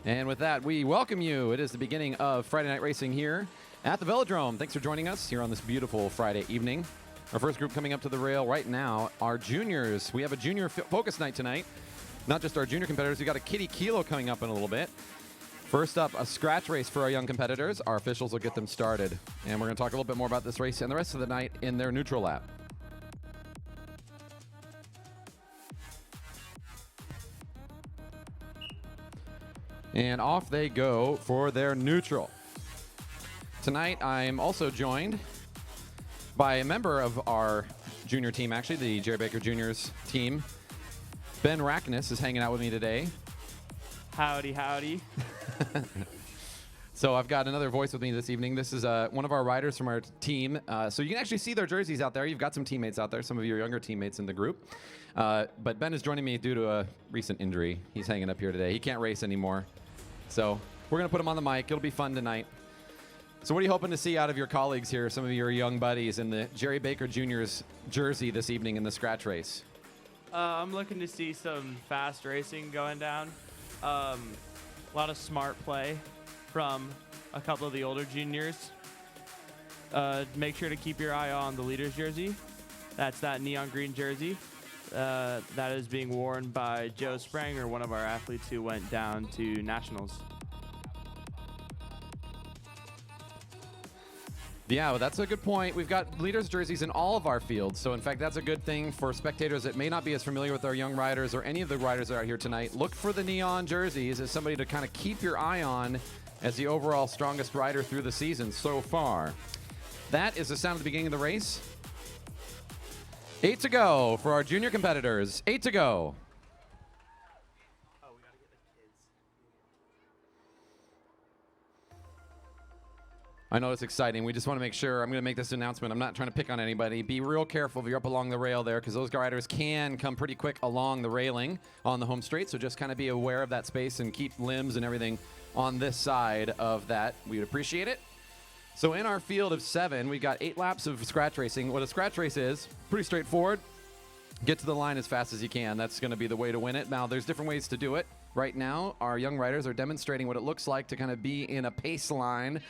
And with that, we welcome you. It is the beginning of Friday Night Racing here at the Velodrome. Thanks for joining us here on this beautiful Friday evening. Our first group coming up to the rail right now are juniors. We have a junior focus night tonight. Not just our junior competitors, we got a Kitty Kilo coming up in a little bit. First up, a scratch race for our young competitors. Our officials will get them started. And we're going to talk a little bit more about this race and the rest of the night in their neutral lap. And off they go for their neutral. Tonight, I'm also joined by a member of our junior team, actually, the Jerry Baker Juniors team. Ben Raknes is hanging out with me today. Howdy, howdy. So I've got another voice with me this evening. This is one of our riders from our team. So you can actually see their jerseys out there. You've got some teammates out there, some of your younger teammates in the group. But Ben is joining me due to a recent injury. He's hanging up here today. He can't race anymore. So we're going to put him on the mic. It'll be fun tonight. So what are you hoping to see out of your colleagues here, some of your young buddies in the Jerry Baker Juniors jersey this evening in the scratch race? I'm looking to see some fast racing going down. A lot of smart play from a couple of the older juniors. Make sure to keep your eye on the leader's jersey. That's that neon green jersey. That is being worn by Joe Spranger, one of our athletes who went down to nationals. Yeah, well, that's a good point. We've got leaders' jerseys in all of our fields. So, in fact, that's a good thing for spectators that may not be as familiar with our young riders or any of the riders that are out here tonight. Look for the neon jerseys as somebody to kind of keep your eye on as the overall strongest rider through the season so far. That is the sound of the beginning of the race. 8 to go for our junior competitors. 8 to go. Oh, we gotta get the kids. I know it's exciting. We just want to make sure. I'm going to make this announcement. I'm not trying to pick on anybody. Be real careful if you're up along the rail there, because those riders can come pretty quick along the railing on the home straight. So just kind of be aware of that space and keep limbs and everything on this side of that. We would appreciate it. So in our field of 7, we got 8 laps of scratch racing. What a scratch race is, pretty straightforward. Get to the line as fast as you can. That's going to be the way to win it. Now, there's different ways to do it. Right now, our young riders are demonstrating what it looks like to kind of be in a pace line.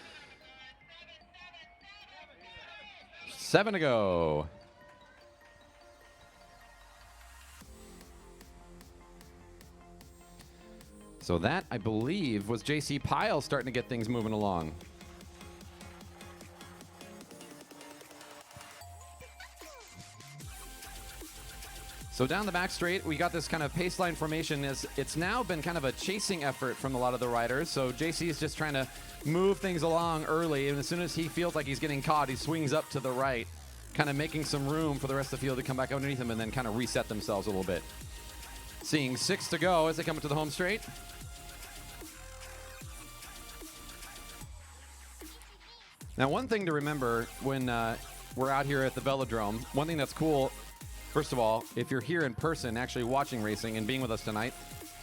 7 to go. So that, I believe, was JC Pyle starting to get things moving along. So down the back straight, we got this kind of pace line formation. It's now been kind of a chasing effort from a lot of the riders. So JC is just trying to move things along early, and as soon as he feels like he's getting caught, he swings up to the right, kind of making some room for the rest of the field to come back underneath him and then kind of reset themselves a little bit. Seeing 6 to go as they come up to the home straight. Now, one thing to remember when we're out here at the Velodrome, one thing that's cool, first of all, if you're here in person actually watching racing and being with us tonight,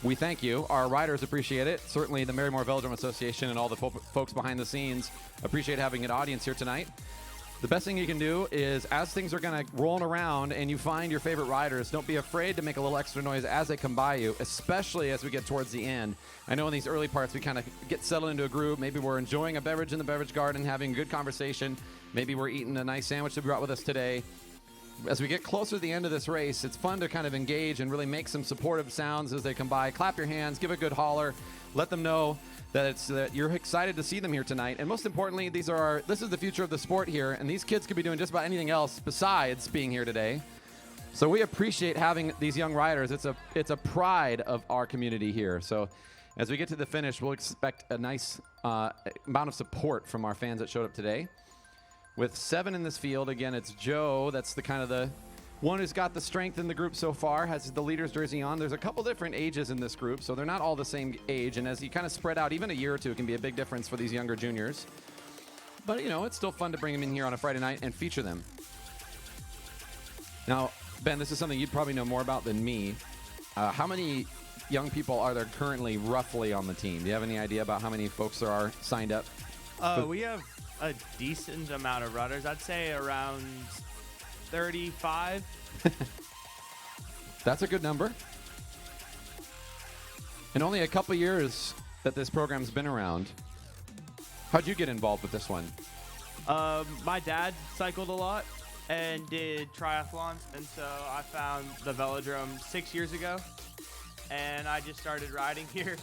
we thank you. Our riders appreciate it. Certainly the Marymore Velodrome Association and all the folks behind the scenes appreciate having an audience here tonight. The best thing you can do is, as things are going to rolling around and you find your favorite riders, don't be afraid to make a little extra noise as they come by you, especially as we get towards the end. I know in these early parts we kind of get settled into a group. Maybe we're enjoying a beverage in the beverage garden, having a good conversation. Maybe we're eating a nice sandwich that we brought with us today. As we get closer to the end of this race, it's fun to kind of engage and really make some supportive sounds as they come by. Clap your hands, give a good holler, let them know that you're excited to see them here tonight. And most importantly, this is the future of the sport here, and these kids could be doing just about anything else besides being here today. So we appreciate having these young riders. It's a pride of our community here. So as we get to the finish, we'll expect a nice amount of support from our fans that showed up today. With 7 in this field, again, it's Joe. That's the one who's got the strength in the group so far, has the leader's jersey on. There's a couple different ages in this group, so they're not all the same age. And as you kind of spread out, even a year or two can be a big difference for these younger juniors. But, you know, it's still fun to bring them in here on a Friday night and feature them. Now, Ben, this is something you'd probably know more about than me. How many young people are there currently roughly on the team? Do you have any idea about how many folks there are signed up? We have a decent amount of runners. I'd say around 35. That's a good number. In only a couple years, that this program's been around. How'd you get involved with this one? My dad cycled a lot and did triathlons, and so I found the Velodrome 6 years ago, and I just started riding here,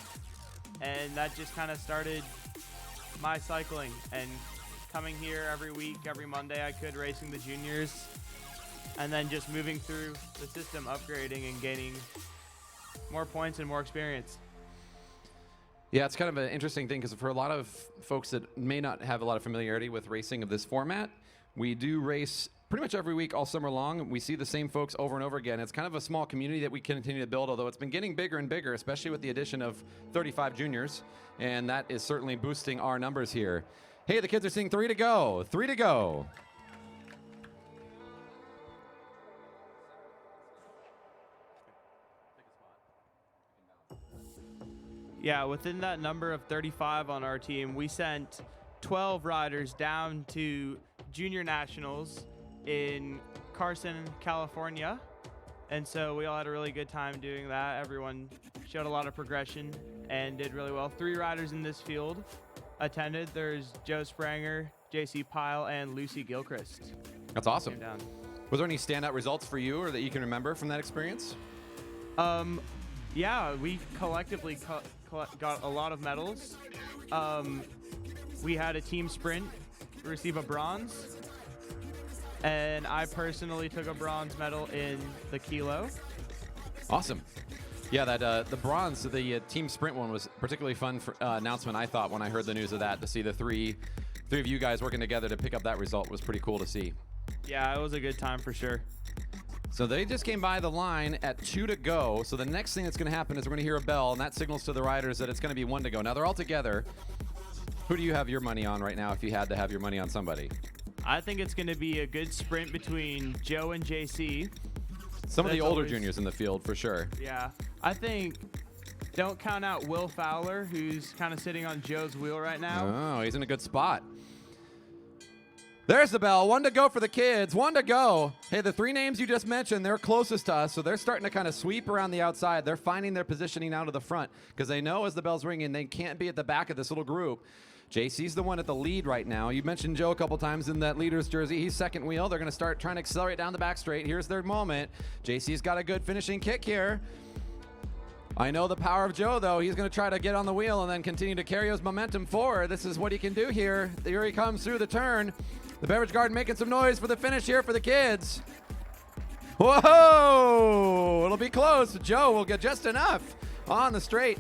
and that just kind of started my cycling, and coming here every week, every Monday I could, racing the juniors, and then just moving through the system, upgrading and gaining more points and more experience. Yeah, it's kind of an interesting thing because for a lot of folks that may not have a lot of familiarity with racing of this format, we do race pretty much every week all summer long. We see the same folks over and over again. It's kind of a small community that we continue to build, although it's been getting bigger and bigger, especially with the addition of 35 juniors, and that is certainly boosting our numbers here. Hey, the kids are seeing 3 to go. 3 to go. Yeah, within that number of 35 on our team, we sent 12 riders down to Junior Nationals in Carson, California. And so we all had a really good time doing that. Everyone showed a lot of progression and did really well. 3 riders in this field attended. There's Joe Spranger, JC Pyle, and Lucy Gilchrist. That's awesome. Came down. Was there any standout results for you or that you can remember from that experience? Yeah, we collectively got a lot of medals. We had a team sprint receive a bronze, and I personally took a bronze medal in the kilo. Awesome. Yeah, that the bronze, the team sprint one was particularly fun for, announcement, I thought, when I heard the news of that. To see the three of you guys working together to pick up that result was pretty cool to see. Yeah, it was a good time for sure. So they just came by the line at 2 to go. So the next thing that's going to happen is we're going to hear a bell, and that signals to the riders that it's going to be 1 to go. Now they're all together. Who do you have your money on right now if you had to have your money on somebody? I think it's going to be a good sprint between Joe and JC. Some of the older juniors in the field, for sure. Yeah. I think don't count out Will Fowler, who's kind of sitting on Joe's wheel right now. Oh, he's in a good spot. There's the bell. 1 to go for the kids. 1 to go. Hey, the 3 names you just mentioned, they're closest to us, so they're starting to kind of sweep around the outside. They're finding their positioning out of the front because they know as the bell's ringing, they can't be at the back of this little group. JC's the one at the lead right now. You mentioned Joe a couple times in that leader's jersey. He's second wheel. They're going to start trying to accelerate down the back straight. Here's their moment. JC's got a good finishing kick here. I know the power of Joe, though. He's going to try to get on the wheel and then continue to carry his momentum forward. This is what he can do here. Here he comes through the turn. The Beverage Garden making some noise for the finish here for the kids. Whoa! It'll be close. Joe will get just enough on the straight.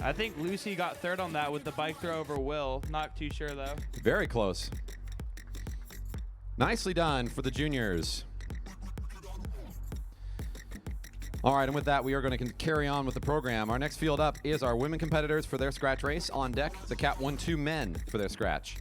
I think Lucy got third on that with the bike throw over Will. Not too sure, though. Very close. Nicely done for the juniors. All right, and with that, we are going to carry on with the program. Our next field up is our women competitors for their scratch race. On deck, the Cat 1-2 men for their scratch.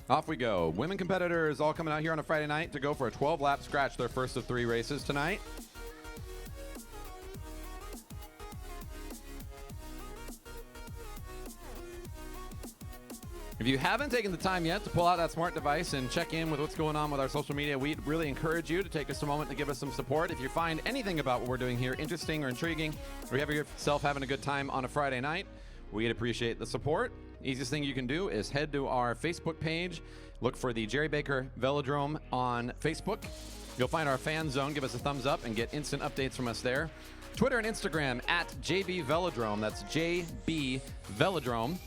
Off we go. Women competitors all coming out here on a Friday night to go for a 12-lap scratch, their first of 3 races tonight. If you haven't taken the time yet to pull out that smart device and check in with what's going on with our social media, we'd really encourage you to take us a moment to give us some support. If you find anything about what we're doing here interesting or intriguing, or you have yourself having a good time on a Friday night, we'd appreciate the support. Easiest thing you can do is head to our Facebook page, look for the Jerry Baker Velodrome on Facebook. You'll find our fan zone. Give us a thumbs up and get instant updates from us there. Twitter and Instagram at JB Velodrome. That's JB Velodrome.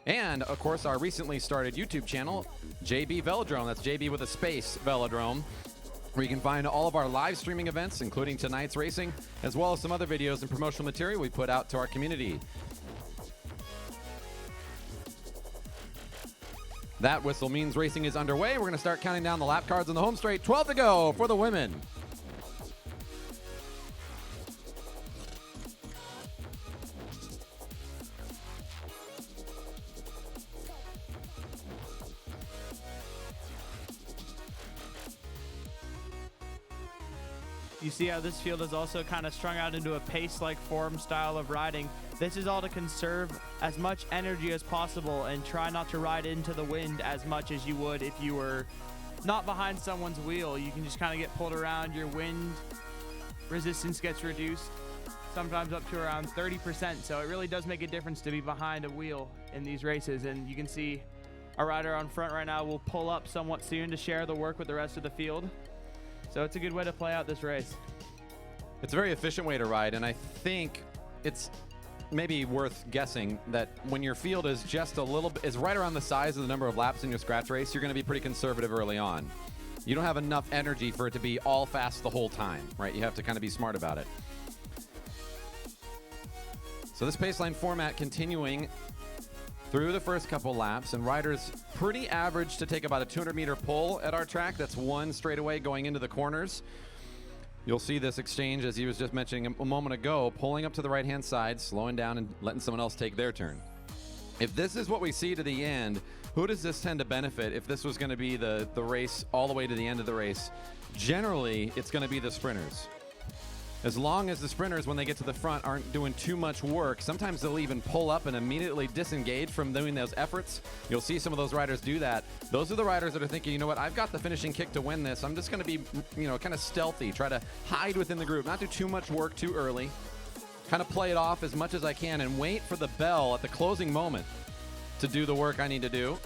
And, of course, our recently started YouTube channel, JB Velodrome. That's JB with a space, Velodrome, where you can find all of our live streaming events, including tonight's racing, as well as some other videos and promotional material we put out to our community. That whistle means racing is underway. We're going to start counting down the lap cards on the home straight. 12 to go for the women. You see how this field is also kind of strung out into a pace-like form style of riding. This is all to conserve as much energy as possible and try not to ride into the wind as much as you would if you were not behind someone's wheel. You can just kind of get pulled around. Your wind resistance gets reduced, sometimes up to around 30%. So it really does make a difference to be behind a wheel in these races. And you can see our rider on front right now will pull up somewhat soon to share the work with the rest of the field. So it's a good way to play out this race. It's a very efficient way to ride, and I think it's maybe worth guessing that when your field is just a little bit, is right around the size of the number of laps in your scratch race, you're going to be pretty conservative early on. You don't have enough energy for it to be all fast the whole time, right? You have to kind of be smart about it. So this paceline format continuing through the first couple laps, and riders pretty average to take about a 200-meter pull at our track. That's one straightaway going into the corners. You'll see this exchange, as he was just mentioning a moment ago, pulling up to the right-hand side, slowing down and letting someone else take their turn. If this is what we see to the end, who does this tend to benefit if this was going to be the race all the way to the end of the race? Generally, it's going to be the sprinters. As long as the sprinters, when they get to the front, aren't doing too much work, sometimes they'll even pull up and immediately disengage from doing those efforts. You'll see some of those riders do that. Those are the riders that are thinking, you know what, I've got the finishing kick to win this. I'm just going to be, kind of stealthy, try to hide within the group, not do too much work too early, kind of play it off as much as I can and wait for the bell at the closing moment to do the work I need to do.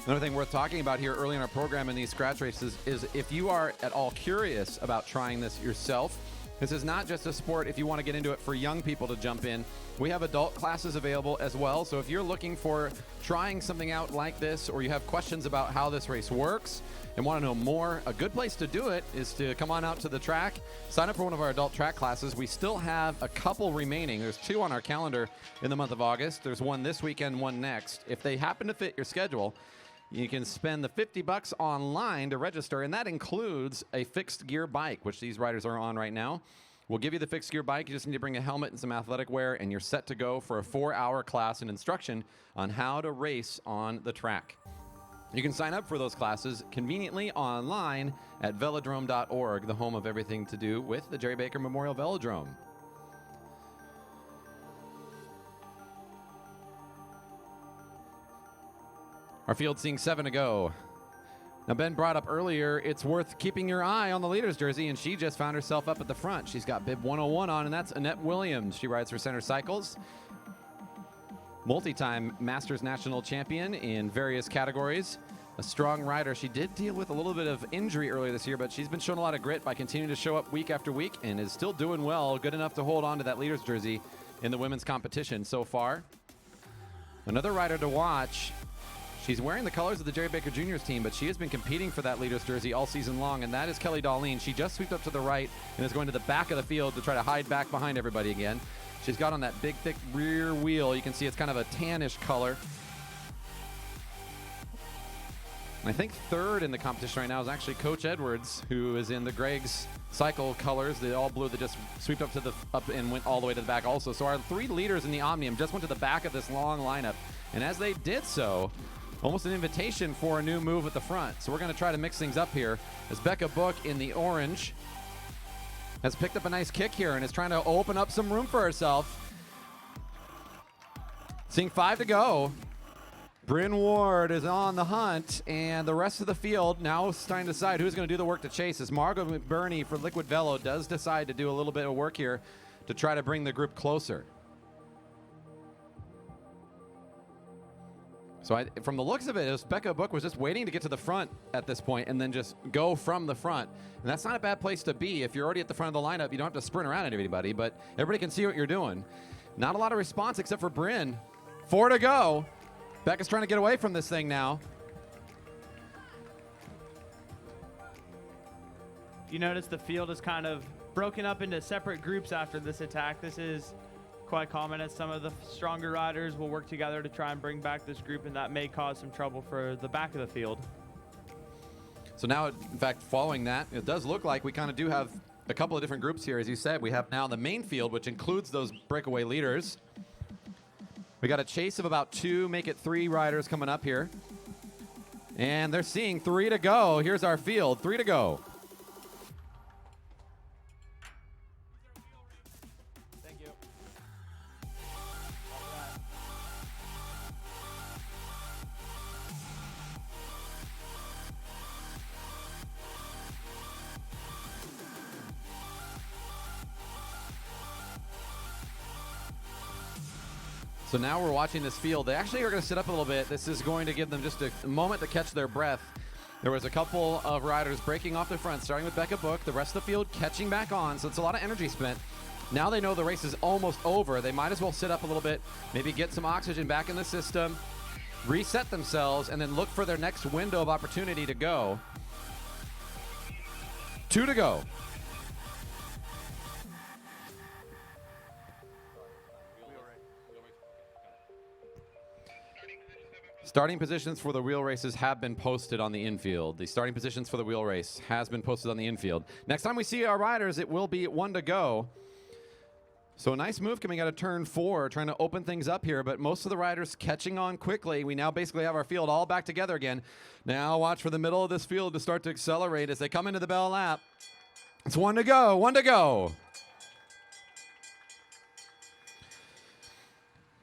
Another thing worth talking about here early in our program in these scratch races is if you are at all curious about trying this yourself, this is not just a sport if you want to get into it for young people to jump in. We have adult classes available as well. So if you're looking for trying something out like this, or you have questions about how this race works and want to know more, a good place to do it is to come on out to the track, sign up for one of our adult track classes. We still have a couple remaining. There's 2 on our calendar in the month of August. There's one this weekend, one next. If they happen to fit your schedule, you can spend the $50 online to register, and that includes a fixed gear bike, which these riders are on right now. We'll give you the fixed gear bike. You just need to bring a helmet and some athletic wear, and you're set to go for a 4-hour class and instruction on how to race on the track. You can sign up for those classes conveniently online at velodrome.org, the home of everything to do with the Jerry Baker Memorial Velodrome. Our field seeing 7 to go. Now, Ben brought up earlier, it's worth keeping your eye on the leader's jersey, and she just found herself up at the front. She's got bib 101 on, and that's Annette Williams. She rides for Center Cycles. Multi-time Masters National Champion in various categories. A strong rider. She did deal with a little bit of injury earlier this year, but she's been showing a lot of grit by continuing to show up week after week and is still doing well, good enough to hold on to that leader's jersey in the women's competition so far. Another rider to watch. She's wearing the colors of the Jerry Baker Juniors team, but she has been competing for that leader's jersey all season long, and that is Kelly Darlene. She just swept up to the right and is going to the back of the field to try to hide back behind everybody again. She's got on that big, thick rear wheel. You can see it's kind of a tannish color. And I think third in the competition right now is actually Coach Edwards, who is in the Greg's Cycle colors, the all blue that just swept up and went all the way to the back also. So our 3 leaders in the Omnium just went to the back of this long lineup, and as they did so, almost an invitation for a new move at the front. So we're going to try to mix things up here as Becca Book in the orange has picked up a nice kick here and is trying to open up some room for herself. Seeing 5 to go. Bryn Ward is on the hunt, and the rest of the field now starting to decide who's going to do the work to chase as Margot McBurney for Liquid Velo does decide to do a little bit of work here to try to bring the group closer. So from the looks of it, Becca Book was just waiting to get to the front at this point and then just go from the front. And that's not a bad place to be. If you're already at the front of the lineup, you don't have to sprint around at everybody, but everybody can see what you're doing. Not a lot of response except for Bryn. 4 to go. Becca's trying to get away from this thing now. You notice the field is kind of broken up into separate groups after this attack. This is quite common as some of the stronger riders will work together to try and bring back this group, and that may cause some trouble for the back of the field. So now, in fact, following that, it does look like we kind of do have a couple of different groups here. As you said, we have now the main field, which includes those breakaway leaders. We got a chase of about 2, make it 3 riders coming up here. And they're seeing 3 to go. Here's our field, 3 to go. Thank you. So now we're watching this field. They actually are going to sit up a little bit. This is going to give them just a moment to catch their breath. There was a couple of riders breaking off the front, starting with Becca Book. The rest of the field catching back on, so it's a lot of energy spent. Now they know the race is almost over. They might as well sit up a little bit, maybe get some oxygen back in the system, reset themselves, and then look for their next window of opportunity to go. 2 to go. Starting positions for the wheel races have been posted on the infield. The starting positions for the wheel race has been posted on the infield. Next time we see our riders, it will be 1 to go. So a nice move coming out of turn 4, trying to open things up here, but most of the riders catching on quickly. We now basically have our field all back together again. Now watch for the middle of this field to start to accelerate as they come into the bell lap. It's 1 to go, 1 to go.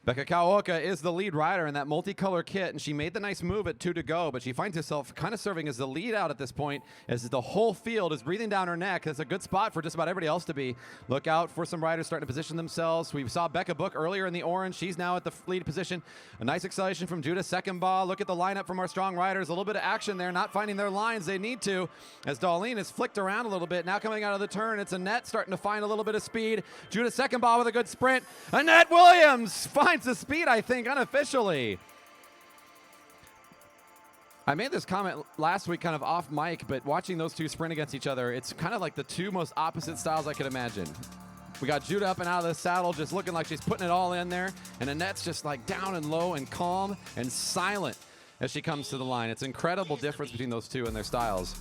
Becca Kawaoka is the lead rider in that multicolor kit, and she made the nice move at 2 to go, but she finds herself kind of serving as the lead out at this point as the whole field is breathing down her neck. That's a good spot for just about everybody else to be. Look out for some riders starting to position themselves. We saw Becca Book earlier in the orange. She's now at the lead position. A nice acceleration from Judah Secondbaugh. Look at the lineup from our strong riders. A little bit of action there, not finding their lines they need to, as Darlene is flicked around a little bit. Now coming out of the turn, it's Annette starting to find a little bit of speed. Judah Secondbaugh with a good sprint. Annette Williams finds the speed, I think, unofficially. I made this comment last week kind of off mic, but watching those two sprint against each other, it's kind of like the two most opposite styles I could imagine. We got Judah up and out of the saddle, just looking like she's putting it all in there, and Annette's just like down and low and calm and silent as she comes to the line. It's an incredible difference between those two and their styles.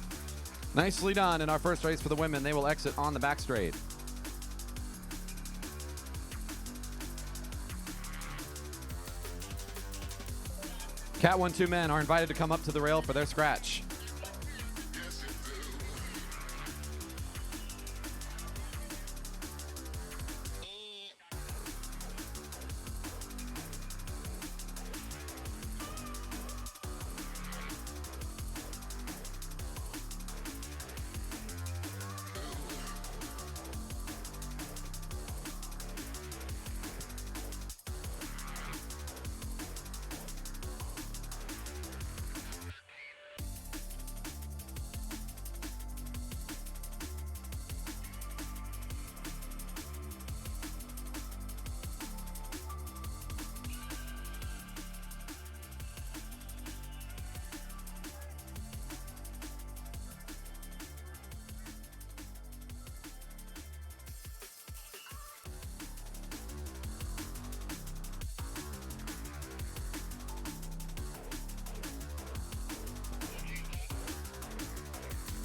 Nicely done in our first race for the women. They will exit on the back straight. Cat 1-2 men are invited to come up to the rail for their scratch.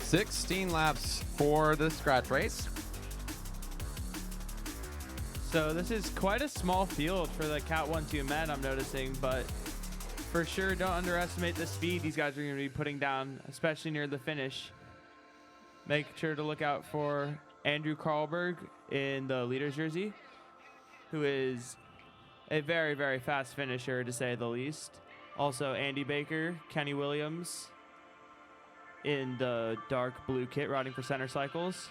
$16 laps for the scratch race. So this is quite a small field for the Cat 1-2 men, I'm noticing, but for sure don't underestimate the speed these guys are going to be putting down, especially near the finish. Make sure to look out for Andrew Karlberg in the leader's jersey, who is a very, very fast finisher, to say the least. Also, Andy Baker, Kenny Williams in the dark blue kit riding for Center Cycles,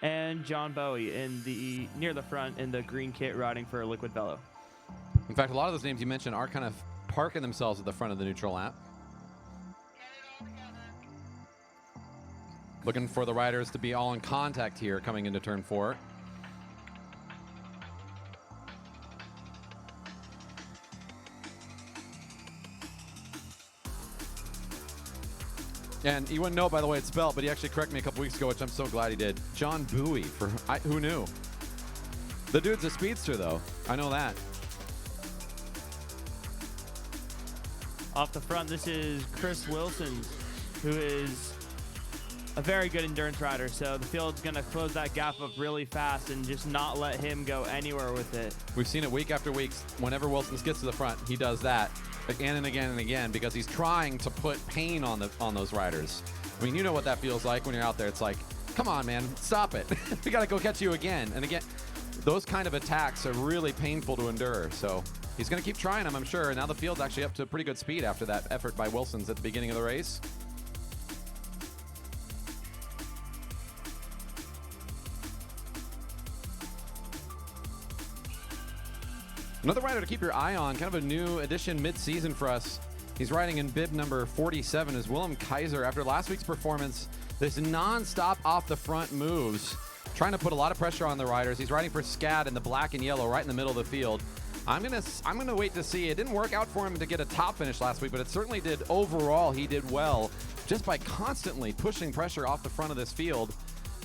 and John Bowie in the near the front in the green kit riding for Liquid Velo. In fact, a lot of those names you mentioned are kind of parking themselves at the front of the neutral lap. Looking for the riders to be all in contact here coming into turn 4. And you wouldn't know, by the way, it's spelled, but he actually corrected me a couple weeks ago, which I'm so glad he did. John Bowie. Who knew? The dude's a speedster, though. I know that. Off the front, this is Chris Wilson, who is a very good endurance rider, so the field's going to close that gap up really fast and just not let him go anywhere with it. We've seen it week after week. Whenever Wilsons gets to the front, he does that again and again and again because he's trying to put pain on those riders. I mean, you know what that feels like when you're out there. It's like, come on, man, stop it. We got to go catch you again and again. Those kind of attacks are really painful to endure. So he's going to keep trying them, I'm sure. And now the field's actually up to pretty good speed after that effort by Wilsons at the beginning of the race. Another rider to keep your eye on, kind of a new addition mid-season for us. He's riding in bib number 47 is Willem Kaiser. After last week's performance, this non-stop off the front moves, trying to put a lot of pressure on the riders. He's riding for Scad in the black and yellow right in the middle of the field. I'm gonna wait to see. It didn't work out for him to get a top finish last week, but it certainly did overall. He did well just by constantly pushing pressure off the front of this field.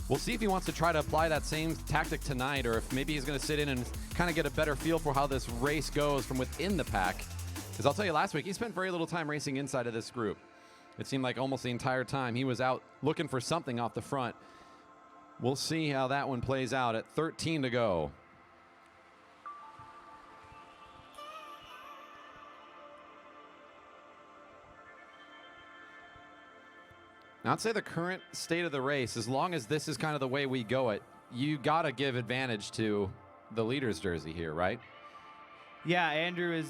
We'll see if he wants to try to apply that same tactic tonight, or if maybe he's going to sit in and kind of get a better feel for how this race goes from within the pack. Because I'll tell you, last week, he spent very little time racing inside of this group. It seemed like almost the entire time he was out looking for something off the front. We'll see how that one plays out at 13 to go. Now, I'd say the current state of the race, as long as this is kind of the way we go it, you got to give advantage to the leader's jersey here, right? Yeah, Andrew is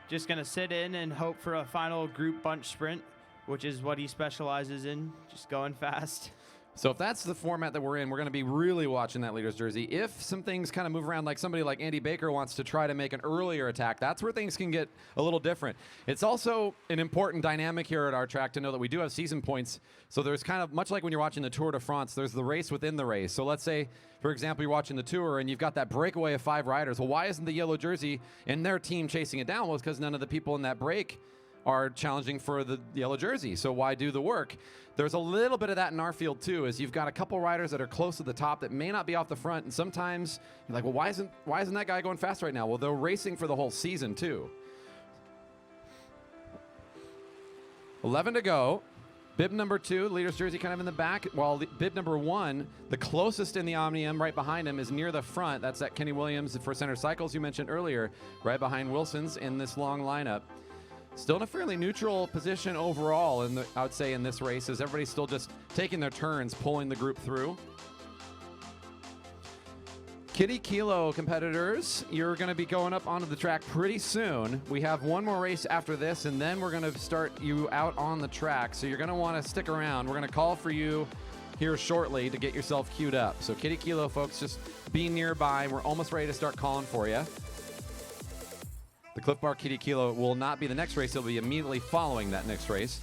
just going to sit in and hope for a final group bunch sprint, which is what he specializes in, just going fast. So if that's the format that we're in, we're going to be really watching that leader's jersey. If some things kind of move around, like somebody like Andy Baker wants to try to make an earlier attack, that's where things can get a little different. It's also an important dynamic here at our track to know that we do have season points. So there's kind of, much like when you're watching the Tour de France, there's the race within the race. So let's say, for example, you're watching the Tour and you've got that breakaway of 5 riders. Well, why isn't the yellow jersey and their team chasing it down? Well, it's because none of the people in that break are challenging for the yellow jersey. So why do the work? There's a little bit of that in our field too, is you've got a couple riders that are close to the top that may not be off the front, and sometimes you're like, well, why isn't that guy going fast right now? Well, they're racing for the whole season too. 11 to go. Bib number 2, leader's jersey kind of in the back, while bib number 1, the closest in the Omnium right behind him, is near the front. That's at Kenny Williams for Center Cycles you mentioned earlier, right behind Wilson's in this long lineup. Still in a fairly neutral position overall, I would say, in this race, as everybody's still just taking their turns, pulling the group through. Kitty Kilo competitors, you're going to be going up onto the track pretty soon. We have one more race after this, and then we're going to start you out on the track. So you're going to want to stick around. We're going to call for you here shortly to get yourself queued up. So Kitty Kilo, folks, just be nearby. We're almost ready to start calling for you. The Cliff Bar Kitty Kilo will not be the next race. It'll be immediately following that next race.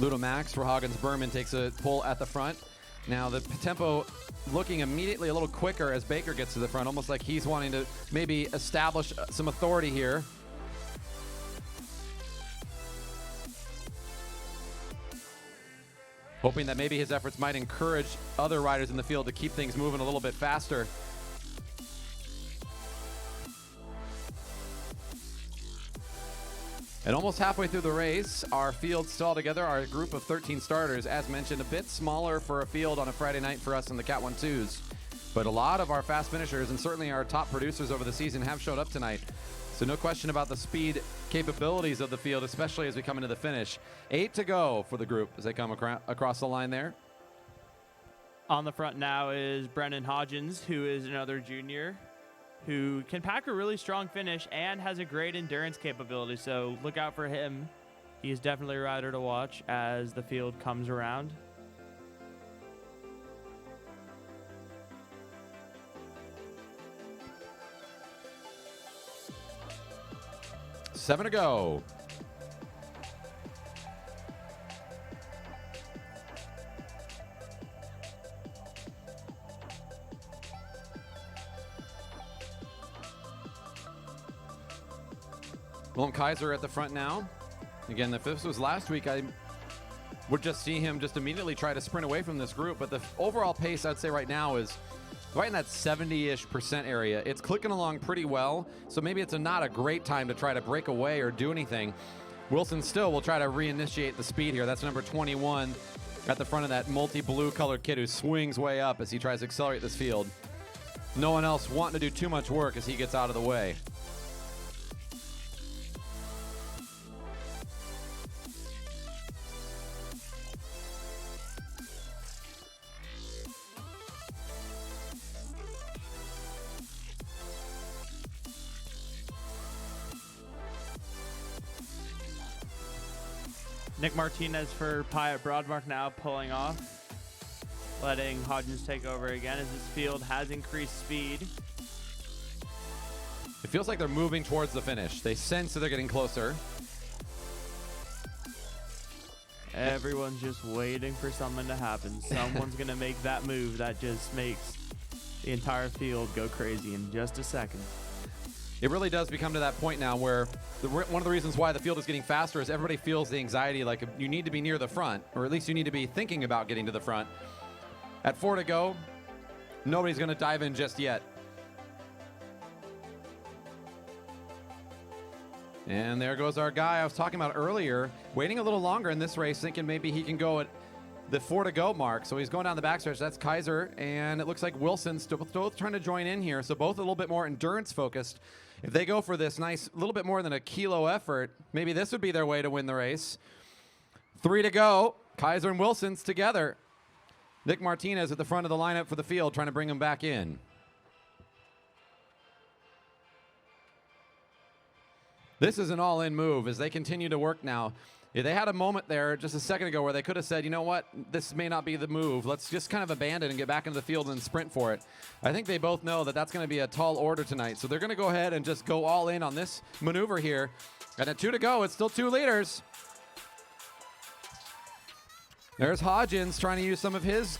Ludo Max for Hodgins Berman takes a pull at the front. Now the tempo looking immediately a little quicker as Baker gets to the front, almost like he's wanting to maybe establish some authority here. Hoping that maybe his efforts might encourage other riders in the field to keep things moving a little bit faster. And almost halfway through the race, our field still together, our group of 13 starters, as mentioned, a bit smaller for a field on a Friday night for us in the Cat 1-2s. But a lot of our fast finishers and certainly our top producers over the season have showed up tonight. So no question about the speed capabilities of the field, especially as we come into the finish. 8 to go for the group as they come across the line there. On the front now is Brennan Hodgins, who is another junior who can pack a really strong finish and has a great endurance capability. So look out for him. He is definitely a rider to watch as the field comes around. Seven to go. Willem Kaiser at the front now. Again, if this was last week, I would just see him just immediately try to sprint away from this group. But the overall pace, I'd say right now, is right in that 70-ish% area. It's clicking along pretty well, so maybe it's not a great time to try to break away or do anything. Wilson still will try to reinitiate the speed here. That's number 21 at the front of that multi-blue colored kid who swings way up as he tries to accelerate this field. No one else wanting to do too much work as he gets out of the way. Nick Martinez for Pyatt Broadmark now pulling off, letting Hodgins take over again as this field has increased speed. It feels like they're moving towards the finish. They sense that they're getting closer. Everyone's just waiting for something to happen. Someone's going to make that move that just makes the entire field go crazy in just a second. It really does become to that point now where one of the reasons why the field is getting faster is everybody feels the anxiety like you need to be near the front, or at least you need to be thinking about getting to the front. At 4 to go, nobody's going to dive in just yet. And there goes our guy I was talking about earlier, waiting a little longer in this race, thinking maybe he can go at the 4 to go mark. So he's going down the backstretch. That's Kaiser, and it looks like Wilson's both trying to join in here. So both a little bit more endurance focused. If they go for this nice, little bit more than a kilo effort, maybe this would be their way to win the race. 3 to go. Kaiser and Wilson's together. Nick Martinez at the front of the lineup for the field, trying to bring him back in. This is an all-in move as they continue to work now. Yeah, they had a moment there just a second ago where they could have said, you know what, this may not be the move. Let's just kind of abandon and get back into the field and sprint for it. I think they both know that that's going to be a tall order tonight. So they're going to go ahead and just go all in on this maneuver here. And at 2 to go, it's still 2 leaders. There's Hodgins trying to use some of his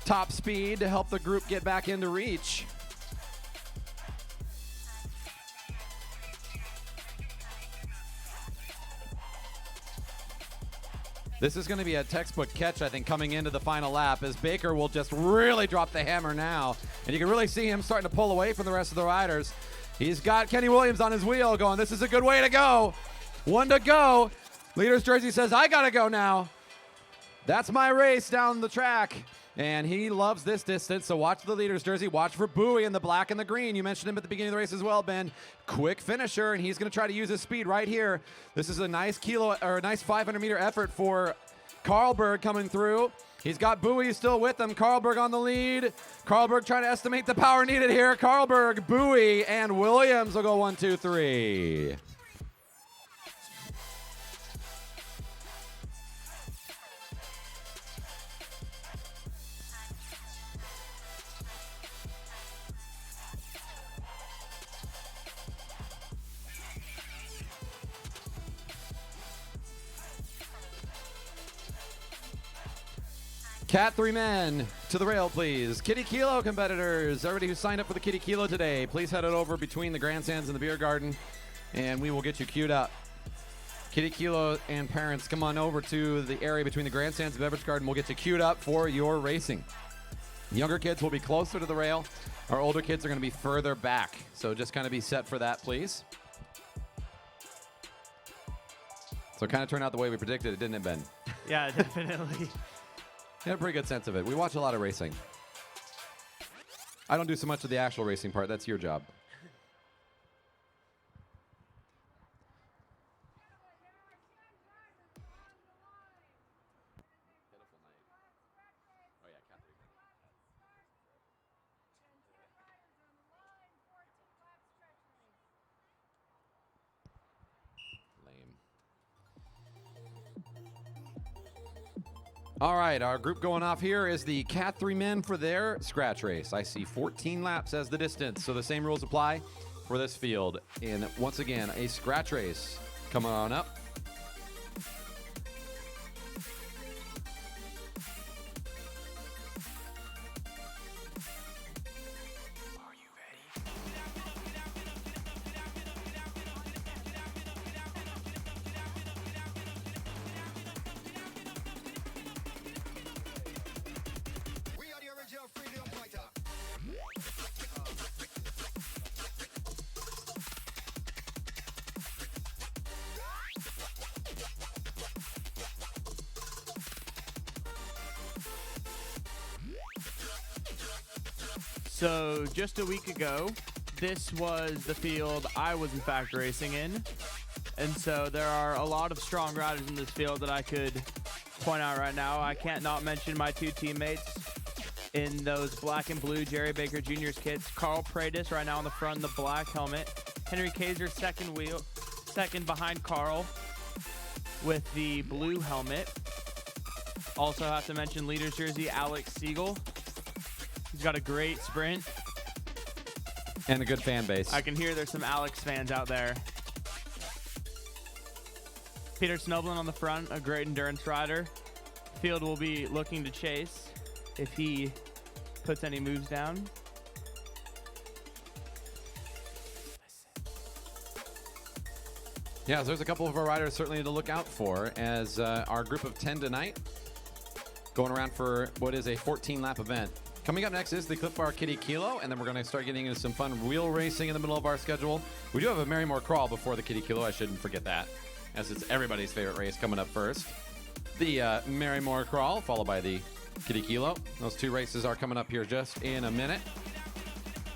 top speed to help the group get back into reach. This is going to be a textbook catch, I think, coming into the final lap as Baker will just really drop the hammer now. And you can really see him starting to pull away from the rest of the riders. He's got Kenny Williams on his wheel going, this is a good way to go. 1 to go. Leader's jersey says, I got to go now. That's my race down the track. And he loves this distance, so watch the leader's jersey. Watch for Bowie in the black and the green. You mentioned him at the beginning of the race as well, Ben. Quick finisher, and he's going to try to use his speed right here. This is a nice 500-meter effort for Karlberg coming through. He's got Bowie still with him. Karlberg on the lead. Karlberg trying to estimate the power needed here. Karlberg, Bowie, and Williams will go 1, 2, 3. Cat 3 men to the rail, please. Kitty Kilo competitors, everybody who signed up for the Kitty Kilo today, please head it over between the grandstands and the beer garden, and we will get you queued up. Kitty Kilo and parents, come on over to the area between the grandstands and the beverage garden. We'll get you queued up for your racing. Younger kids will be closer to the rail. Our older kids are going to be further back, so just kind of be set for that, please. So it kind of turned out the way we predicted it, didn't it, Ben? Yeah, definitely. I had a pretty good sense of it. We watch a lot of racing. I don't do so much of the actual racing part. That's your job. All right, our group going off here is the Cat 3 men for their scratch race. I see 14 laps as the distance, so the same rules apply for this field. And once again, a scratch race coming on up. So just a week ago, this was the field I was in fact racing in. And so there are a lot of strong riders in this field that I could point out right now. I can't not mention my two teammates in those black and blue Jerry Baker Jr.'s kits. Carl Pradis right now on the front in the black helmet. Henry Kaiser second behind Carl with the blue helmet. Also have to mention leader's jersey, Alex Siegel. He's got a great sprint. And a good fan base. I can hear there's some Alex fans out there. Peter Snoblin on the front, a great endurance rider. Field will be looking to chase if he puts any moves down. Yeah, so there's a couple of our riders certainly to look out for as our group of 10 tonight going around for what is a 14-lap event. Coming up next is the Cliff Bar Kitty Kilo, and then we're going to start getting into some fun wheel racing in the middle of our schedule. We do have a Marymore Crawl before the Kitty Kilo. I shouldn't forget that, as it's everybody's favorite race coming up first. The Marymore Crawl, followed by the Kitty Kilo. Those two races are coming up here just in a minute.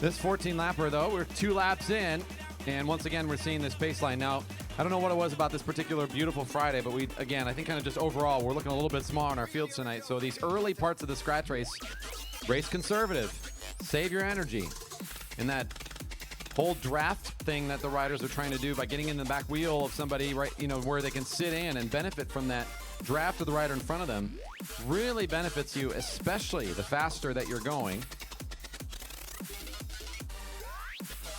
This 14-lapper, though, we're 2 laps in, and once again, we're seeing this pace line. Now, I don't know what it was about this particular beautiful Friday, but I think kind of just overall, we're looking a little bit small in our fields tonight. So these early parts of the scratch race, race conservative, save your energy. And that whole draft thing that the riders are trying to do by getting in the back wheel of somebody, right, where they can sit in and benefit from that draft of the rider in front of them really benefits you, especially the faster that you're going.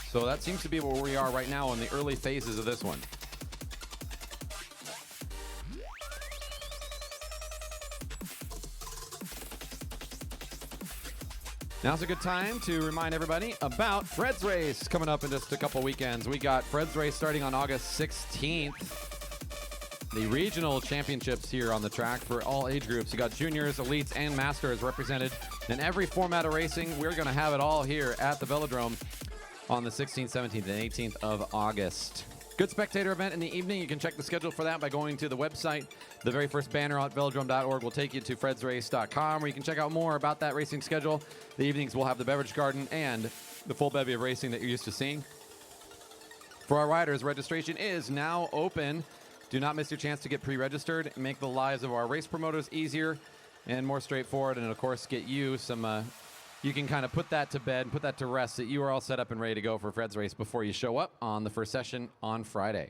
So that seems to be where we are right now in the early phases of this one. Now's a good time to remind everybody about Fred's Race coming up in just a couple weekends. We got Fred's Race starting on August 16th. The regional championships here on the track for all age groups. You got juniors, elites, and masters represented in every format of racing. We're going to have it all here at the Velodrome on the 16th, 17th, and 18th of August. Good spectator event in the evening. You can check the schedule for that by going to the website. The very first banner at velodrome.org will take you to fredsrace.com, where you can check out more about that racing schedule. The evenings will have the beverage garden and the full bevy of racing that you're used to seeing. For our riders, registration is now open. Do not miss your chance to get pre-registered. Make the lives of our race promoters easier and more straightforward, and of course get you some you can kind of put that to bed and put that to rest, that you are all set up and ready to go for Fred's Race before you show up on the first session on Friday.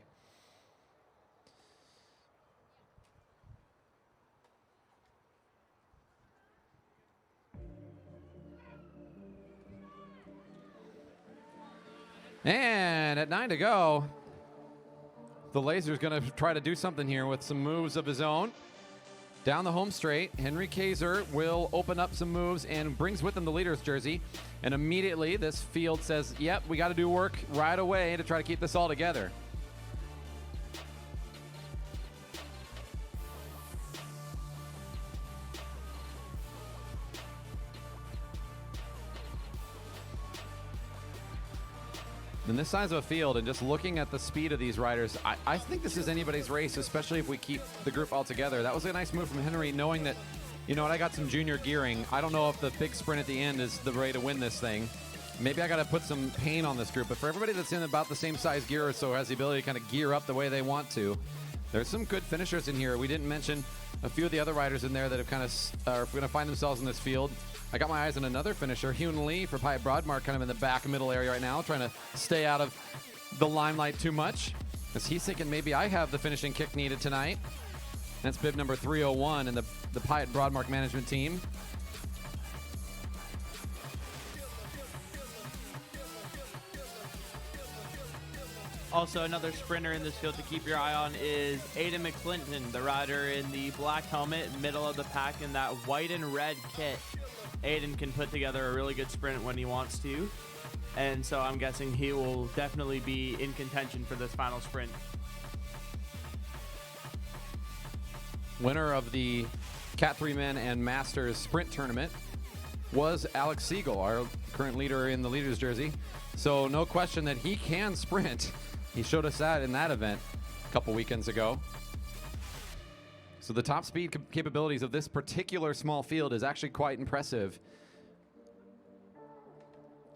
And at 9 to go, the Laser's going to try to do something here with some moves of his own. Down the home straight, Henry Kaiser will open up some moves and brings with him the leader's jersey. And immediately this field says, yep, we got to do work right away to try to keep this all together. In this size of a field and just looking at the speed of these riders, I think this is anybody's race, especially if we keep the group all together. That was a nice move from Henry, knowing that, you know what, I got some junior gearing. I don't know if the big sprint at the end is the way to win this thing. Maybe I got to put some pain on this group. But for everybody that's in about the same size gear or so, has the ability to kind of gear up the way they want to, there's some good finishers in here. We didn't mention a few of the other riders in there that have kind of are going to find themselves in this field. I got my eyes on another finisher, Hyun Lee for Pyatt Broadmark, kind of in the back middle area right now, trying to stay out of the limelight too much, as he's thinking maybe I have the finishing kick needed tonight. That's bib number 301 in the Pyatt Broadmark management team. Also, another sprinter in this field to keep your eye on is Aidan Mcclinton, the rider in the black helmet, middle of the pack in that white and red kit. Aidan can put together a really good sprint when he wants to, and so I'm guessing he will definitely be in contention for this final sprint. Winner of the Cat 3 Men and Masters Sprint Tournament was Alex Siegel, our current leader in the leader's jersey. So no question that he can sprint. He showed us that in that event a couple weekends ago. So the top speed capabilities of this particular small field is actually quite impressive.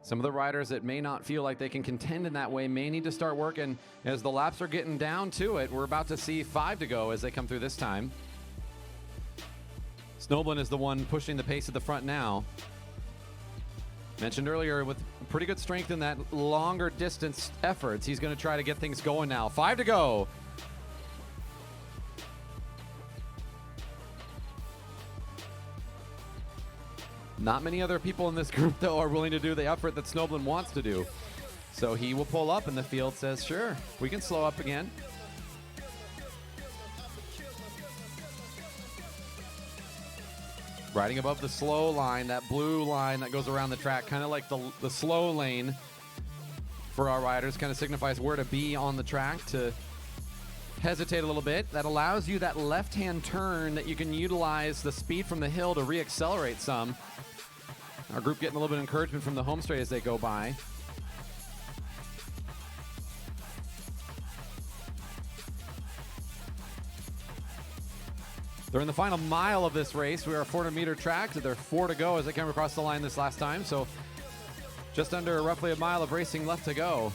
Some of the riders that may not feel like they can contend in that way may need to start working. As the laps are getting down to it, we're about to see 5 to go as they come through this time. Snoblin is the one pushing the pace at the front now. Mentioned earlier, with pretty good strength in that longer distance efforts, he's going to try to get things going now. 5 to go. Not many other people in this group, though, are willing to do the effort that Snoblin wants to do. So he will pull up, and the field says, sure, we can slow up again. Riding above the slow line, that blue line that goes around the track, kind of like the slow lane for our riders, kind of signifies where to be on the track to hesitate a little bit. That allows you that left-hand turn that you can utilize the speed from the hill to re-accelerate some. Our group getting a little bit of encouragement from the home straight as they go by. They're in the final mile of this race. We are a 400-meter track. There are 4 to go as they came across the line this last time. So just under roughly a mile of racing left to go.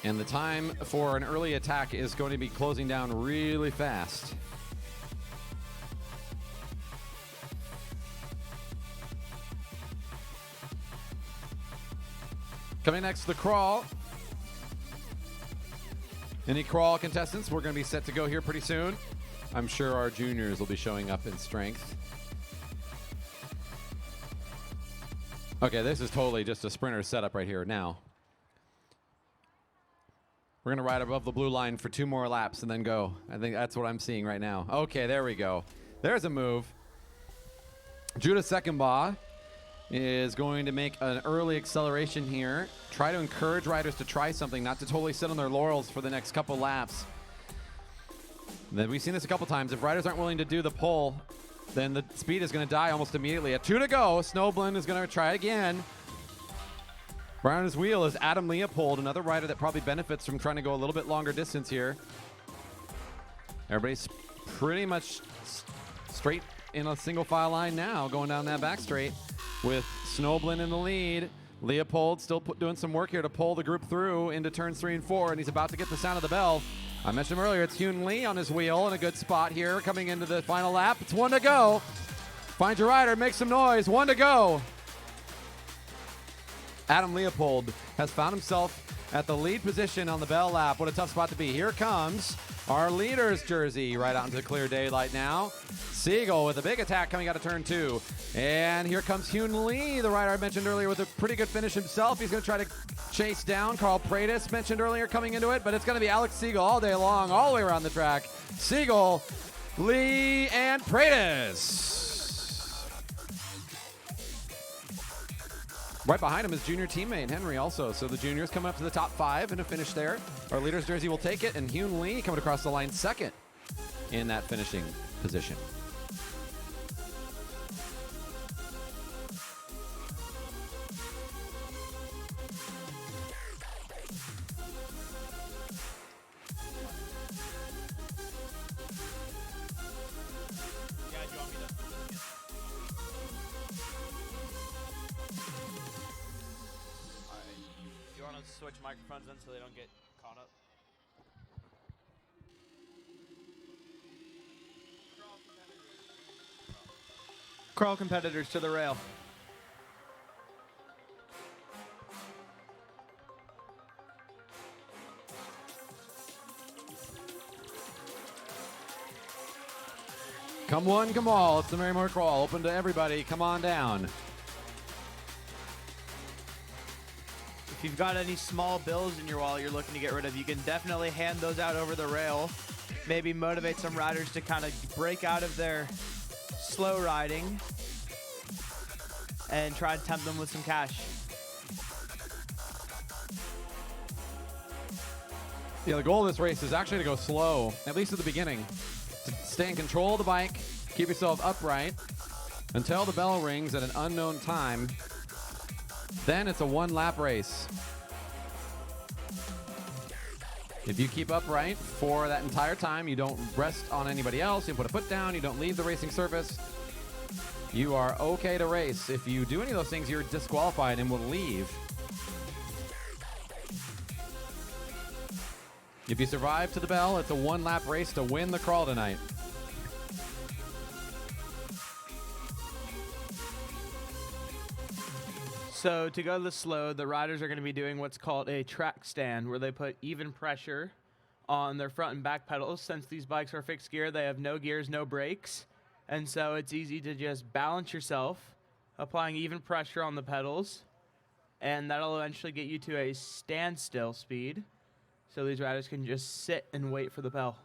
And the time for an early attack is going to be closing down really fast. Coming next, the crawl. Any crawl contestants, we're going to be set to go here pretty soon. I'm sure our juniors will be showing up in strength. Okay, this is totally just a sprinter setup right here now. We're going to ride above the blue line for 2 more laps and then go. I think that's what I'm seeing right now. Okay, there we go. There's a move. Judah Seckenbaugh is going to make an early acceleration here. Try to encourage riders to try something, not to totally sit on their laurels for the next couple laps. Then we've seen this a couple times. If riders aren't willing to do the pull, then the speed is going to die almost immediately. At 2 to go, Snoblin is going to try again. Right on his wheel is Adam Leopold, another rider that probably benefits from trying to go a little bit longer distance here. Everybody's pretty much straight in a single file line now, going down that back straight with Snoblin in the lead. Leopold still doing some work here to pull the group through into turns 3 and 4, and he's about to get the sound of the bell. I mentioned him earlier, it's Hyun Lee on his wheel in a good spot here coming into the final lap. It's 1 to go. Find your rider, make some noise. 1 to go. Adam Leopold has found himself at the lead position on the bell lap. What a tough spot to be. Here comes our leader's jersey right out into the clear daylight now. Siegel with a big attack coming out of turn 2. And here comes Hyun Lee, the rider I mentioned earlier, with a pretty good finish himself. He's going to try to chase down Carl Pratis, mentioned earlier, coming into it. But it's going to be Alex Siegel all day long, all the way around the track. Siegel, Lee, and Pratis. Right behind him is junior teammate Henry also. So the juniors coming up to the top 5 and a finish there. Our leader's jersey will take it, and Hyun Lee coming across the line second in that finishing position. Switch microphones in so they don't get caught up. Crawl competitors to the rail. Come one, come all. It's the Marymore Crawl. Open to everybody. Come on down. If you've got any small bills in your wallet you're looking to get rid of, you can definitely hand those out over the rail. Maybe motivate some riders to kind of break out of their slow riding and try to tempt them with some cash. Yeah, the goal of this race is actually to go slow, at least at the beginning. To stay in control of the bike, keep yourself upright until the bell rings at an unknown time. Then it's a 1-lap race. If you keep upright for that entire time, you don't rest on anybody else, you put a foot down, you don't leave the racing surface, you are okay to race. If you do any of those things, you're disqualified and will leave. If you survive to the bell, it's a one-lap race to win the crawl tonight. So to go to the slow, the riders are going to be doing what's called a track stand, where they put even pressure on their front and back pedals. Since these bikes are fixed gear, they have no gears, no brakes. And so it's easy to just balance yourself, applying even pressure on the pedals. And that'll eventually get you to a standstill speed. So these riders can just sit and wait for the bell.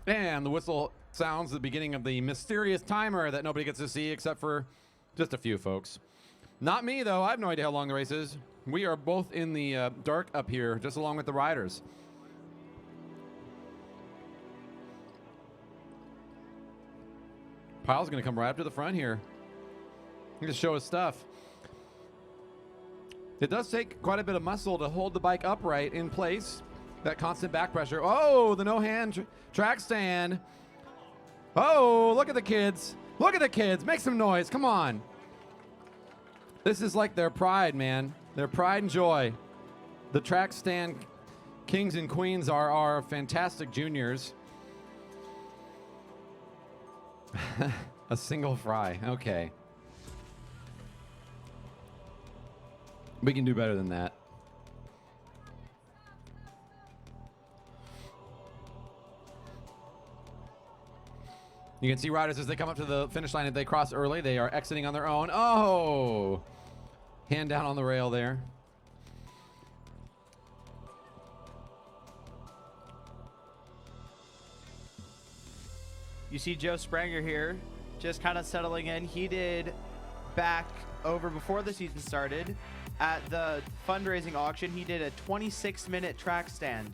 And the whistle sounds the beginning of the mysterious timer that nobody gets to see except for just a few folks. Not me, though. I have no idea how long the race is. We are both in the dark up here, just along with the riders. Pyle's going to come right up to the front here. He just show his stuff. It does take quite a bit of muscle to hold the bike upright in place. That constant back pressure. Oh, the no-hand track stand. Oh, look at the kids. Look at the kids. Make some noise. Come on. This is like their pride, man. Their pride and joy. The track stand kings and queens are our fantastic juniors. A single fry. Okay. We can do better than that. You can see riders as they come up to the finish line. If they cross early, they are exiting on their own. Oh! Hand down on the rail there. You see Joe Spranger here, just kind of settling in. He did back over before the season started. At the fundraising auction, he did a 26-minute track stand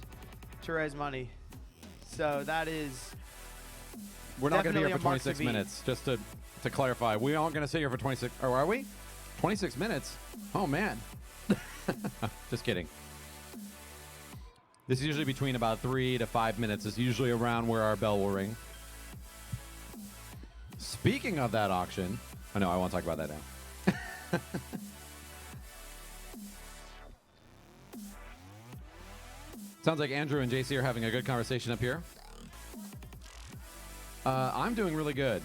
to raise money. So that is... We're not going to be here for 26 minutes, just to clarify. We aren't going to sit here for 26, or are we? 26 minutes? Oh, man. Just kidding. This is usually between about 3 to 5 minutes. It's usually around where our bell will ring. Speaking of that auction, I know I won't talk about that now. Sounds like Andrew and JC are having a good conversation up here. I'm doing really good.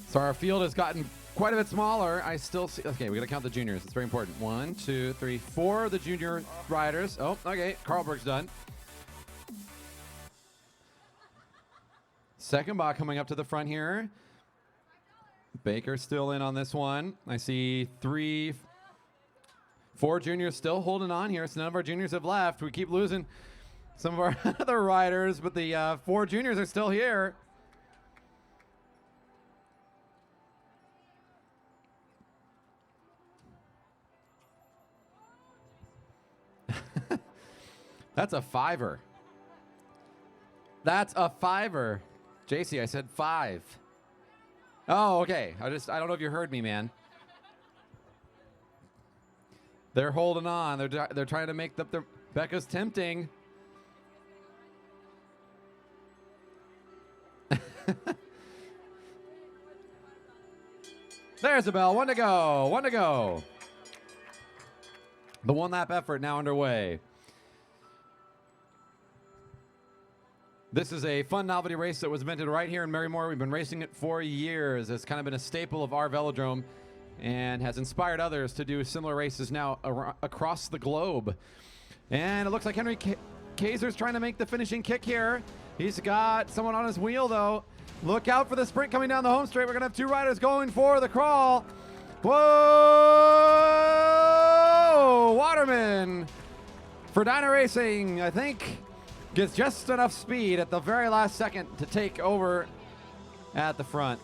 So our field has gotten quite a bit smaller. I still see... Okay, we got to count the juniors. It's very important. 1, 2, 3, 4 of the junior riders. Oh, okay. Carlberg's done. Second bot coming up to the front here. Baker's still in on this one. I see 3... 4 juniors still holding on here, so none of our juniors have left. We keep losing some of our other riders, but the 4 juniors are still here. That's a $5. That's a $5. JC, I said 5. Oh, okay. I don't know if you heard me, man. They're holding on. They're trying to make the Becca's tempting. There's the bell. 1 to go. 1 to go. The one-lap effort now underway. This is a fun novelty race that was invented right here in Marymore. We've been racing it for years. It's kind of been a staple of our velodrome and has inspired others to do similar races now across the globe. And it looks like Henry Kaiser's trying to make the finishing kick here. He's got someone on his wheel, though. Look out for the sprint coming down the home straight. We're going to have 2 riders going for the crawl. Whoa! Waterman for Dyna Racing, I think, gets just enough speed at the very last second to take over at the front.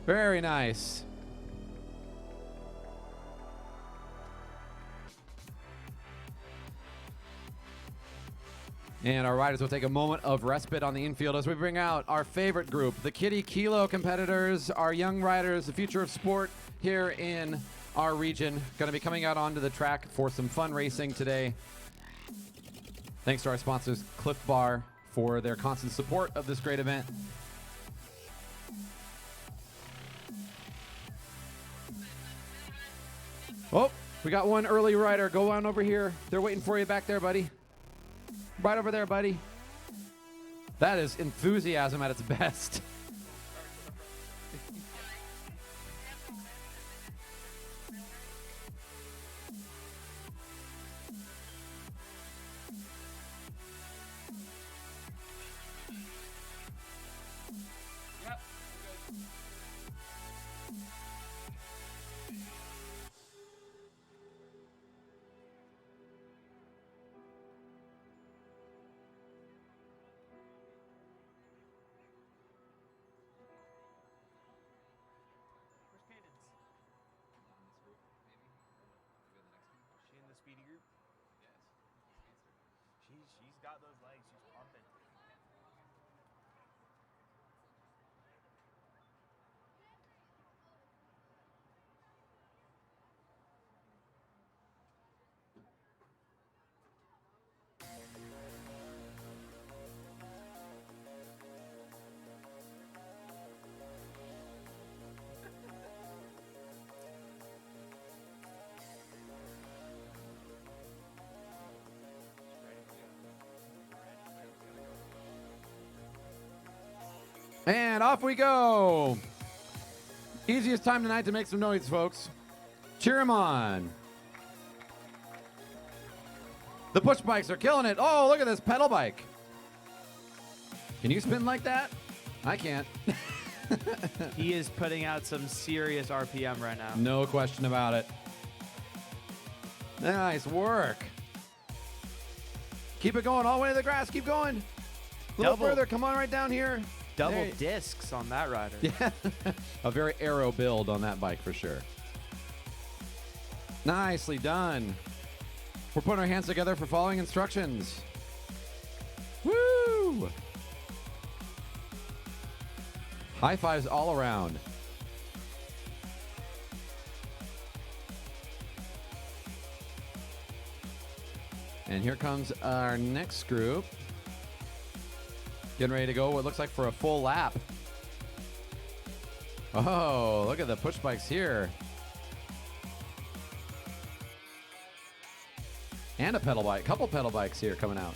Very nice. And our riders will take a moment of respite on the infield as we bring out our favorite group, the Kitty Kilo competitors, our young riders, the future of sport here in our region. Going to be coming out onto the track for some fun racing today. Thanks to our sponsors, Cliff Bar, for their constant support of this great event. Oh, we got one early rider. Go on over here. They're waiting for you back there, buddy. Right over there, buddy. That is enthusiasm at its best. She's got those legs. She's pumping. And off we go. Easiest time tonight to make some noise, folks. Cheer them on. The push bikes are killing it. Oh, look at this pedal bike. Can you spin like that? I can't. He is putting out some serious RPM right now. No question about it. Nice work. Keep it going all the way to the grass. Keep going. A little further. Come on right down here. Double discs on that rider. Yeah. A very aero build on that bike for sure. Nicely done. We're putting our hands together for following instructions. Woo! High fives all around. And here comes our next group. Getting ready to go, what looks like for a full lap. Oh, look at the push bikes here. And a pedal bike, couple pedal bikes here coming out.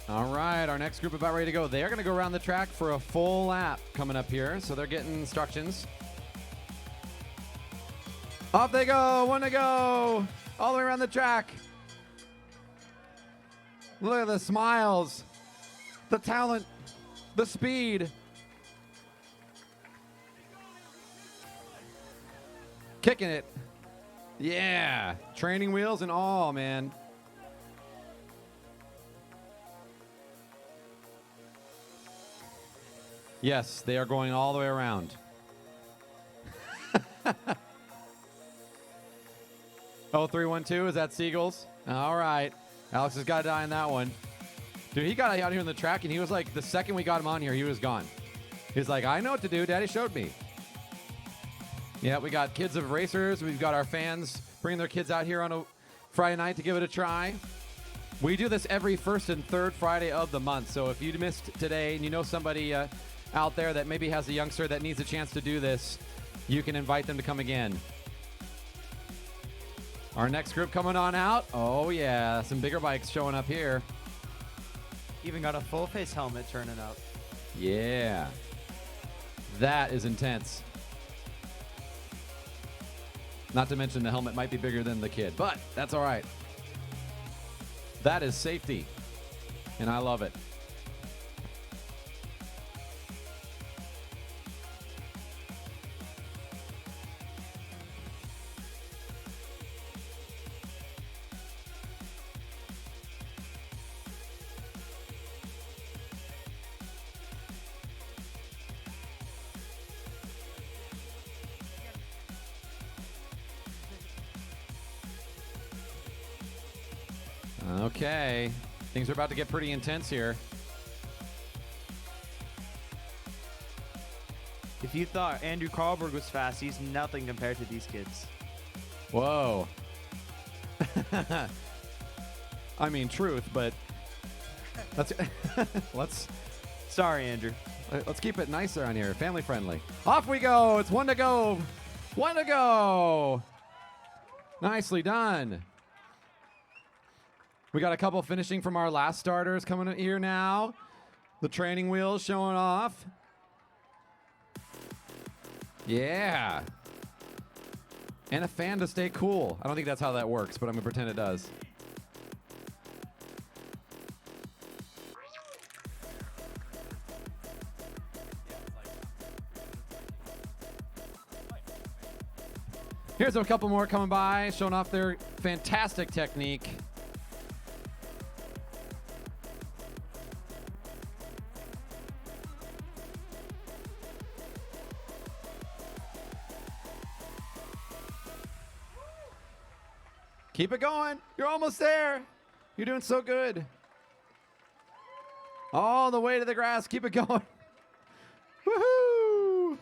All right, our next group about ready to go. They are going to go around the track for a full lap coming up here, so they're getting instructions. Off they go, one to go, all the way around the track. Look at the smiles, the talent, the speed. Kicking it. Yeah, training wheels and all, man. Yes, they are going all the way around. Oh, 312, is that Siegel's? All right. Alex has got to die on that one. Dude, he got out here on the track, and he was like, the second we got him on here, he was gone. He's like, I know what to do. Daddy showed me. Yeah, we got kids of racers. We've got our fans bringing their kids out here on a Friday night to give it a try. We do this every first and third Friday of the month. So if you missed today and you know somebody out there that maybe has a youngster that needs a chance to do this, you can invite them to come again. Our next group coming on out. Oh, yeah, some bigger bikes showing up here. Even got a full face helmet turning up. Yeah. That is intense. Not to mention the helmet might be bigger than the kid, but that's all right. That is safety. And I love it. Okay, things are about to get pretty intense here. If you thought Andrew Carlberg was fast, he's nothing compared to these kids. Whoa. I mean, truth, but let's Sorry, Andrew. let's keep it nice around here, family friendly. Off we go. It's 1 to go. 1 to go. Nicely done. We got a couple finishing from our last starters coming in here now. The training wheels showing off. Yeah. And a fan to stay cool. I don't think that's how that works, but I'm going to pretend it does. Here's a couple more coming by, showing off their fantastic technique. Keep it going. You're almost there. You're doing so good. All the way to the grass. Keep it going. Woohoo!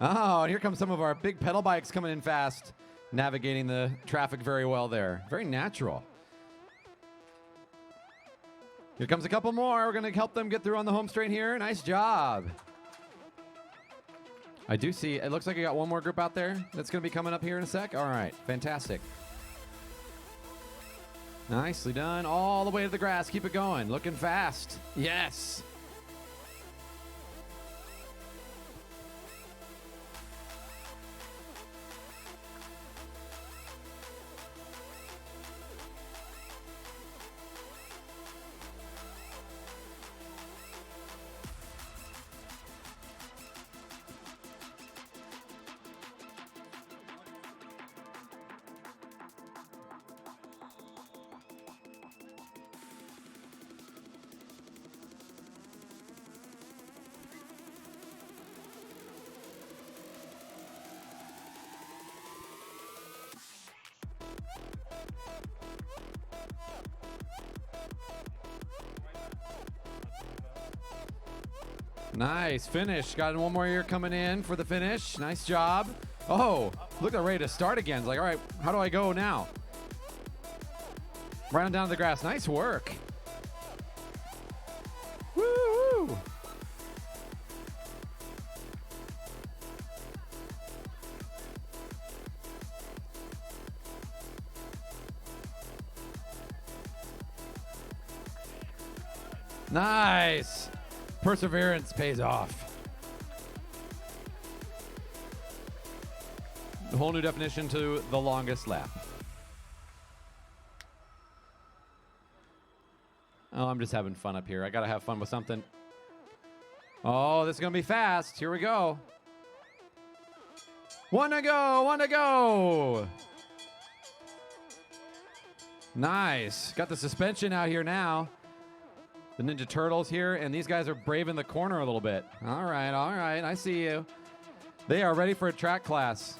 Oh, and here comes some of our big pedal bikes coming in fast, navigating the traffic very well there. Very natural. Here comes a couple more. We're going to help them get through on the home straight here. Nice job. I do see, it looks like I got one more group out there that's going to be coming up here in a sec. All right, fantastic. Nicely done. All the way to the grass. Keep it going. Looking fast. Yes. Nice finish. Got one more here coming in for the finish. Nice job. Oh, look, they're ready to start again. It's like, all right, how do I go now? Right on down to the grass. Nice work. Woo! Nice. Perseverance pays off. A whole new definition to the longest lap. Oh, I'm just having fun up here. I gotta have fun with something. Oh, this is gonna be fast. Here we go. 1 to go, 1 to go. Nice. Got the suspension out here now. The Ninja Turtles here, and these guys are braving the corner a little bit. All right, I see you. They are ready for a track class,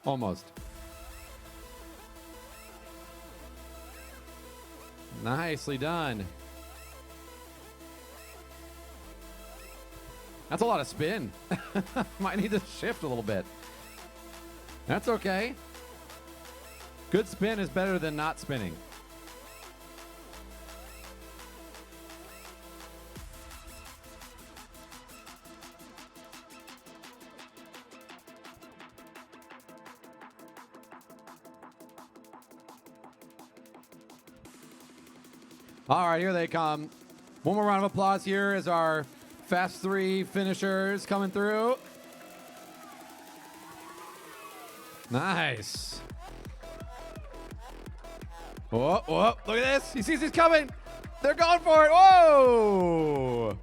almost. Nicely done. That's a lot of spin. Might need to shift a little bit. That's okay. Good spin is better than not spinning. All right, here they come. One more round of applause here as our Fast 3 finishers coming through. Nice. Whoa, whoa, look at this. He sees he's coming. They're going for it. Whoa.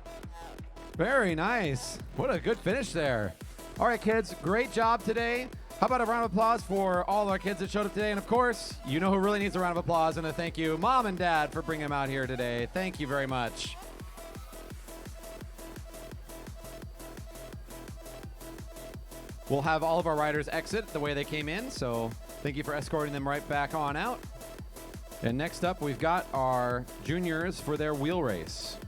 Very nice. What a good finish there. All right, kids, great job today. How about a round of applause for all of our kids that showed up today? And of course, you know who really needs a round of applause, and a thank you, Mom and Dad, for bringing them out here today. Thank you very much. We'll have all of our riders exit the way they came in, so thank you for escorting them right back on out. And next up, we've got our juniors for their wheel race.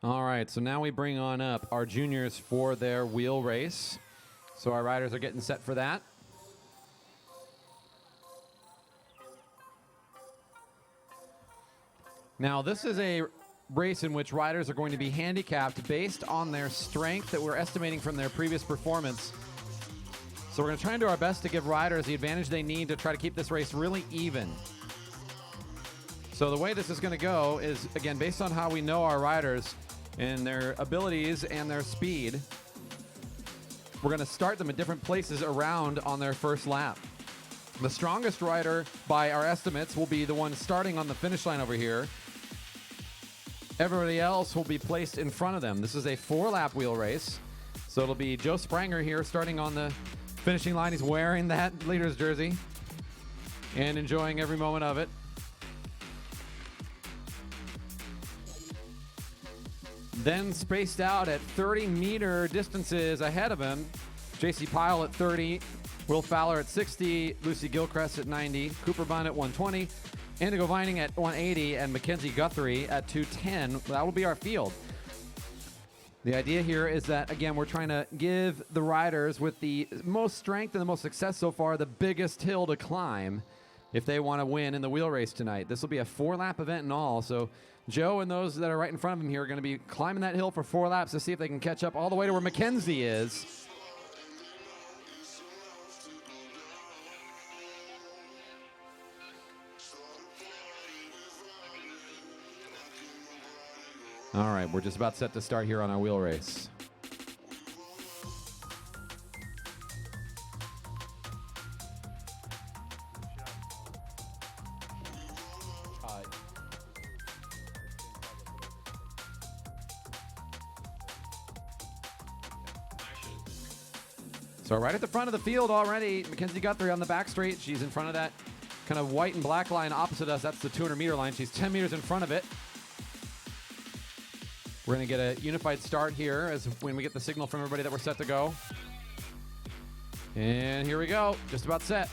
All right, so now we bring on up our juniors for their wheel race. So our riders are getting set for that. Now, this is a race in which riders are going to be handicapped based on their strength that we're estimating from their previous performance. So we're going to try and do our best to give riders the advantage they need to try to keep this race really even. So the way this is going to go is, again, based on how we know our riders and their abilities and their speed. We're going to start them at different places around on their first lap. The strongest rider, by our estimates, will be the one starting on the finish line over here. Everybody else will be placed in front of them. This is a 4-lap wheel race. So it'll be Joe Spranger here starting on the finishing line. He's wearing that leader's jersey and enjoying every moment of it. Then spaced out at 30-meter distances ahead of him, J.C. Pyle at 30, Will Fowler at 60, Lucy Gilchrist at 90, Cooper Bunn at 120, Indigo Vining at 180, and Mackenzie Guthrie at 210. That will be our field. The idea here is that, again, we're trying to give the riders with the most strength and the most success so far the biggest hill to climb if they want to win in the wheel race tonight. This will be a 4-lap event in all, so Joe and those that are right in front of him here are going to be climbing that hill for 4 laps to see if they can catch up all the way to where Mackenzie is. All right, we're just about set to start here on our wheel race. So right at the front of the field already, Mackenzie Guthrie on the back straight. She's in front of that kind of white and black line opposite us. That's the 200-meter line. She's 10 meters in front of it. We're going to get a unified start here as when we get the signal from everybody that we're set to go. And here we go. Just about set.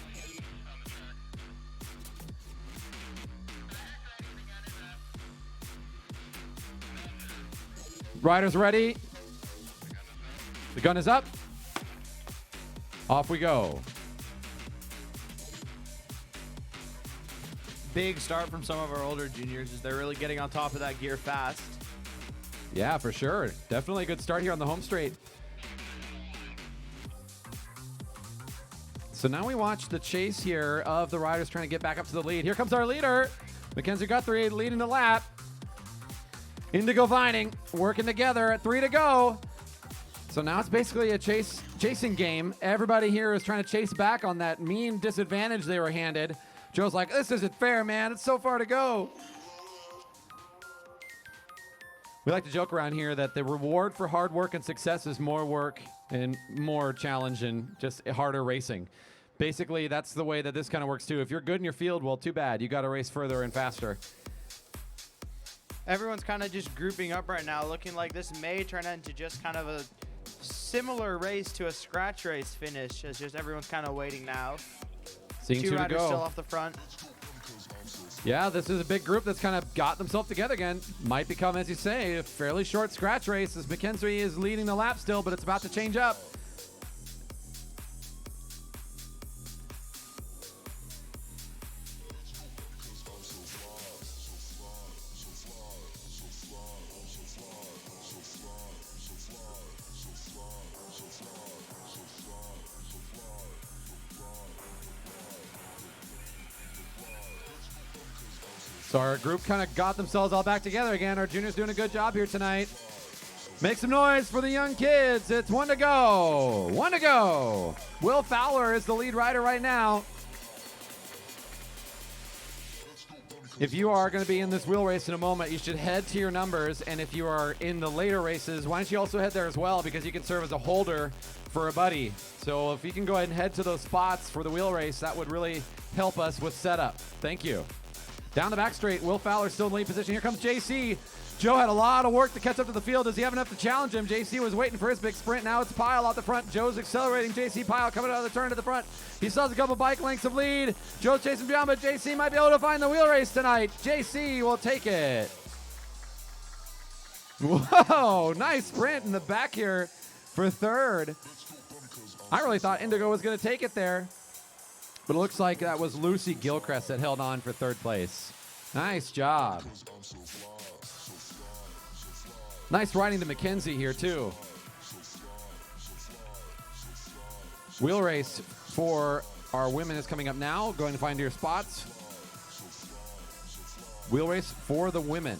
Riders ready. The gun is up. Off we go. Big start from some of our older juniors as they're really getting on top of that gear fast. Yeah, for sure. Definitely a good start here on the home straight. So now we watch the chase here of the riders trying to get back up to the lead. Here comes our leader, Mackenzie Guthrie, leading the lap. Indigo Vining working together at 3 to go. So now it's basically a chasing game. Everybody here is trying to chase back on that mean disadvantage they were handed. Joe's like, this isn't fair, man. It's so far to go. We like to joke around here that the reward for hard work and success is more work and more challenge and just harder racing. Basically, that's the way that this kind of works too. If you're good in your field, well, too bad. You got to race further and faster. Everyone's kind of just grouping up right now, looking like this may turn into just kind of a similar race to a scratch race finish. It's just everyone's kind of waiting now. Seeing 2 to riders go. still off the front. Yeah, this is a big group that's kind of got themselves together again. Might become, as you say, a fairly short scratch race as Mackenzie is leading the lap still, but it's about to change up. So our group kind of got themselves all back together again. Our juniors doing a good job here tonight. Make some noise for the young kids. It's 1 to go. 1 to go. Will Fowler is the lead rider right now. If you are going to be in this wheel race in a moment, you should head to your numbers. And if you are in the later races, why don't you also head there as well, because you can serve as a holder for a buddy. So if you can go ahead and head to those spots for the wheel race, that would really help us with setup. Thank you. Down the back straight, Will Fowler still in lead position. Here comes JC. Joe had a lot of work to catch up to the field. Does he have enough to challenge him? JC was waiting for his big sprint. Now it's Pyle out the front. Joe's accelerating. JC Pyle coming out of the turn to the front. He still has a couple bike lengths of lead. Joe's chasing down, but JC might be able to find the wheel race tonight. JC will take it. Whoa, nice sprint in the back here for third. I really thought Indigo was going to take it there, but it looks like that was Lucy Gilchrist that held on for third place. Nice job. Nice riding to McKenzie here, too. Wheel race for our women is coming up now. Go ahead and find your spots. Wheel race for the women.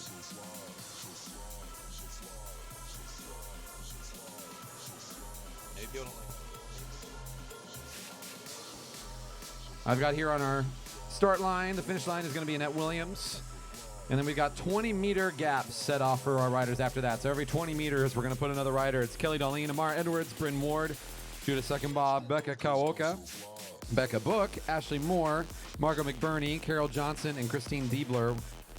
I've got here on our start line, the finish line is going to be Annette Williams. And then we got 20-meter gaps set off for our riders after that. So every 20 meters, we're going to put another rider. It's Kelly Darlene, Amara Edwards, Bryn Ward, Judah Secondbaugh, Becca Kawoka, Becca Book, Ashley Moore, Margot McBurney, Carol Johnson, and Christine Diebler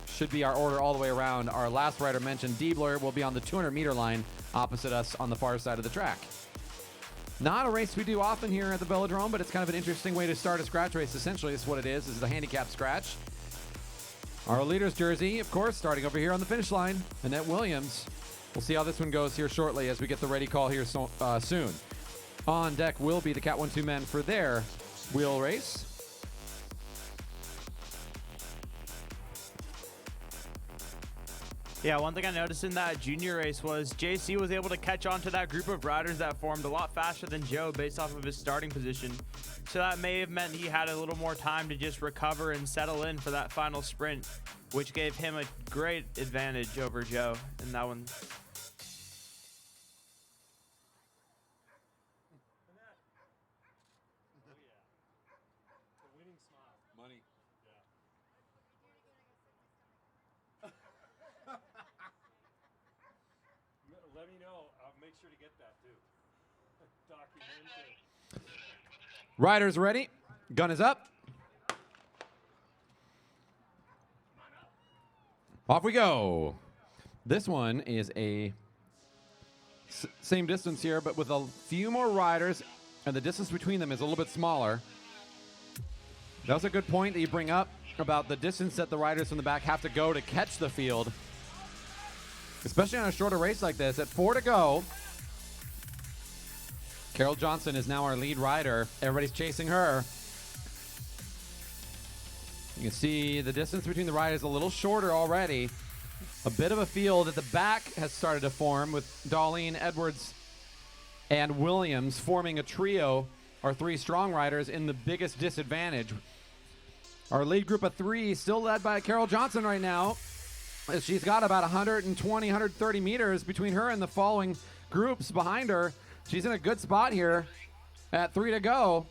should be our order all the way around. Our last rider mentioned, Diebler, will be on the 200-meter line opposite us on the far side of the track. Not a race we do often here at the Velodrome, but it's kind of an interesting way to start a scratch race. Essentially, it's what it is the handicap scratch. Our leader's jersey, of course, starting over here on the finish line, Annette Williams. We'll see how this one goes here shortly as we get the ready call here soon. On deck will be the Cat 1-2 men for their wheel race. Yeah, one thing I noticed in that junior race was JC was able to catch on to that group of riders that formed a lot faster than Joe based off of his starting position. So that may have meant he had a little more time to just recover and settle in for that final sprint, which gave him a great advantage over Joe in that one. Let me know. I'll make sure to get that too. Documented. Riders ready. Gun is up. Off we go. This one is a same distance here, but with a few more riders, and the distance between them is a little bit smaller. That was a good point that you bring up about the distance that the riders from the back have to go to catch the field. Especially on a shorter race like this. At 4 to go. Carol Johnson is now our lead rider. Everybody's chasing her. You can see the distance between the riders a little shorter already. A bit of a field at the back has started to form with Darlene, Edwards, and Williams forming a trio, our three strong riders in the biggest disadvantage. Our lead group of three still led by Carol Johnson right now. She's got about 120, 130 meters between her and the following groups behind her. She's in a good spot here at 3 to go.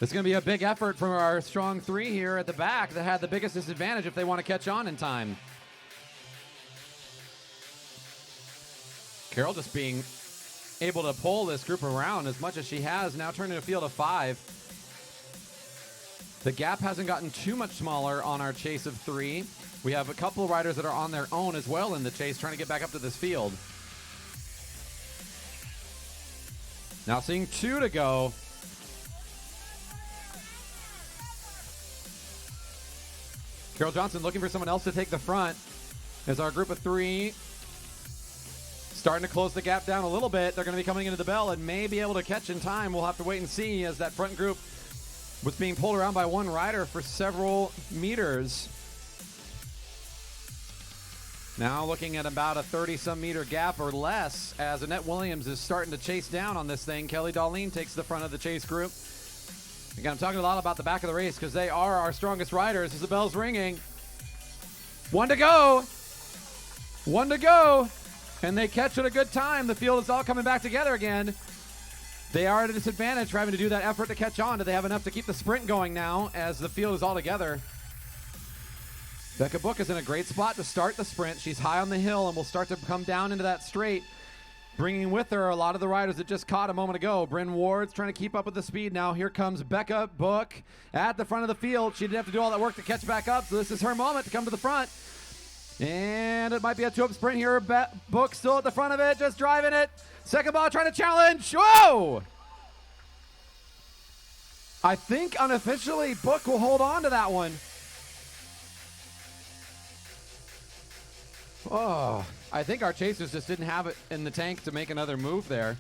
It's going to be a big effort from our strong three here at the back that had the biggest disadvantage if they want to catch on in time. Carol just being able to pull this group around as much as she has, now turning a field of 5. The gap hasn't gotten too much smaller on our chase of 3. We have a couple of riders that are on their own as well in the chase trying to get back up to this field. Now seeing 2 to go. Carol Johnson looking for someone else to take the front as our group of 3 starting to close the gap down a little bit. They're going to be coming into the bell and may be able to catch in time. We'll have to wait and see as that front group was being pulled around by one rider for several meters. Now looking at about a 30-some meter gap or less as Annette Williams is starting to chase down on this thing. Kelly Darlene takes the front of the chase group. Again, I'm talking a lot about the back of the race because they are our strongest riders as the bell's ringing. One to go. One to go. And they catch at a good time. The field is all coming back together again. They are at a disadvantage for having to do that effort to catch on. Do they have enough to keep the sprint going now as the field is all together? Becca Book is in a great spot to start the sprint. She's high on the hill and will start to come down into that straight, bringing with her a lot of the riders that just caught a moment ago. Bryn Ward's trying to keep up with the speed now. Here comes Becca Book at the front of the field. She didn't have to do all that work to catch back up, so this is her moment to come to the front. And it might be a two-up sprint here. Book still at the front of it, just driving it. Second ball trying to challenge. Whoa! I think unofficially Book will hold on to that one. Oh, I think our chasers just didn't have it in the tank to make another move there.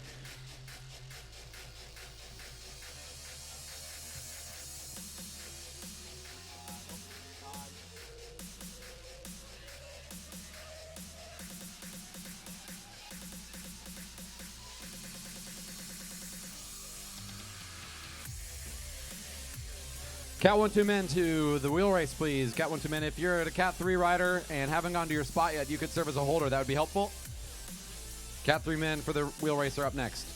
Cat 1-2 men to the wheel race, please. Cat 1-2 men, if you're a Cat 3 rider and haven't gone to your spot yet, you could serve as a holder. That would be helpful. Cat 3 men for the wheel race are up next.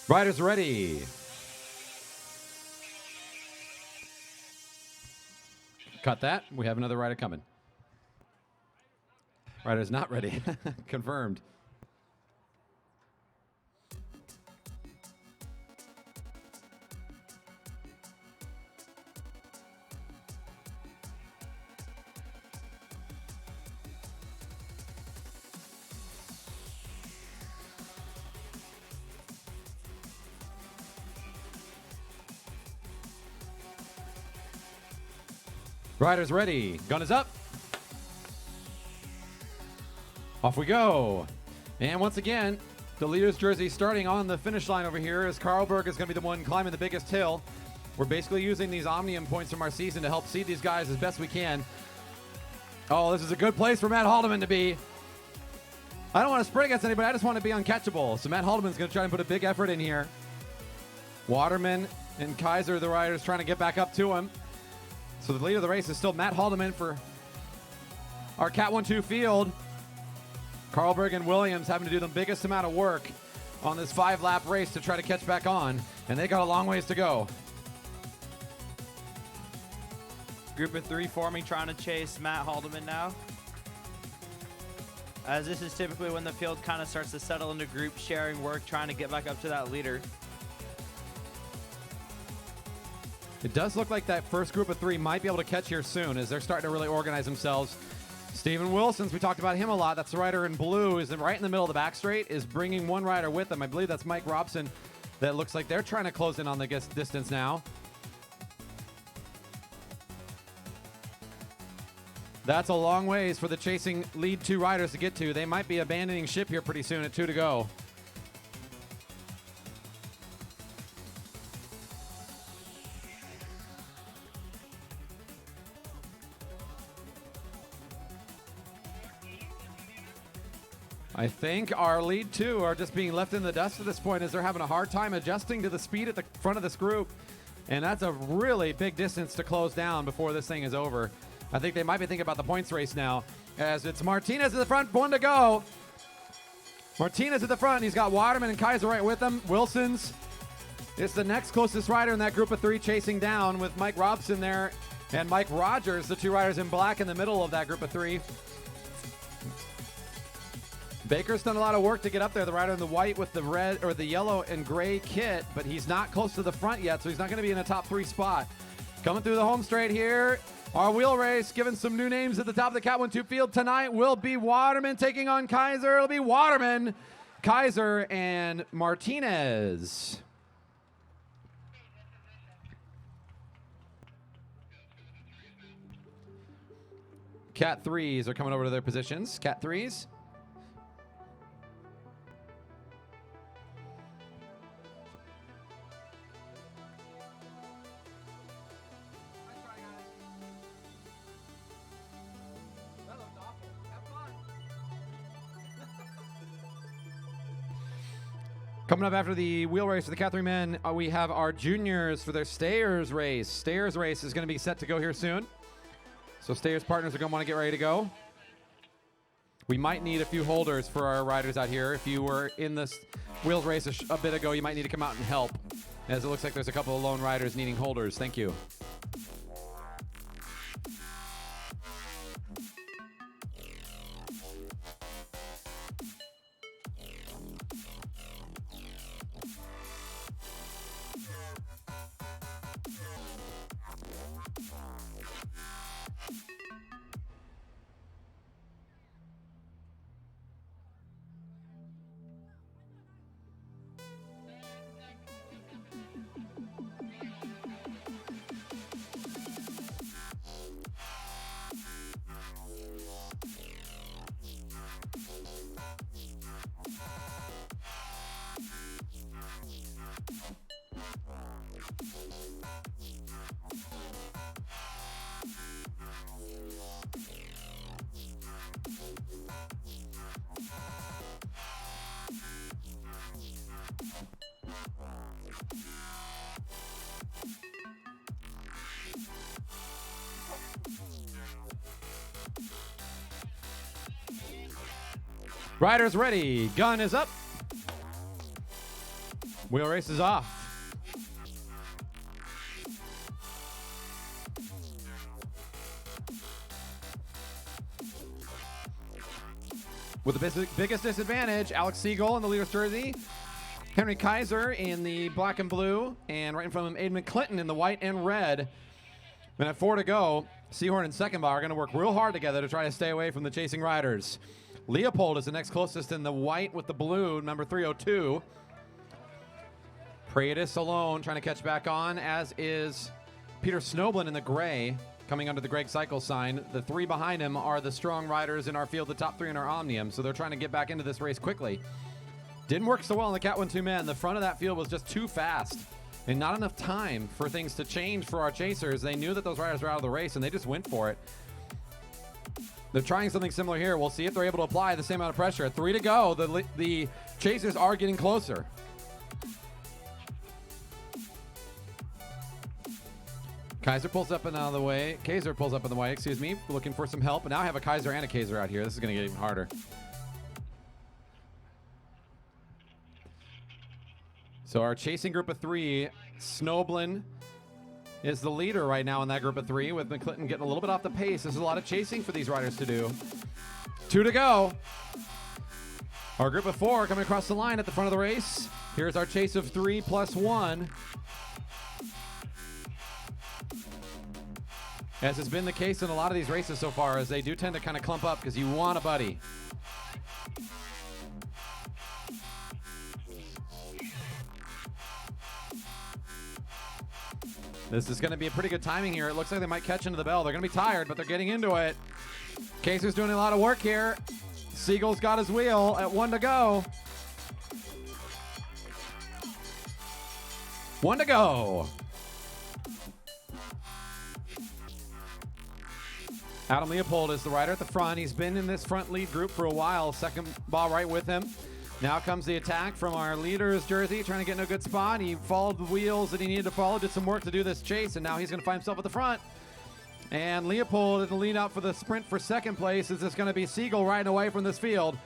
Riders ready. Cut that. We have another rider coming. Rider's not ready. Confirmed. Riders ready. Gun is up. Off we go. And once again, the leader's jersey starting on the finish line over here as Carlberg is going to be the one climbing the biggest hill. We're basically using these Omnium points from our season to help seed these guys as best we can. Oh, this is a good place for Matt Haldeman to be. I don't want to sprint against anybody. I just want to be uncatchable. So Matt Haldeman's going to try and put a big effort in here. Waterman and Kaiser, the riders, trying to get back up to him. So the leader of the race is still Matt Haldeman for our Cat 1-2 field. Carlberg and Williams having to do the biggest amount of work on this 5-lap race to try to catch back on, and they got a long ways to go. Group of 3 forming, trying to chase Matt Haldeman now. As this is typically when the field kind of starts to settle into group sharing work, trying to get back up to that leader. It does look like that first group of 3 might be able to catch here soon as they're starting to really organize themselves. Stephen Wilson's, we talked about him a lot. That's the rider in blue, is right in the middle of the back straight, is bringing one rider with them. I believe that's Mike Robson. That looks like they're trying to close in on the distance now. That's a long ways for the chasing lead 2 riders to get to. They might be abandoning ship here pretty soon at 2 to go. I think our lead 2 are just being left in the dust at this point as they're having a hard time adjusting to the speed at the front of this group. And that's a really big distance to close down before this thing is over. I think they might be thinking about the points race now as it's Martinez at the front, 1 to go. Martinez at the front. He's got Waterman and Kaiser right with him. Wilson's is the next closest rider in that group of 3 chasing down with Mike Robson there and Mike Rogers, the 2 riders in black in the middle of that group of 3. Baker's done a lot of work to get up there, the rider in the white with the red or the yellow and gray kit, but he's not close to the front yet, so he's not going to be in a top 3 spot. Coming through the home straight here, our wheel race, given some new names at the top of the Cat 1-2 field tonight, will be Waterman taking on Kaiser. It'll be Waterman, Kaiser, and Martinez. Cat 3s are coming over to their positions. Cat 3s. Coming up after the wheel race for the Cat 3 men, we have our juniors for their stayers race. Stayers race is going to be set to go here soon. So stayers partners are going to want to get ready to go. We might need a few holders for our riders out here. If you were in this wheels race a bit ago, you might need to come out and help, as it looks like there's a couple of lone riders needing holders. Thank you. Riders ready. Gun is up. Wheel race is off. With the biggest disadvantage, Alex Siegel in the leader's jersey, Henry Kaiser in the black and blue, and right in front of him, Aidan Mcclinton in the white and red. And at 4 to go, Seahorn and Second Bar are going to work real hard together to try to stay away from the chasing riders. Leopold is the next closest in the white with the blue, number 302. Praedis alone trying to catch back on, as is Peter Snoblin in the gray, coming under the Greg Cycle sign. The 3 behind him are the strong riders in our field, the top 3 in our Omnium, so they're trying to get back into this race quickly. Didn't work so well in the Cat 1-2 men. The front of that field was just too fast and not enough time for things to change for our chasers. They knew that those riders were out of the race, and they just went for it. They're trying something similar here. We'll see if they're able to apply the same amount of pressure. At 3 to go, the chasers are getting closer. Kaiser pulls up and out of the way. Kaiser pulls up in the way, excuse me, looking for some help. And now I have a Kaiser and a Kaiser out here. This is going to get even harder. So our chasing group of 3, Snoblin is the leader right now in that group of 3, with Mcclinton getting a little bit off the pace. There's a lot of chasing for these riders to do. 2 to go. Our group of 4 coming across the line at the front of the race. Here's our chase of 3 plus 1. As has been the case in a lot of these races so far, as they do tend to kind of clump up because you want a buddy. This is going to be a pretty good timing here. It looks like they might catch into the bell. They're going to be tired, but they're getting into it. Kaiser's doing a lot of work here. Siegel's got his wheel at 1 to go. 1 to go. Adam Leopold is the rider at the front. He's been in this front lead group for a while. Second ball right with him. Now comes the attack from our leader's jersey, trying to get in a good spot. He followed the wheels that he needed to follow, did some work to do this chase, and now he's going to find himself at the front. And Leopold in the lead out for the sprint for second place. Is this going to be Siegel riding away from this field?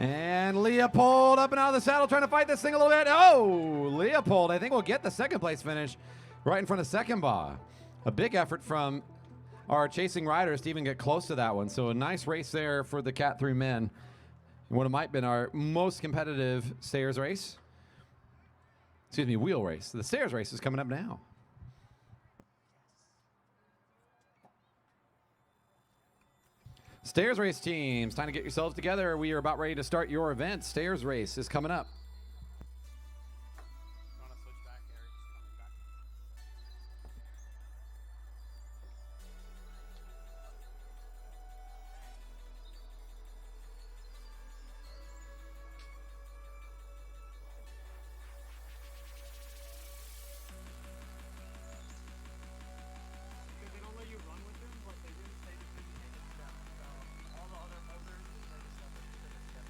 And Leopold up and out of the saddle trying to fight this thing a little bit. Oh, Leopold, I think will get the second place finish right in front of Second Baugh. A big effort from our chasing riders to even get close to that one. So a nice race there for the Cat 3 men. What might have been our most competitive stairs race. Excuse me, wheel race. The stairs race is coming up now. Stairs race teams, time to get yourselves together. We are about ready to start your event. Stairs race is coming up.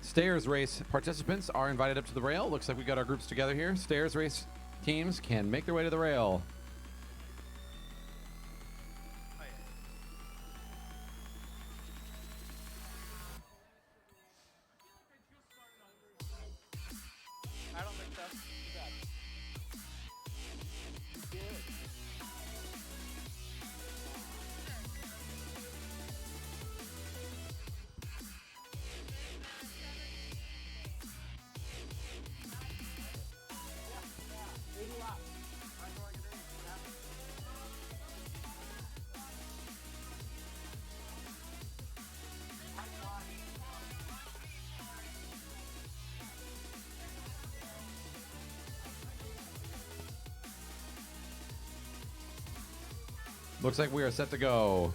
Stairs race participants are invited up to the rail. Looks like we got our groups together here. Stairs race teams can make their way to the rail. I don't think so. Looks like we are set to go.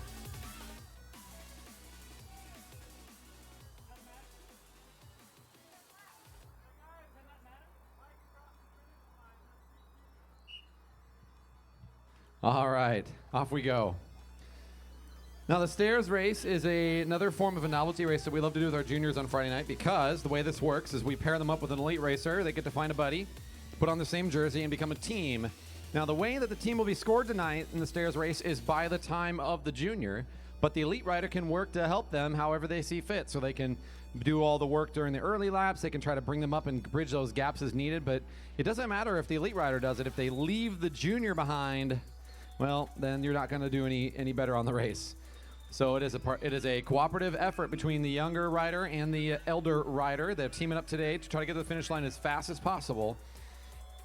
All right, off we go. Now the stairs race is another form of a novelty race that we love to do with our juniors on Friday night, because the way this works is we pair them up with an elite racer. They get to find a buddy, put on the same jersey, and become a team. Now the way that the team will be scored tonight in the stairs race is by the time of the junior, but the elite rider can work to help them however they see fit. So they can do all the work during the early laps. They can try to bring them up and bridge those gaps as needed, but it doesn't matter if the elite rider does it. If they leave the junior behind, well, then you're not going to do any better on the race. So it is a cooperative effort between the younger rider and the elder rider. They're teaming up today to try to get to the finish line as fast as possible.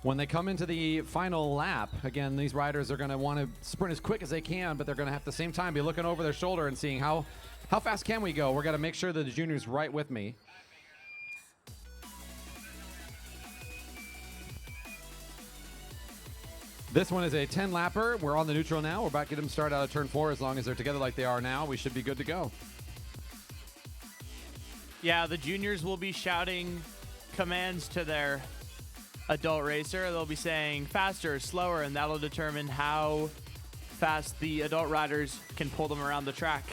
When they come into the final lap, again, these riders are going to want to sprint as quick as they can, but they're going to have at the same time be looking over their shoulder and seeing how fast can we go. We're going to make sure that the junior's right with me. This one is a 10-lapper. We're on the neutral now. We're about to get them started out of turn 4. As long as they're together like they are now, we should be good to go. Yeah, the juniors will be shouting commands to their adult racer. They'll be saying faster, slower, and that'll determine how fast the adult riders can pull them around the track.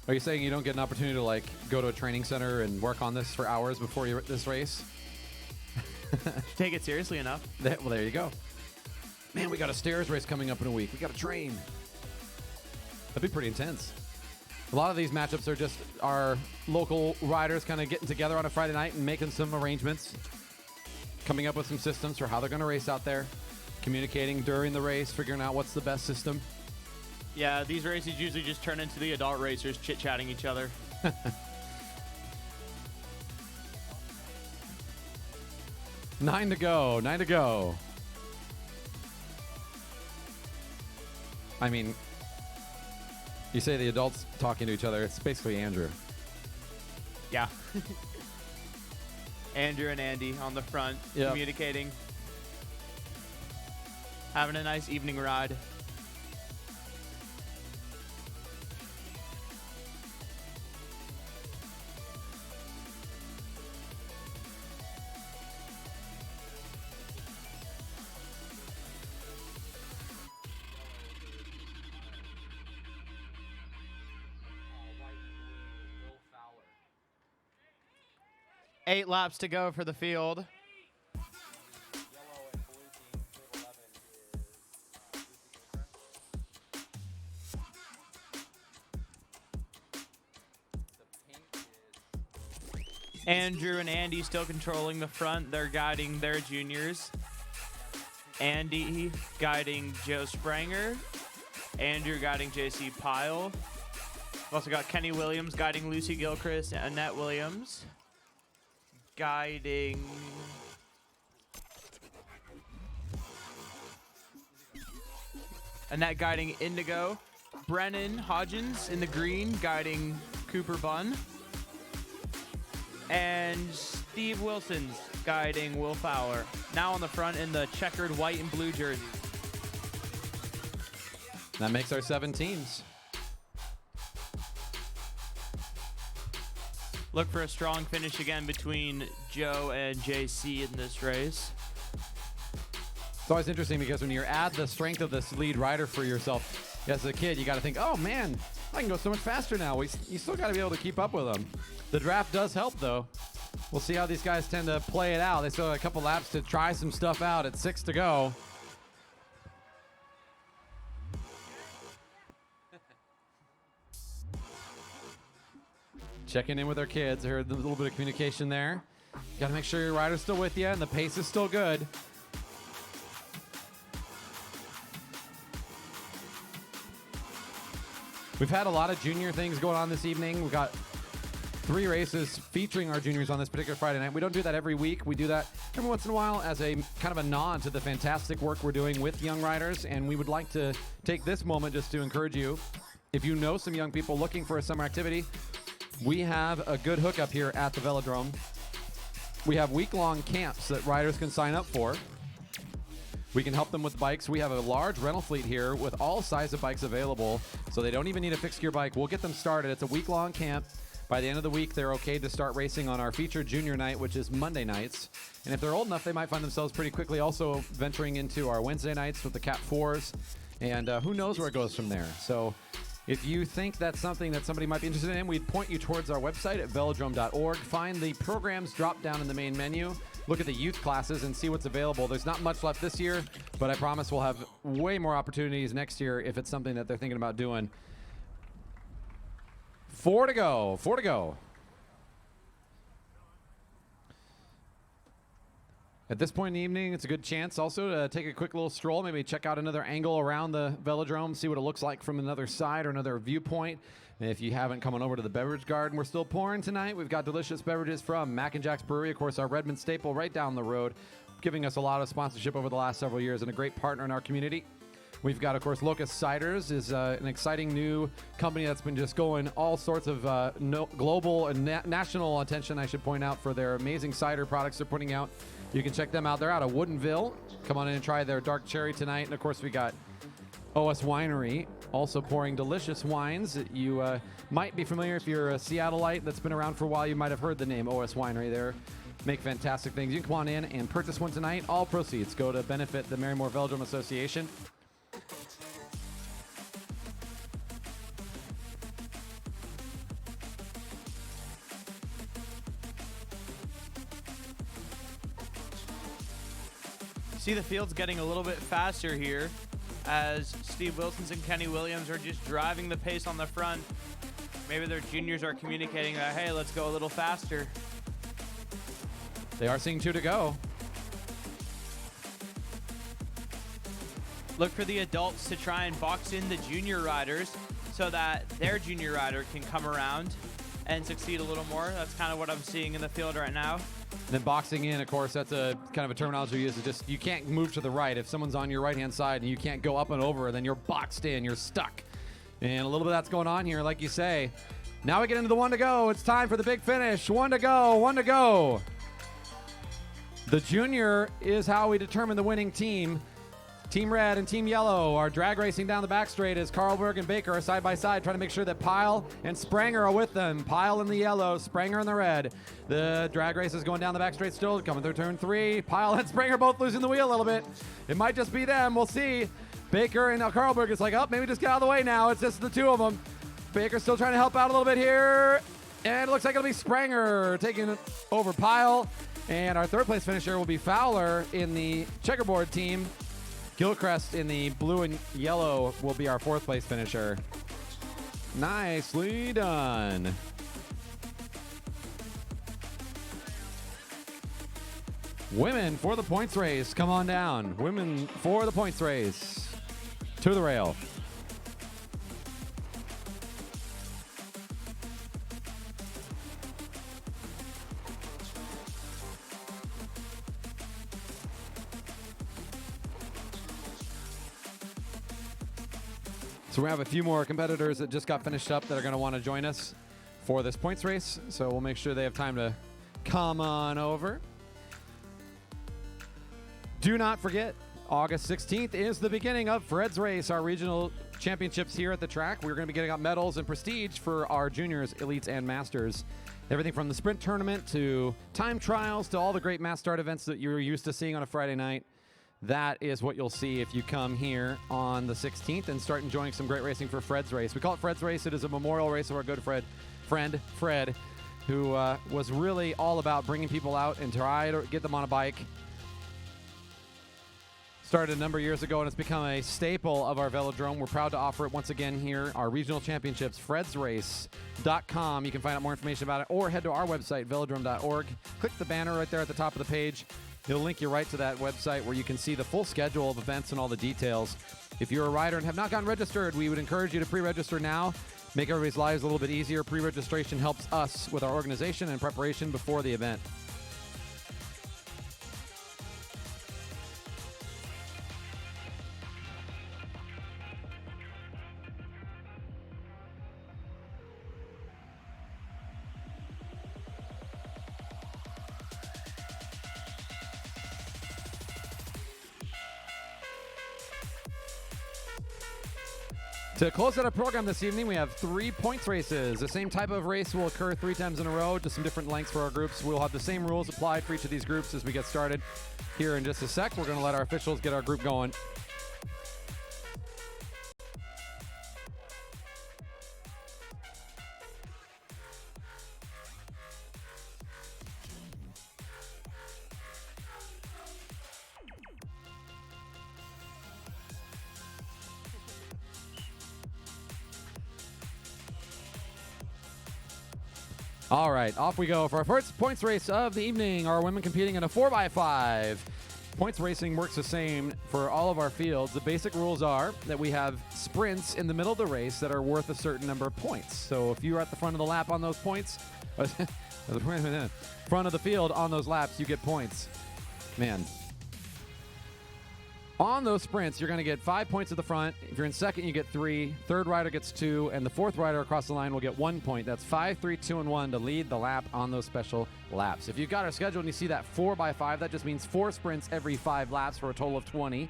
Are you saying you don't get an opportunity to like go to a training center and work on this for hours before this race? Take it seriously enough. Well, there you go. Man, we got a stairs race coming up in a week. We got to train. That'd be pretty intense. A lot of these matchups are just our local riders kind of getting together on a Friday night and making some arrangements, coming up with some systems for how they're going to race out there, communicating during the race, figuring out what's the best system. Yeah, these races usually just turn into the adult racers chit-chatting each other. 9 to go. 9 to go. I mean, you say the adults talking to each other. It's basically Andrew. Yeah. Andrew and Andy on the front, Yep. communicating. Having a nice evening ride. Eight laps to go for the field. Andrew and Andy still controlling the front. They're guiding their juniors. Andy guiding Joe Spranger. Andrew guiding JC Pyle. We've also got Kenny Williams guiding Lucy Gilchrist and Annette Williams. Guiding... Annette guiding Indigo. Brennan Hodgins in the green guiding Cooper Bunn. And Steve Wilson's guiding Will Fowler. Now on the front in the checkered white and blue jersey. That makes our 7 teams. Look for a strong finish again between Joe and JC in this race. It's always interesting because when you add the strength of this lead rider for yourself as a kid, you got to think, oh man, I can go so much faster now. You still got to be able to keep up with them. The draft does help though. We'll see how these guys tend to play it out. They still have a couple laps to try some stuff out at 6 to go. Checking in with our kids. I heard a little bit of communication there. Got to make sure your rider's still with you and the pace is still good. We've had a lot of junior things going on this evening. We've got 3 races featuring our juniors on this particular Friday night. We don't do that every week. We do that every once in a while as a kind of a nod to the fantastic work we're doing with young riders. And we would like to take this moment just to encourage you. If you know some young people looking for a summer activity, we have a good hookup here at the Velodrome. We have week-long camps that riders can sign up for. We can help them with bikes. We have a large rental fleet here with all sizes of bikes available, so they don't even need a fixed gear bike. We'll get them started. It's a week-long camp. By the end of the week, they're okay to start racing on our featured junior night, which is Monday nights. And if they're old enough, they might find themselves pretty quickly also venturing into our Wednesday nights with the Cat 4s. And who knows where it goes from there. So if you think that's something that somebody might be interested in, we'd point you towards our website at velodrome.org. Find the programs drop down in the main menu. Look at the youth classes and see what's available. There's not much left this year, but I promise we'll have way more opportunities next year if it's something that they're thinking about doing. 4 to go. 4 to go. At this point in the evening, it's a good chance also to take a quick little stroll, maybe check out another angle around the Velodrome, see what it looks like from another side or another viewpoint. And if you haven't come on over to the beverage garden, we're still pouring tonight. We've got delicious beverages from Mac and Jack's Brewery, of course, our Redmond staple right down the road, giving us a lot of sponsorship over the last several years and a great partner in our community. We've got, of course, Locust Ciders is an exciting new company that's been just going all sorts of global and national attention, I should point out, for their amazing cider products they're putting out. You can check them out. They're out of Woodinville. Come on in and try their dark cherry tonight. And, of course, we got OS Winery, also pouring delicious wines that you might be familiar if you're a Seattleite that's been around for a while. You might have heard the name OS Winery there. Make fantastic things. You can come on in and purchase one tonight. All proceeds go to benefit the Marymore Velodrome Association. See the field's getting a little bit faster here as Steve Wilsons and Kenny Williams are just driving the pace on the front. Maybe their juniors are communicating that, hey, let's go a little faster. They are seeing 2 to go. Look for the adults to try and box in the junior riders so that their junior rider can come around and succeed a little more. That's kind of what I'm seeing in the field right now. And then boxing in, of course, that's a kind of a terminology we use. It's just you can't move to the right. If someone's on your right-hand side and you can't go up and over, then you're boxed in. You're stuck. And a little bit of that's going on here, like you say. Now we get into the 1 to go. It's time for the big finish. 1 to go. 1 to go. The junior is how we determine the winning team. Team Red and Team Yellow are drag racing down the back straight as Carlberg and Baker are side by side trying to make sure that Pyle and Spranger are with them. Pyle in the yellow, Spranger in the red. The drag race is going down the back straight still, coming through turn 3. Pyle and Spranger both losing the wheel a little bit. It might just be them, we'll see. Baker and Carlberg is like, oh, maybe just get out of the way now. It's just the 2 of them. Baker's still trying to help out a little bit here. And it looks like it'll be Spranger taking over Pyle. And our 3rd place finisher will be Fowler in the checkerboard team. Gilchrist in the blue and yellow will be our 4th place finisher. Nicely done. Women for the points race, come on down. Women for the points race. To the rail. So we have a few more competitors that just got finished up that are going to want to join us for this points race. So we'll make sure they have time to come on over. Do not forget, August 16th is the beginning of Fred's Race, our regional championships here at the track. We're going to be getting out medals and prestige for our juniors, elites, and masters. Everything from the sprint tournament to time trials to all the great mass start events that you're used to seeing on a Friday night. That is what you'll see if you come here on the 16th and start enjoying some great racing for Fred's Race. We call it Fred's Race. It is a memorial race of our good friend Fred, who was really all about bringing people out and try to get them on a bike. Started a number of years ago, and it's become a staple of our Velodrome. We're proud to offer it once again here, our regional championships, fredsrace.com. You can find out more information about it, or head to our website, velodrome.org. Click the banner right there at the top of the page. It'll link you right to that website where you can see the full schedule of events and all the details. If you're a rider and have not gotten registered, we would encourage you to pre-register now. Make everybody's lives a little bit easier. Pre-registration helps us with our organization and preparation before the event. To close out our program this evening, we have 3 points races. The same type of race will occur 3 times in a row, just some different lengths for our groups. We'll have the same rules applied for each of these groups as we get started. Here in just a sec, we're going to let our officials get our group going. All right, off we go for our first points race of the evening. Our women competing in a 4x5. Points racing works the same for all of our fields. The basic rules are that we have sprints in the middle of the race that are worth a certain number of points. So if you're at the front of the lap on those points, front of the field on those laps, you get points. Man. On those sprints, you're going to get 5 points at the front. If you're in second, you get 3. Third rider gets 2. And the fourth rider across the line will get 1 point. That's 5, 3, 2, and 1 to lead the lap on those special laps. If you've got our schedule and you see that 4x5, that just means 4 sprints every 5 laps for a total of 20.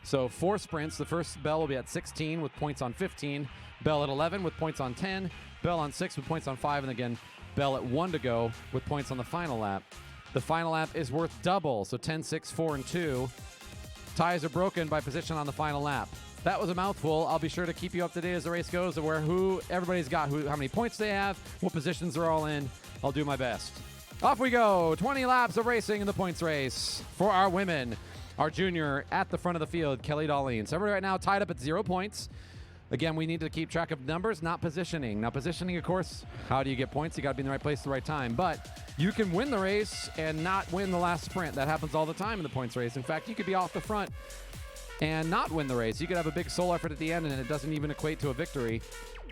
So 4 sprints. The first bell will be at 16 with points on 15. Bell at 11 with points on 10. Bell on 6 with points on 5. And again, bell at 1 to go with points on the final lap. The final lap is worth double. So 10, 6, 4, and 2. Ties are broken by position on the final lap. That was a mouthful. I'll be sure to keep you up to date as the race goes, of where everybody's got, how many points they have, what positions they're all in. I'll do my best. Off we go. 20 laps of racing in the points race for our women. Our junior at the front of the field, Kelly Dali. So everybody right now tied up at 0 points. Again, we need to keep track of numbers, not positioning. Now, positioning, of course, how do you get points? You got to be in the right place at the right time. But you can win the race and not win the last sprint. That happens all the time in the points race. In fact, you could be off the front and not win the race. You could have a big solo effort at the end, and it doesn't even equate to a victory.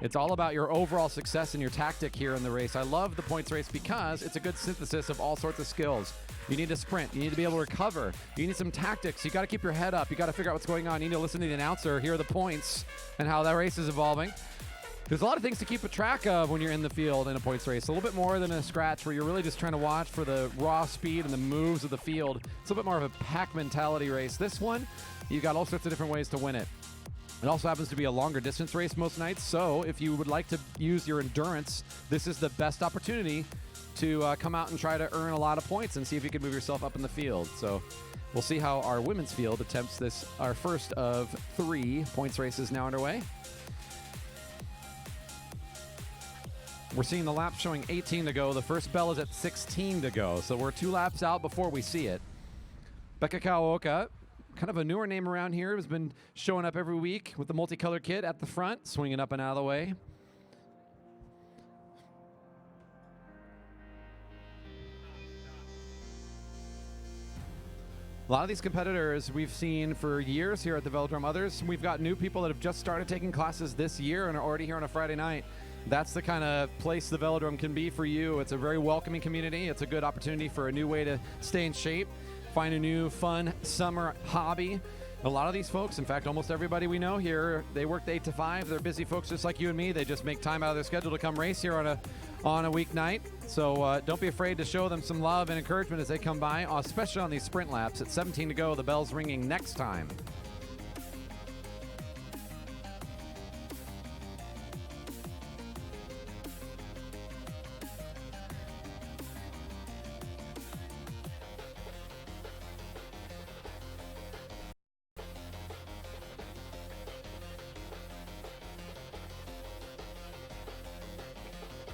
It's all about your overall success and your tactic here in the race. I love the points race because it's a good synthesis of all sorts of skills. You need to sprint. You need to be able to recover. You need some tactics. You got to keep your head up. You got to figure out what's going on. You need to listen to the announcer, hear the points, and how that race is evolving. There's a lot of things to keep a track of when you're in the field in a points race. A little bit more than a scratch where you're really just trying to watch for the raw speed and the moves of the field. It's a little bit more of a pack mentality race. This one, you got all sorts of different ways to win it. It also happens to be a longer distance race most nights, so if you would like to use your endurance, this is the best opportunity to come out and try to earn a lot of points and see if you can move yourself up in the field. So we'll see how our women's field attempts this, our first of 3 points races now underway. We're seeing the laps showing 18 to go. The first bell is at 16 to go, so we're 2 laps out before we see it. Becca Kawaoka, kind of a newer name around here, has been showing up every week with the multicolored kit at the front, swinging up and out of the way. A lot of these competitors we've seen for years here at the Velodrome. Others, we've got new people that have just started taking classes this year and are already here on a Friday night. That's the kind of place the Velodrome can be for you. It's a very welcoming community. It's a good opportunity for a new way to stay in shape, find a new fun summer hobby. A lot of these folks, in fact, almost everybody we know here, they work 8 to 5. They're busy folks just like you and me. They just make time out of their schedule to come race here on a weeknight. So don't be afraid to show them some love and encouragement as they come by, especially on these sprint laps. At 17 to go, the bell's ringing next time.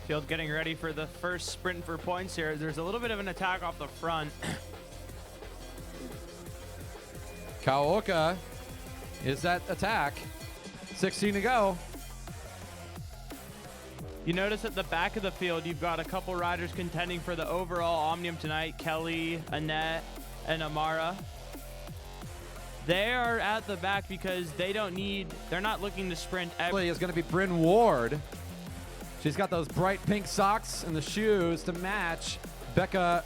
Field getting ready for the first sprint for points here. There's a little bit of an attack off the front. Kaoka is that attack. 16 to go. You notice at the back of the field, you've got a couple riders contending for the overall Omnium tonight. Kelly, Annette, and Amara. They are at the back because they're not looking to sprint. Is going to be Bryn Ward. She's got those bright pink socks and the shoes to match. Becca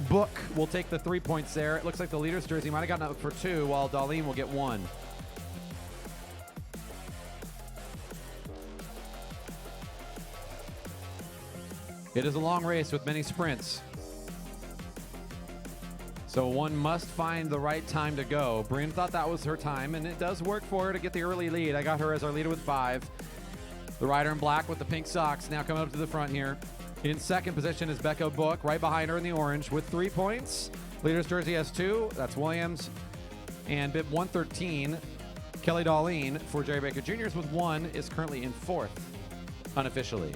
Book will take the 3 points there. It looks like the leader's jersey might have gotten up for 2, while Dali will get 1. It is a long race with many sprints. So one must find the right time to go. Bryn thought that was her time, and it does work for her to get the early lead. I got her as our leader with 5. The rider in black with the pink socks now coming up to the front here. In second position is Becca Book, right behind her in the orange with 3 points. Leader's jersey has 2. That's Williams. And bib 113, Kelly Darlene for Jerry Baker Jr.'s with 1 is currently in 4th, unofficially.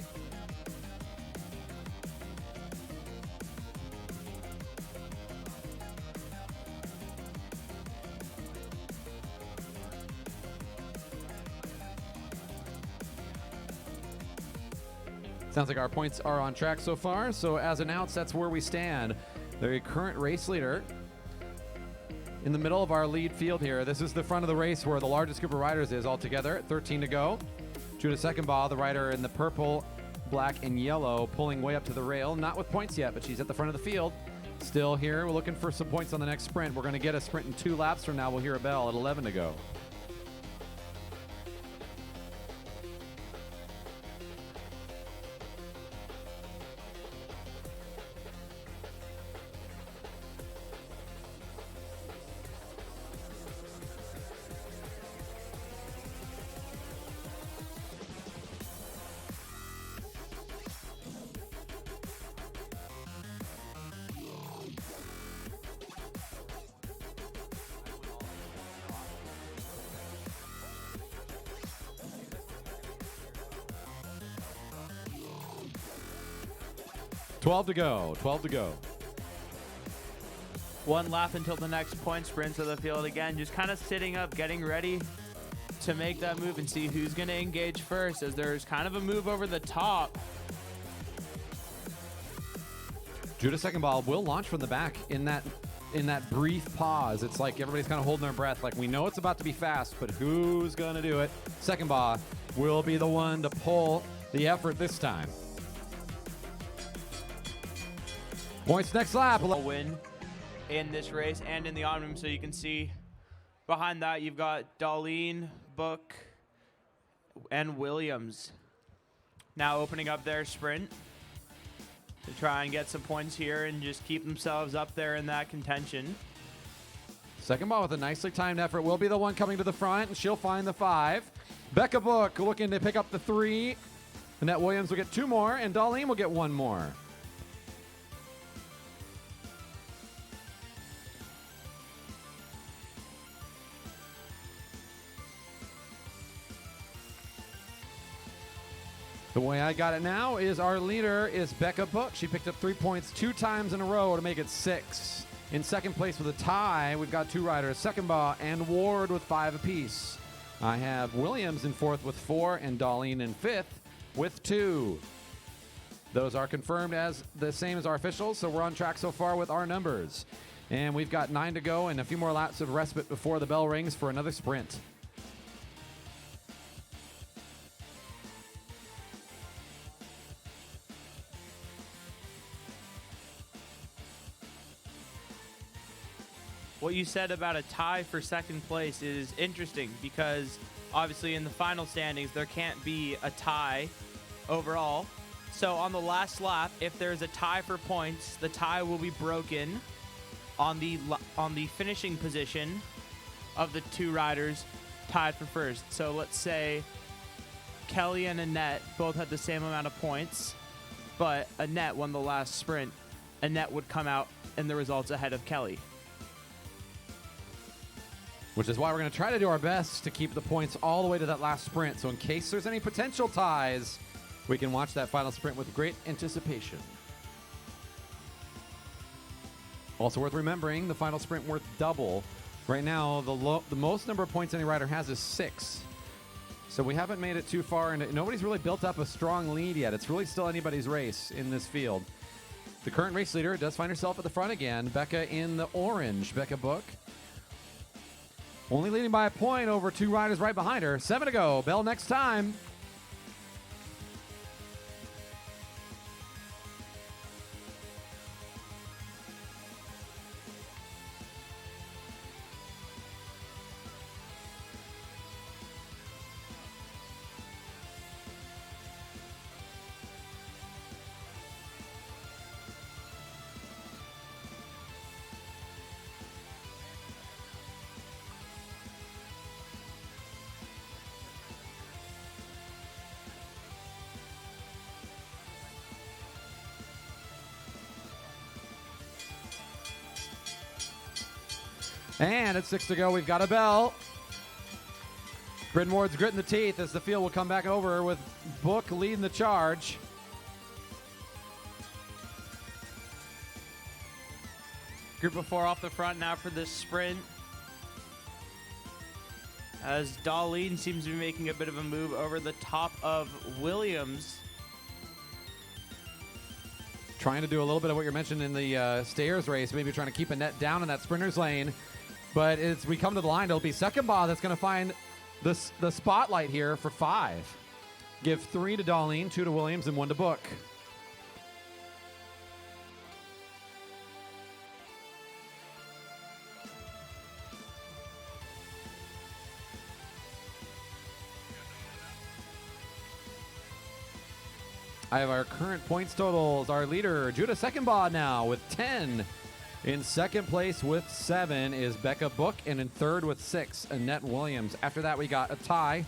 Sounds like our points are on track so far. So as announced, that's where we stand. The current race leader in the middle of our lead field here. This is the front of the race where the largest group of riders is altogether. 13 to go. Judah Secondbaugh, the rider in the purple, black, and yellow, pulling way up to the rail. Not with points yet, but she's at the front of the field. Still here. We're looking for some points on the next sprint. We're going to get a sprint in 2 laps from now. We'll hear a bell at 11 to go. Twelve to go. 1 lap until the next point sprint of the field. Again, just kind of sitting up, getting ready to make that move and see who's going to engage first, as there's kind of a move over the top. Judah Secondbaugh will launch from the back in that brief pause. It's like everybody's kind of holding their breath, like we know it's about to be fast, but who's going to do it? Secondbaugh will be the one to pull the effort this time. Points next lap. A win in this race and in the Omnium, so you can see behind that you've got Darlene, Book, and Williams now opening up their sprint to try and get some points here and just keep themselves up there in that contention. Secondbaugh with a nicely timed effort will be the one coming to the front, and she'll find the 5. Becca Book looking to pick up the 3. Annette Williams will get 2 more, and Darlene will get 1 more. The way I got it now is our leader is Becca Book. She picked up 3 points 2 times in a row to make it 6. In second place with a tie, we've got 2 riders, Secondbaugh and Ward with 5 apiece. I have Williams in 4th with 4 and Darlene in 5th with 2. Those are confirmed as the same as our officials, so we're on track so far with our numbers. And we've got 9 to go and a few more laps of respite before the bell rings for another sprint. What you said about a tie for second place is interesting because obviously in the final standings there can't be a tie overall. So on the last lap, if there's a tie for points, the tie will be broken on the finishing position of the two riders tied for first. So let's say Kelly and Annette both had the same amount of points, but Annette won the last sprint. Annette would come out in the results ahead of Kelly. Which is why we're going to try to do our best to keep the points all the way to that last sprint. So in case there's any potential ties, we can watch that final sprint with great anticipation. Also worth remembering, the final sprint worth double. Right now, the most number of points any rider has is 6. So we haven't made it too far, and nobody's really built up a strong lead yet. It's really still anybody's race in this field. The current race leader does find herself at the front again. Becca in the orange. Becca Book. Only leading by a point over 2 riders right behind her. 7 to go. Bell next time. And at 6 to go, we've got a bell. Bryn Ward's gritting the teeth as the field will come back over with Book leading the charge. Group of 4 off the front now for this sprint. As Dali seems to be making a bit of a move over the top of Williams. Trying to do a little bit of what you're mentioning in the stairs race, maybe trying to keep a net down in that sprinter's lane. But as we come to the line, it'll be Seckenbaugh that's going to find the spotlight here for 5. Give 3 to Darlene, 2 to Williams, and 1 to Book. I have our current points totals. Our leader, Judah Seckenbaugh now with 10. In second place with 7 is Becca Book, and in third with 6, Annette Williams. After that, we got a tie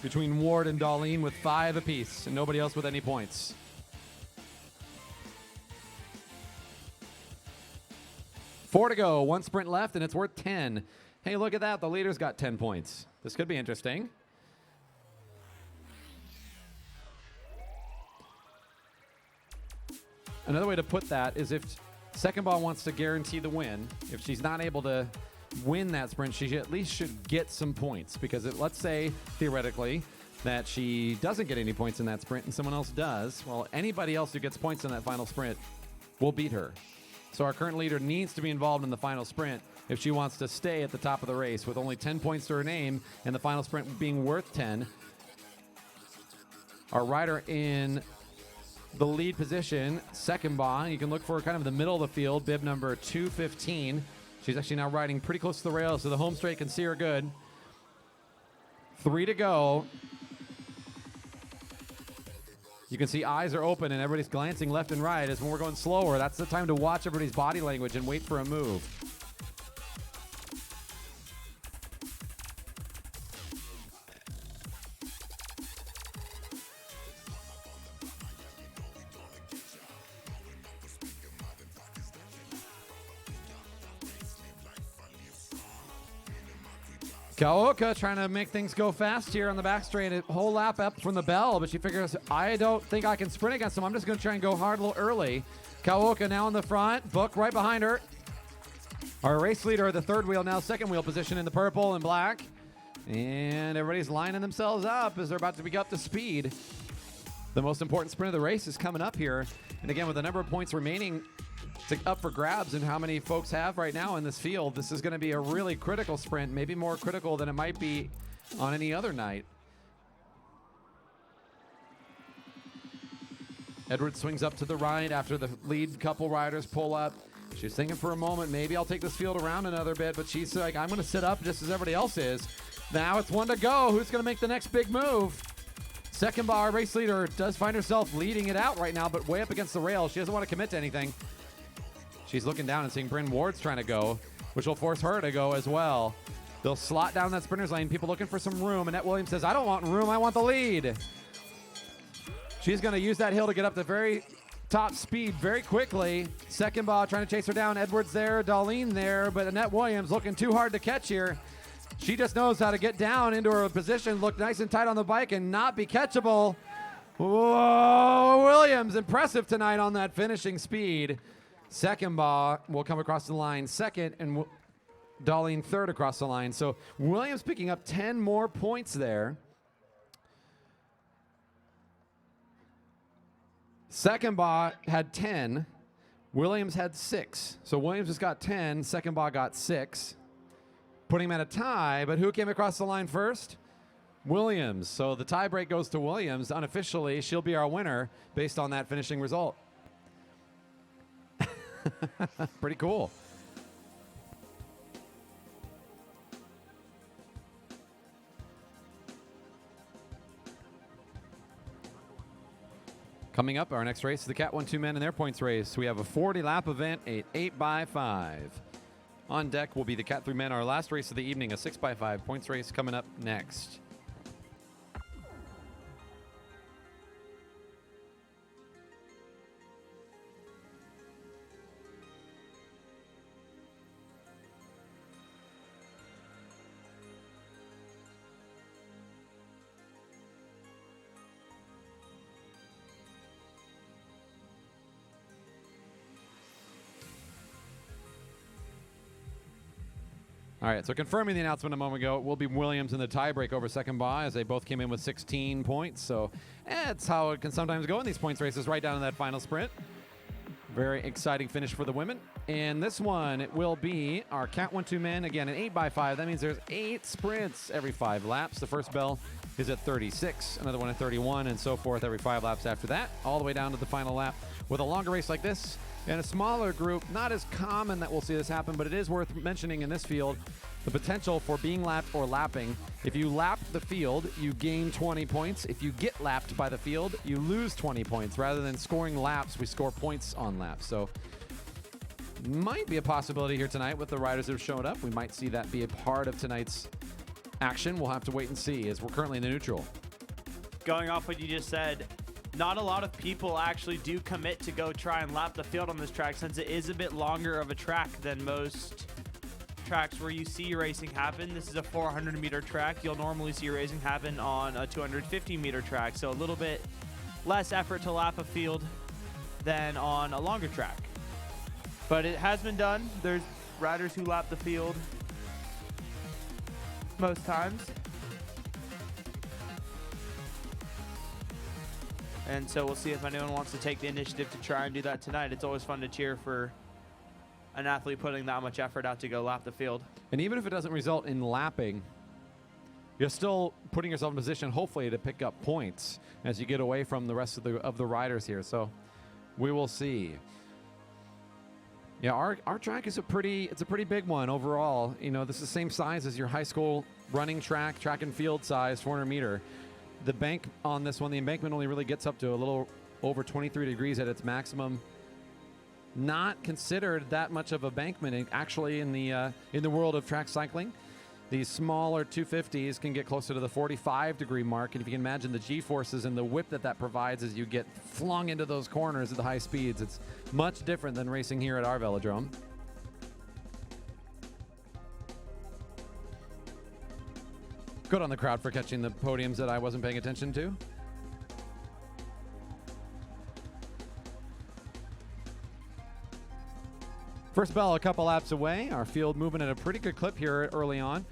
between Ward and Darlene with 5 apiece, and nobody else with any points. Four to go, 1 sprint left, and it's worth 10. Hey, look at that. The leader's got 10 points. This could be interesting. Another way to put that is if Seckenbaugh wants to guarantee the win, if she's not able to win that sprint, she at least should get some points. Because let's say, theoretically, that she doesn't get any points in that sprint and someone else does, well, anybody else who gets points in that final sprint will beat her. So our current leader needs to be involved in the final sprint if she wants to stay at the top of the race with only 10 points to her name and the final sprint being worth 10. Our rider in the lead position, Seckenbaugh, you can look for kind of the middle of the field, bib number 215. She's actually now riding pretty close to the rail, so the home straight can see her good. 3 to go. You can see eyes are open and everybody's glancing left and right. As when we're going slower, that's the time to watch everybody's body language and wait for a move. Kaoka trying to make things go fast here on the back straight. A whole lap up from the bell, but she figures, I don't think I can sprint against him. I'm just going to try and go hard a little early. Kaoka now in the front. Book right behind her. Our race leader at the third wheel, now second wheel position in the purple and black. And everybody's lining themselves up as they're about to be up to speed. The most important sprint of the race is coming up here. And again, with the number of points remaining It's up for grabs and how many folks have right now in this field. This is going to be a really critical sprint, maybe more critical than it might be on any other night. Edwards swings up to the right after the lead couple riders pull up. She's thinking for a moment, maybe I'll take this field around another bit, but she's like, I'm going to sit up just as everybody else is. Now it's one to go. Who's going to make the next big move? Second bar race leader does find herself leading it out right now, but way up against the rail. She doesn't want to commit to anything. She's looking down and seeing Bryn Ward's trying to go, which will force her to go as well. They'll slot down that sprinter's lane. People looking for some room. Annette Williams says, I don't want room. I want the lead. She's going to use that hill to get up to very top speed very quickly. Second ball trying to chase her down. Edwards there, Darlene there, but Annette Williams looking too hard to catch here. She just knows how to get down into her position, look nice and tight on the bike, and not be catchable. Whoa, Williams, impressive tonight on that finishing speed. Second ball will come across the line second, and Darlene third across the line. So Williams picking up 10 more points there. Second ball had 10. Williams had 6. So Williams just got 10. Second ball got 6. Putting him at a tie, but who came across the line first? Williams. So the tie break goes to Williams. Unofficially, she'll be our winner based on that finishing result. Pretty cool. Coming up, our next race is the Cat 1-2 men and their points race. We have a 40-lap event, an 8x5. On deck will be the Cat 3 men, our last race of the evening, a 6x5 points race coming up next. All right, so confirming the announcement a moment ago, it will be Williams in the tiebreak over second bye, as they both came in with 16 points. So that's how it can sometimes go in these points races, right down to that final sprint. Very exciting finish for the women. And this one, it will be our Cat 1-2 men. Again, an 8x5. That means there's 8 sprints every 5 laps. The first bell is at 36, another one at 31, and so forth every 5 laps after that, all the way down to the final lap. With a longer race like this, and a smaller group, not as common that we'll see this happen, but it is worth mentioning in this field the potential for being lapped or lapping. If you lap the field, you gain 20 points. If you get lapped by the field, you lose 20 points. Rather than scoring laps, we score points on laps. So might be a possibility here tonight with the riders that have shown up. We might see that be a part of tonight's action. We'll have to wait and see, as we're currently in the neutral. Going off what you just said, not a lot of people actually do commit to go try and lap the field on this track, since it is a bit longer of a track than most tracks where you see racing happen. This is a 400-meter track. You'll normally see racing happen on a 250-meter track, so a little bit less effort to lap a field than on a longer track. But it has been done. There's riders who lap the field most times. And so we'll see if anyone wants to take the initiative to try and do that tonight. It's always fun to cheer for an athlete putting that much effort out to go lap the field. And even if it doesn't result in lapping, you're still putting yourself in position, hopefully, to pick up points as you get away from the rest of the riders here. So we will see. Yeah, our track is a pretty big one overall. You know, this is the same size as your high school running track and field size, 400 meter. The bank on this one, the embankment only really gets up to a little over 23 degrees at its maximum. Not considered that much of a bankment actually in the world of track cycling. These smaller 250s can get closer to the 45 degree mark, and if you can imagine the G-forces and the whip that provides as you get flung into those corners at the high speeds, it's much different than racing here at our velodrome. Good on the crowd for catching the podiums that I wasn't paying attention to. First bell a couple laps away. Our field moving at a pretty good clip here early on.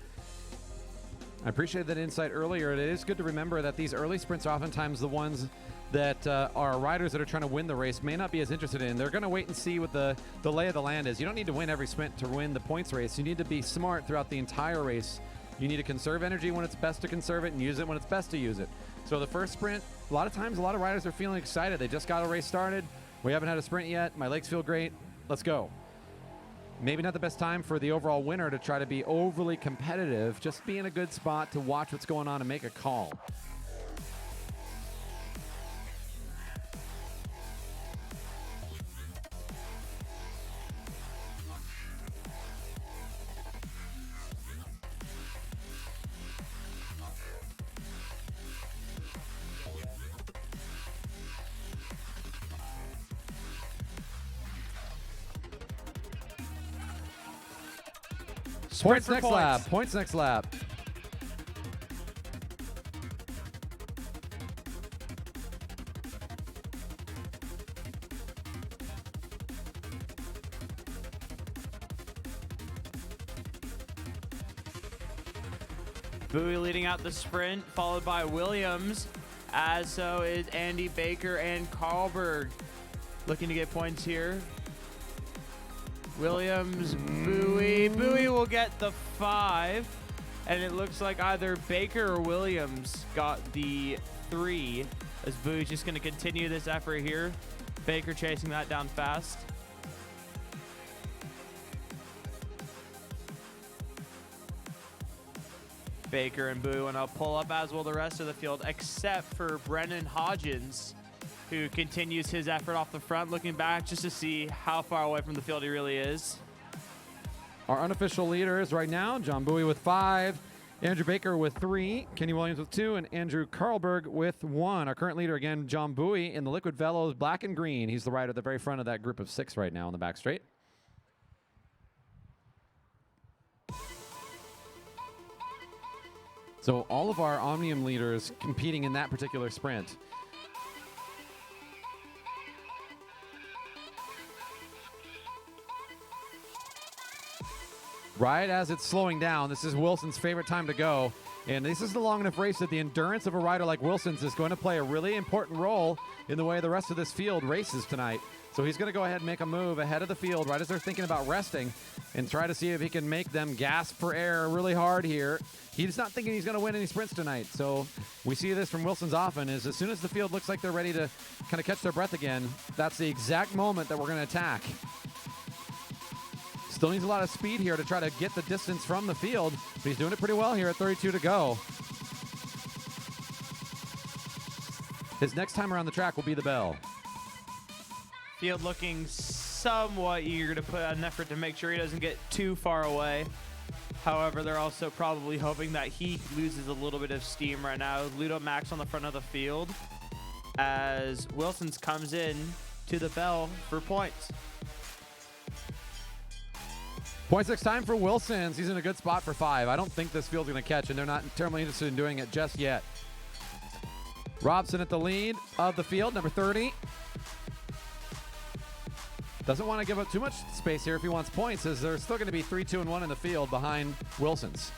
I appreciate that insight earlier. It is good to remember that these early sprints are oftentimes the ones that our riders that are trying to win the race may not be as interested in. They're going to wait and see what the lay of the land is. You don't need to win every sprint to win the points race. You need to be smart throughout the entire race. You need to conserve energy when it's best to conserve it and use it when it's best to use it. So the first sprint, a lot of times, a lot of riders are feeling excited. They just got a race started. We haven't had a sprint yet. My legs feel great. Let's go. Maybe not the best time for the overall winner to try to be overly competitive. Just be in a good spot to watch what's going on and make a call. Points next lap. Points next lap. Bowie leading out the sprint, followed by Williams, as so is Andy Baker and Karlberg. Looking to get points here. Williams, Bowie. Bowie will get the 5. And it looks like either Baker or Williams got the 3. As Bowie's just going to continue this effort here. Baker chasing that down fast. Baker and Bowie will pull up, as will the rest of the field, except for Brennan Hodgins, who continues his effort off the front, looking back just to see how far away from the field he really is. Our unofficial leaders right now, John Bowie with 5, Andrew Baker with 3, Kenny Williams with 2, and Andrew Karlberg with 1. Our current leader, again, John Bowie in the Liquid Velos, black and green. He's the rider at the very front of that group of 6 right now on the back straight. So all of our Omnium leaders competing in that particular sprint. Right as it's slowing down, this is Wilson's favorite time to go. And this is the long enough race that the endurance of a rider like Wilson's is going to play a really important role in the way the rest of this field races tonight. So he's going to go ahead and make a move ahead of the field right as they're thinking about resting and try to see if he can make them gasp for air really hard here. He's not thinking he's going to win any sprints tonight. So we see this from Wilson's often is as soon as the field looks like they're ready to kind of catch their breath again, that's the exact moment that we're going to attack. Still needs a lot of speed here to try to get the distance from the field, but he's doing it pretty well here at 32 to go. His next time around the track will be the bell. Field looking somewhat eager to put out an effort to make sure he doesn't get too far away. However, they're also probably hoping that he loses a little bit of steam right now. Ludo Max on the front of the field as Wilson's comes in to the bell for points. Points next time for Wilson's. He's in a good spot for 5. I don't think this field's going to catch, and they're not terribly interested in doing it just yet. Robson at the lead of the field, number 30. Doesn't want to give up too much space here if he wants points, as there's still going to be 3, 2, and 1 in the field behind Wilson's.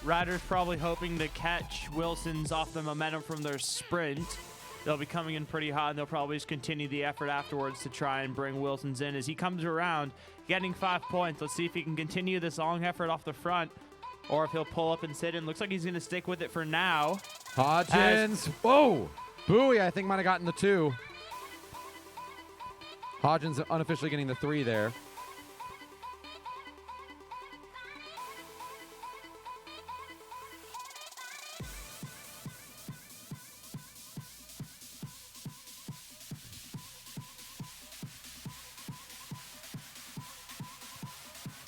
Riders probably hoping to catch Wilson's off the momentum from their sprint. They'll be coming in pretty hot, and they'll probably just continue the effort afterwards to try and bring Wilson's in as he comes around, getting 5 points. Let's see if he can continue this long effort off the front, or if he'll pull up and sit in. Looks like he's going to stick with it for now. Hodgins. Whoa! Bowie, I think, might have gotten the 2. Hodgins unofficially getting the 3 there.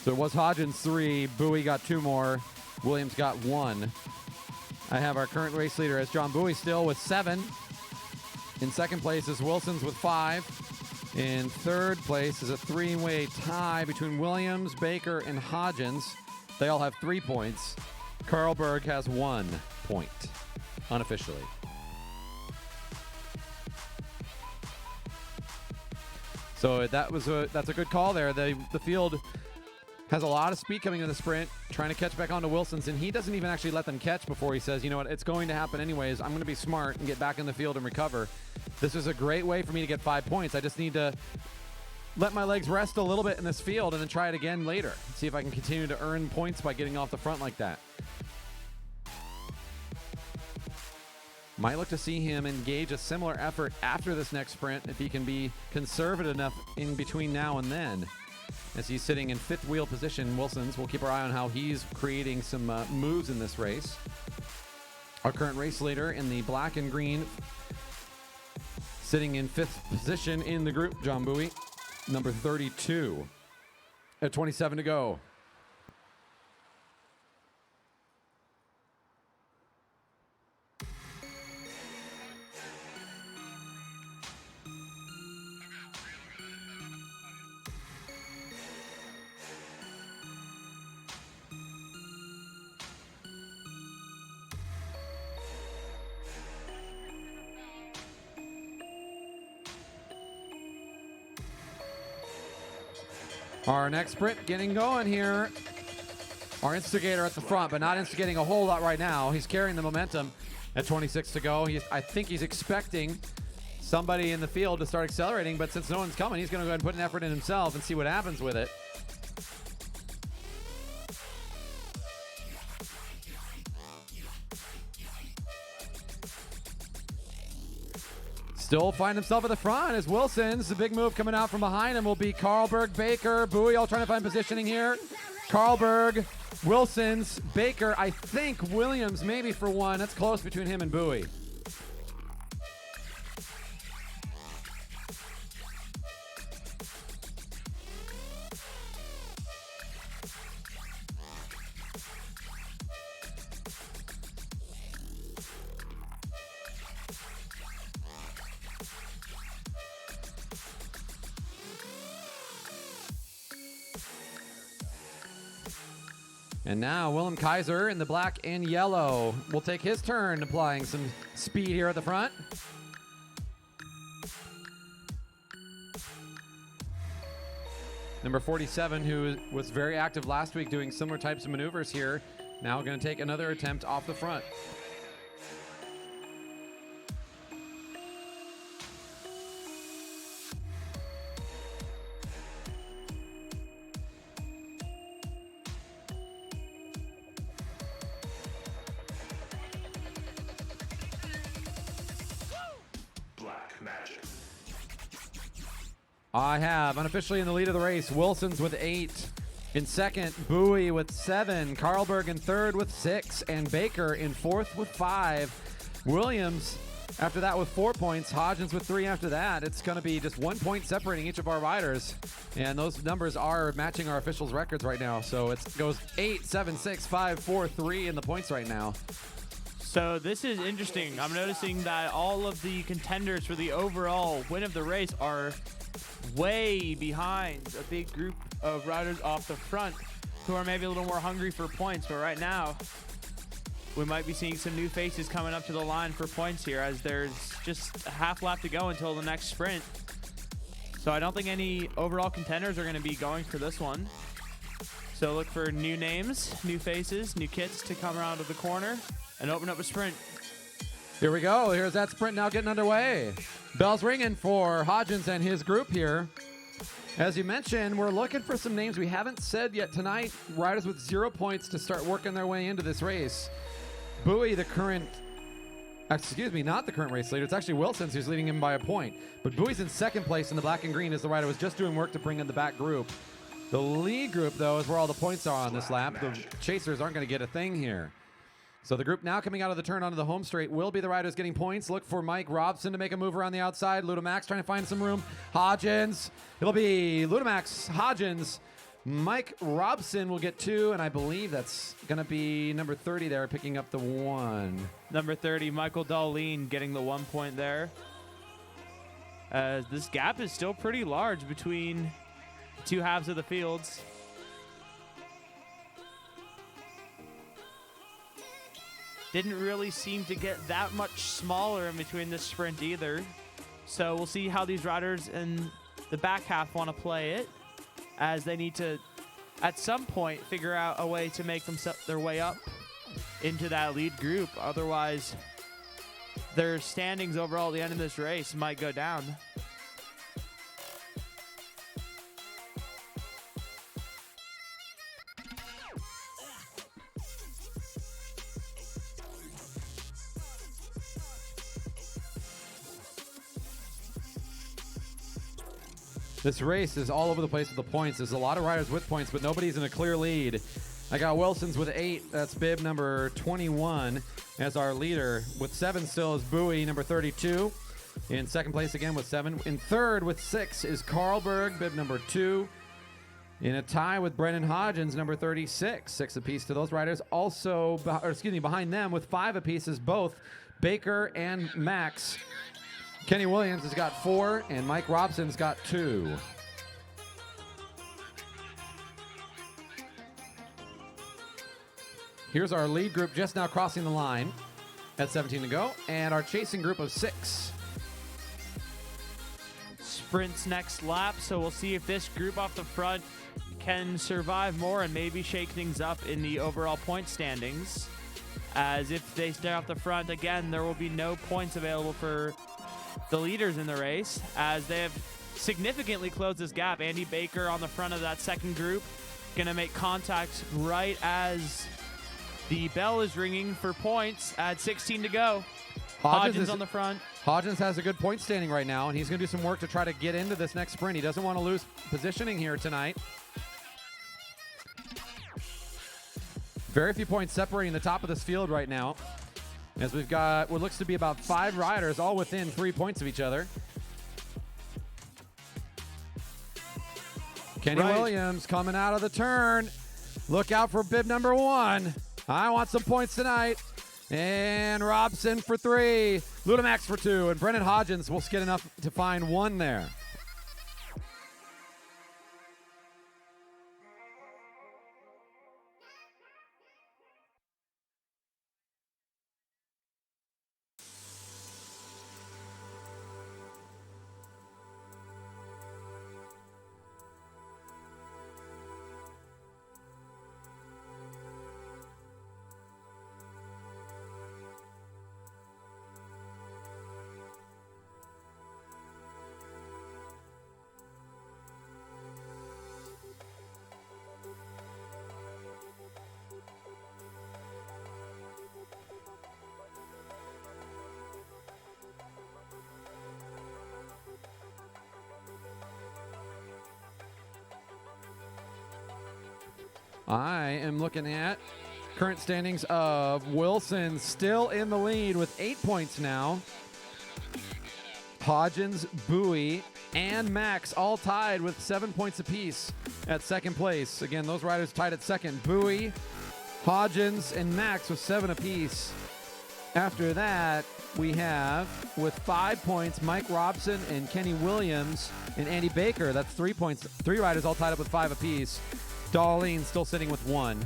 So it was Hodgins 3, Bowie got 2 more, Williams got 1. I have our current race leader as John Bowie still with 7. In second place is Wilson's with 5. In third place is a 3-way tie between Williams, Baker, and Hodgins. They all have 3 points. Karlberg has 1 point, unofficially. So that's a good call there. The field Has a lot of speed coming in the sprint, trying to catch back onto Wilson's, and he doesn't even actually let them catch before he says, you know what, it's going to happen anyways. I'm going to be smart and get back in the field and recover. This is a great way for me to get 5 points. I just need to let my legs rest a little bit in this field and then try it again later. See if I can continue to earn points by getting off the front like that. Might look to see him engage a similar effort after this next sprint if he can be conservative enough in between now and then. As he's sitting in fifth wheel position, Wilson's, we'll keep our eye on how he's creating some moves in this race. Our current race leader in the black and green, sitting in fifth position in the group, John Bowie, number 32, at 27 to go. Our next sprint getting going here. Our instigator at the front, but not instigating a whole lot right now. He's carrying the momentum at 26 to go. I think he's expecting somebody in the field to start accelerating, but since no one's coming, he's going to go ahead and put an effort in himself and see what happens with it. Still find himself at the front as Wilson's. The big move coming out from behind him will be Carlberg, Baker, Bowie all trying to find positioning here. Carlberg, Wilson's, Baker, I think Williams maybe for one. That's close between him and Bowie. And now Willem Kaiser in the black and yellow will take his turn applying some speed here at the front. Number 47, who was very active last week doing similar types of maneuvers here, now going to take another attempt off the front. I have unofficially in the lead of the race, Wilson's with 8. In second, Bowie with 7. Carlberg in third with 6. And Baker in fourth with 5. Williams after that with 4 points. Hodgins with 3 after that. It's going to be just 1 point separating each of our riders. And those numbers are matching our officials' records right now. So it goes 8, 7, 6, 5, 4, 3 in the points right now. So this is interesting. I'm noticing that all of the contenders for the overall win of the race are way behind a big group of riders off the front who are maybe a little more hungry for points. But right now, we might be seeing some new faces coming up to the line for points here as there's just a half lap to go until the next sprint. So I don't think any overall contenders are going to be going for this one. So look for new names, new faces, new kits to come around to the corner and open up a sprint. Here we go. Here's that sprint now getting underway. Bells ringing for Hodgins and his group here. As you mentioned, we're looking for some names we haven't said yet tonight. Riders with 0 points to start working their way into this race. Bowie, the current, excuse me, not the current race leader. It's actually Wilson's who's leading him by a point. But Bowie's in second place in the black and green as the rider was just doing work to bring in the back group. The lead group, though, is where all the points are on this lap. The chasers aren't going to get a thing here. So the group now coming out of the turn onto the home straight will be the riders getting points. Look for Mike Robson to make a move around the outside. Ludamax trying to find some room. Hodgins. It'll be Ludamax, Hodgins. Mike Robson will get 2, and I believe that's going to be number 30 there picking up the 1. Number 30, Michael Dali getting the 1 point there. This gap is still pretty large between the two halves of the fields. Didn't really seem to get that much smaller in between this sprint either. So we'll see how these riders in the back half want to play it, as they need to at some point figure out a way to make their way up into that lead group. Otherwise, their standings overall at the end of this race might go down. This race is all over the place with the points. There's a lot of riders with points, but nobody's in a clear lead. I got Wilson's with 8. That's bib number 21 as our leader. With 7 still is Bowie, number 32. In second place again with 7. In third with 6 is Carlberg, bib number 2. In a tie with Brennan Hodgins, number 36. 6 apiece to those riders. Also, behind them with 5 apiece is both Baker and Max. Kenny Williams has got 4, and Mike Robson's got 2. Here's our lead group just now crossing the line at 17 to go, and our chasing group of 6. Sprint's next lap, so we'll see if this group off the front can survive more and maybe shake things up in the overall point standings. As if they stay off the front, again, there will be no points available for the leaders in the race, as they have significantly closed this gap. Andy Baker on the front of that second group, gonna make contact right as the bell is ringing for points at 16 to go. Hodgins on the front. Hodgins has a good point standing right now, and he's gonna do some work to try to get into this next sprint. He doesn't want to lose positioning here tonight. Very few points separating the top of this field right now, as we've got what looks to be about 5 riders all within 3 points of each other. Kenny Williams coming out of the turn. Look out for bib number 1. I want some points tonight. And Robson for 3. Ludamax for 2. And Brennan Hodgins will get enough to find 1 there. I am looking at current standings of Wilson still in the lead with 8 points now. Hodgins, Bowie, and Max all tied with 7 points apiece at second place. Again, those riders tied at second. Bowie, Hodgins, and Max with 7 apiece. After that, we have, with 5 points, Mike Robson and Kenny Williams and Andy Baker. That's 3 points. 3 riders all tied up with 5 apiece. Dali still sitting with 1.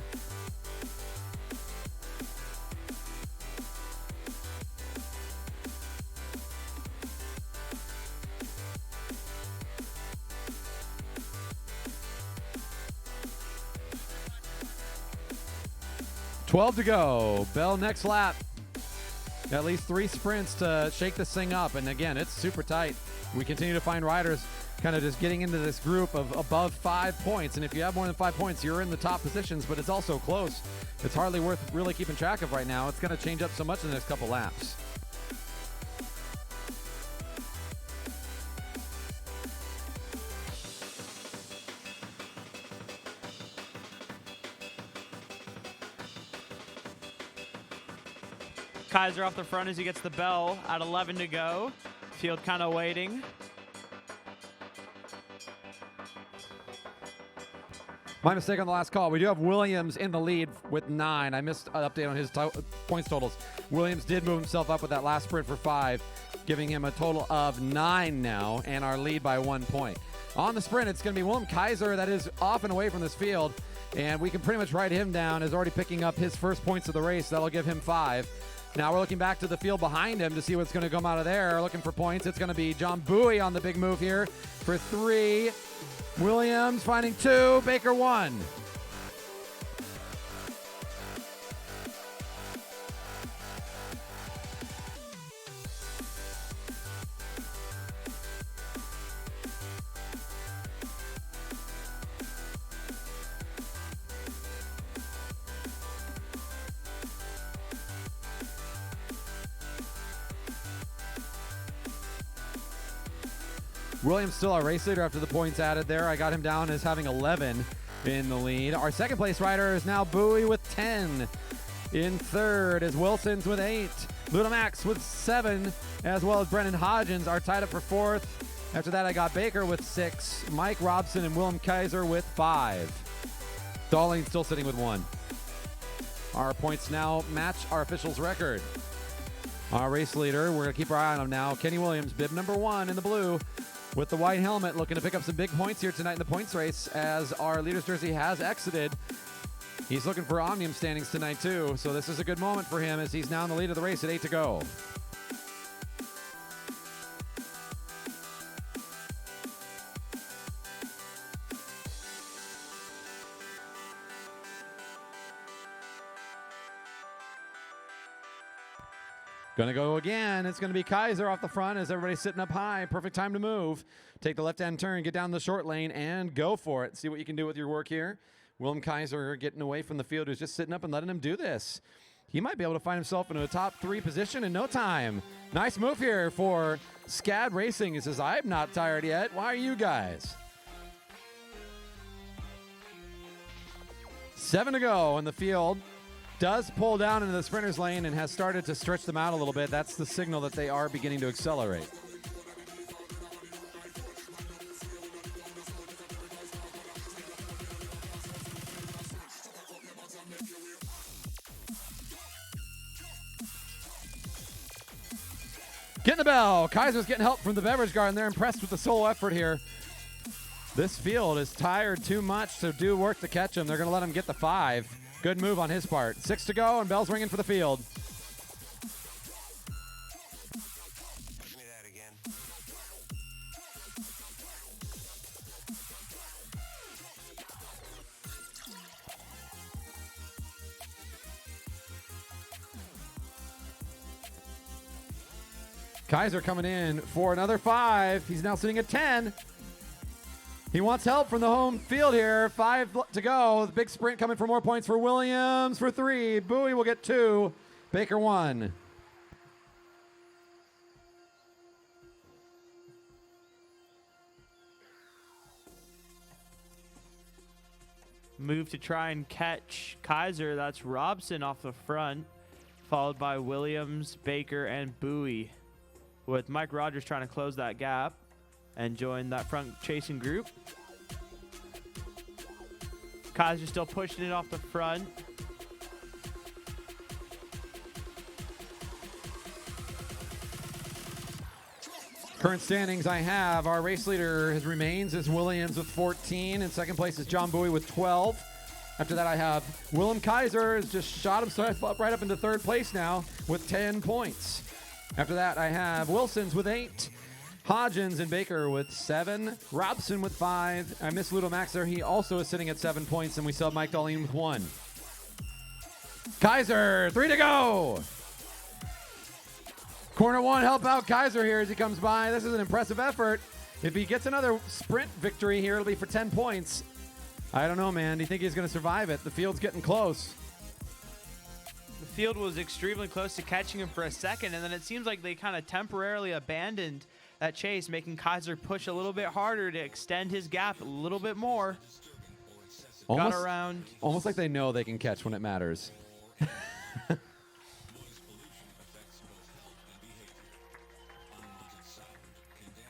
$12 to go. Bell next lap. At least 3 sprints to shake this thing up. And again, it's super tight. We continue to find riders kind of just getting into this group of above 5 points. And if you have more than 5 points, you're in the top positions, but it's also close. It's hardly worth really keeping track of right now. It's going to change up so much in the next couple laps. Kaiser off the front as he gets the bell at 11 to go. Field kind of waiting. My mistake on the last call. We do have Williams in the lead with 9. I missed an update on his points totals. Williams did move himself up with that last sprint for 5, giving him a total of 9 now, and our lead by 1 point. On the sprint, it's going to be William Kaiser that is off and away from this field, and we can pretty much write him down as already picking up his first points of the race. That'll give him 5. Now we're looking back to the field behind him to see what's going to come out of there. Looking for points. It's going to be John Bowie on the big move here for 3. Williams finding 2. Baker 1. Williams still our race leader after the points added there. I got him down as having 11 in the lead. Our second place rider is now Bowie with 10. In third is Wilson's with 8. Ludamax with 7, as well as Brennan Hodgins are tied up for fourth. After that, I got Baker with 6, Mike Robson and Willem Kaiser with 5. Dali still sitting with 1. Our points now match our officials' record. Our race leader, we're going to keep our eye on him now. Kenny Williams, bib number 1 in the blue with the white helmet, looking to pick up some big points here tonight in the points race as our leader's jersey has exited. He's looking for Omnium standings tonight too, so this is a good moment for him as he's now in the lead of the race at 8 to go. Gonna go again. It's gonna be Kaiser off the front as everybody's sitting up high. Perfect time to move. Take the left-hand turn, get down the short lane, and go for it. See what you can do with your work here. Willem Kaiser getting away from the field, who's just sitting up and letting him do this. He might be able to find himself in a top 3 position in no time. Nice move here for Scad Racing. He says, I'm not tired yet. Why are you guys? 7 to go in the field. Does pull down into the sprinter's lane and has started to stretch them out a little bit. That's the signal that they are beginning to accelerate. Getting the bell. Kaiser's getting help from the beverage garden. They're impressed with the solo effort here. This field is tired too much to do work to catch him. They're going to let him get the 5. Good move on his part. 6 to go, and bell's ringing for the field. Give me that again. Kaiser coming in for another 5. He's now sitting at 10. He wants help from the home field here. 5 to go. The big sprint coming for more points for Williams for 3. Bowie will get 2. Baker 1. Move to try and catch Kaiser. That's Robson off the front, followed by Williams, Baker, and Bowie, with Mike Rogers trying to close that gap and join that front chasing group. Kaiser still pushing it off the front. Current standings I have, our race leader remains as Williams with 14. In second place is John Bowie with 12. After that I have Willem Kaiser has just shot himself up right up into third place now with 10 points. After that I have Wilson's with 8. Hodgins and Baker with 7. Robson with 5. I miss Ludo Max there. He also is sitting at 7 points, and we still have Mike Darlene with 1. Kaiser, 3 to go. Corner 1, help out Kaiser here as he comes by. This is an impressive effort. If he gets another sprint victory here, it'll be for 10 points. I don't know, man. Do you think he's going to survive it? The field's getting close. The field was extremely close to catching him for a second, and then it seems like they kind of temporarily abandoned that chase, making Kaiser push a little bit harder to extend his gap a little bit more. Got around. Almost like they know they can catch when it matters.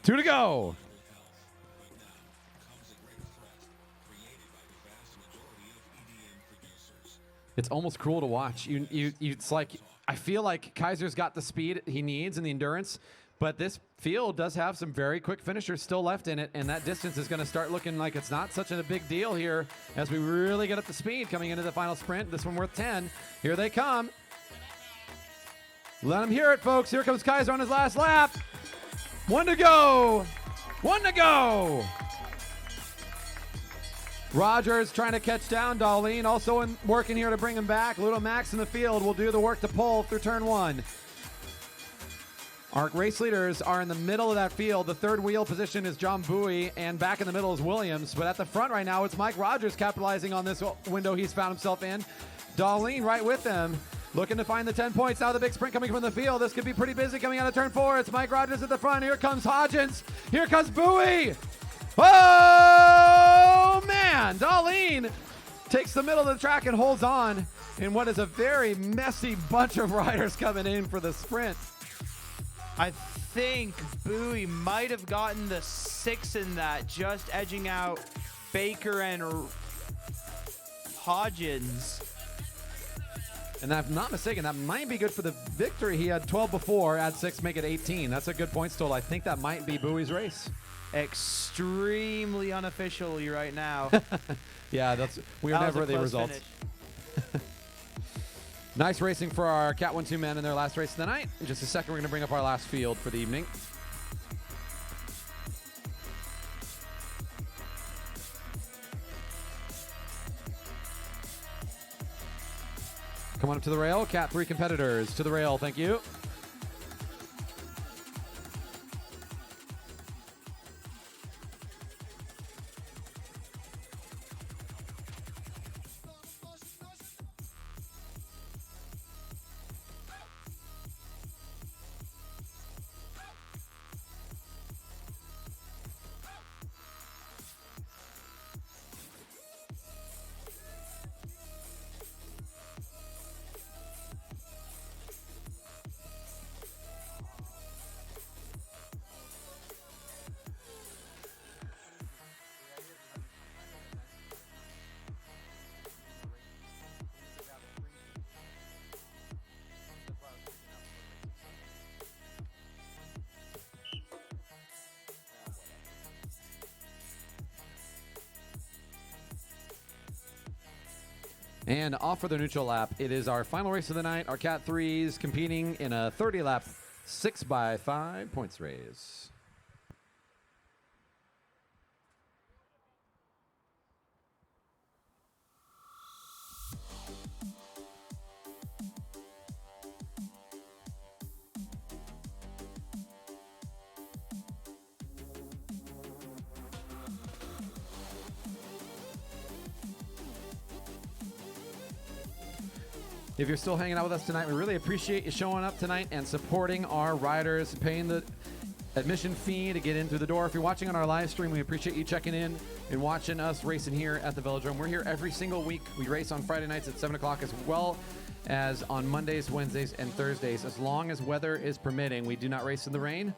2 to go. It's almost cruel to watch. It's like, I feel like Kaiser's got the speed he needs and the endurance, but this field does have some very quick finishers still left in it, and that distance is going to start looking like it's not such a big deal here as we really get up to speed coming into the final sprint. This one worth 10. Here they come. Let them hear it, folks. Here comes Kaiser on his last lap. 1 to go. 1 to go. Rogers trying to catch down Darlene, also working here to bring him back. Ludo Max in the field will do the work to pull through turn 1. Our race leaders are in the middle of that field. The third wheel position is John Bowie, and back in the middle is Williams. But at the front right now, it's Mike Rogers capitalizing on this window he's found himself in. Darlene right with them. Looking to find the 10 points. Now the big sprint coming from the field. This could be pretty busy coming out of turn 4. It's Mike Rogers at the front. Here comes Hodgins. Here comes Bowie. Oh, man. Dali takes the middle of the track and holds on in what is a very messy bunch of riders coming in for the sprint. I think Bowie might have gotten the 6 in that, just edging out Baker and Hodgins. And if I'm not mistaken, that might be good for the victory. He had 12 before, add 6, make it 18. That's a good points total. I think that might be Bowie's race. Extremely unofficially right now. Yeah, we're never the results. Nice racing for our Cat 1-2 men in their last race of the night. In just a second, we're going to bring up our last field for the evening. Come on up to the rail. Cat 3 competitors to the rail. Thank you. And off for the neutral lap. It is our final race of the night. Our Cat 3s competing in a 30-lap 6x5 points race. If you're still hanging out with us tonight, we really appreciate you showing up tonight and supporting our riders, paying the admission fee to get in through the door. If you're watching on our live stream, we appreciate you checking in and watching us racing here at the Velodrome. We're here every single week. We race on Friday nights at 7 o'clock as well as on Mondays, Wednesdays, and Thursdays. As long as weather is permitting, we do not race in the rain.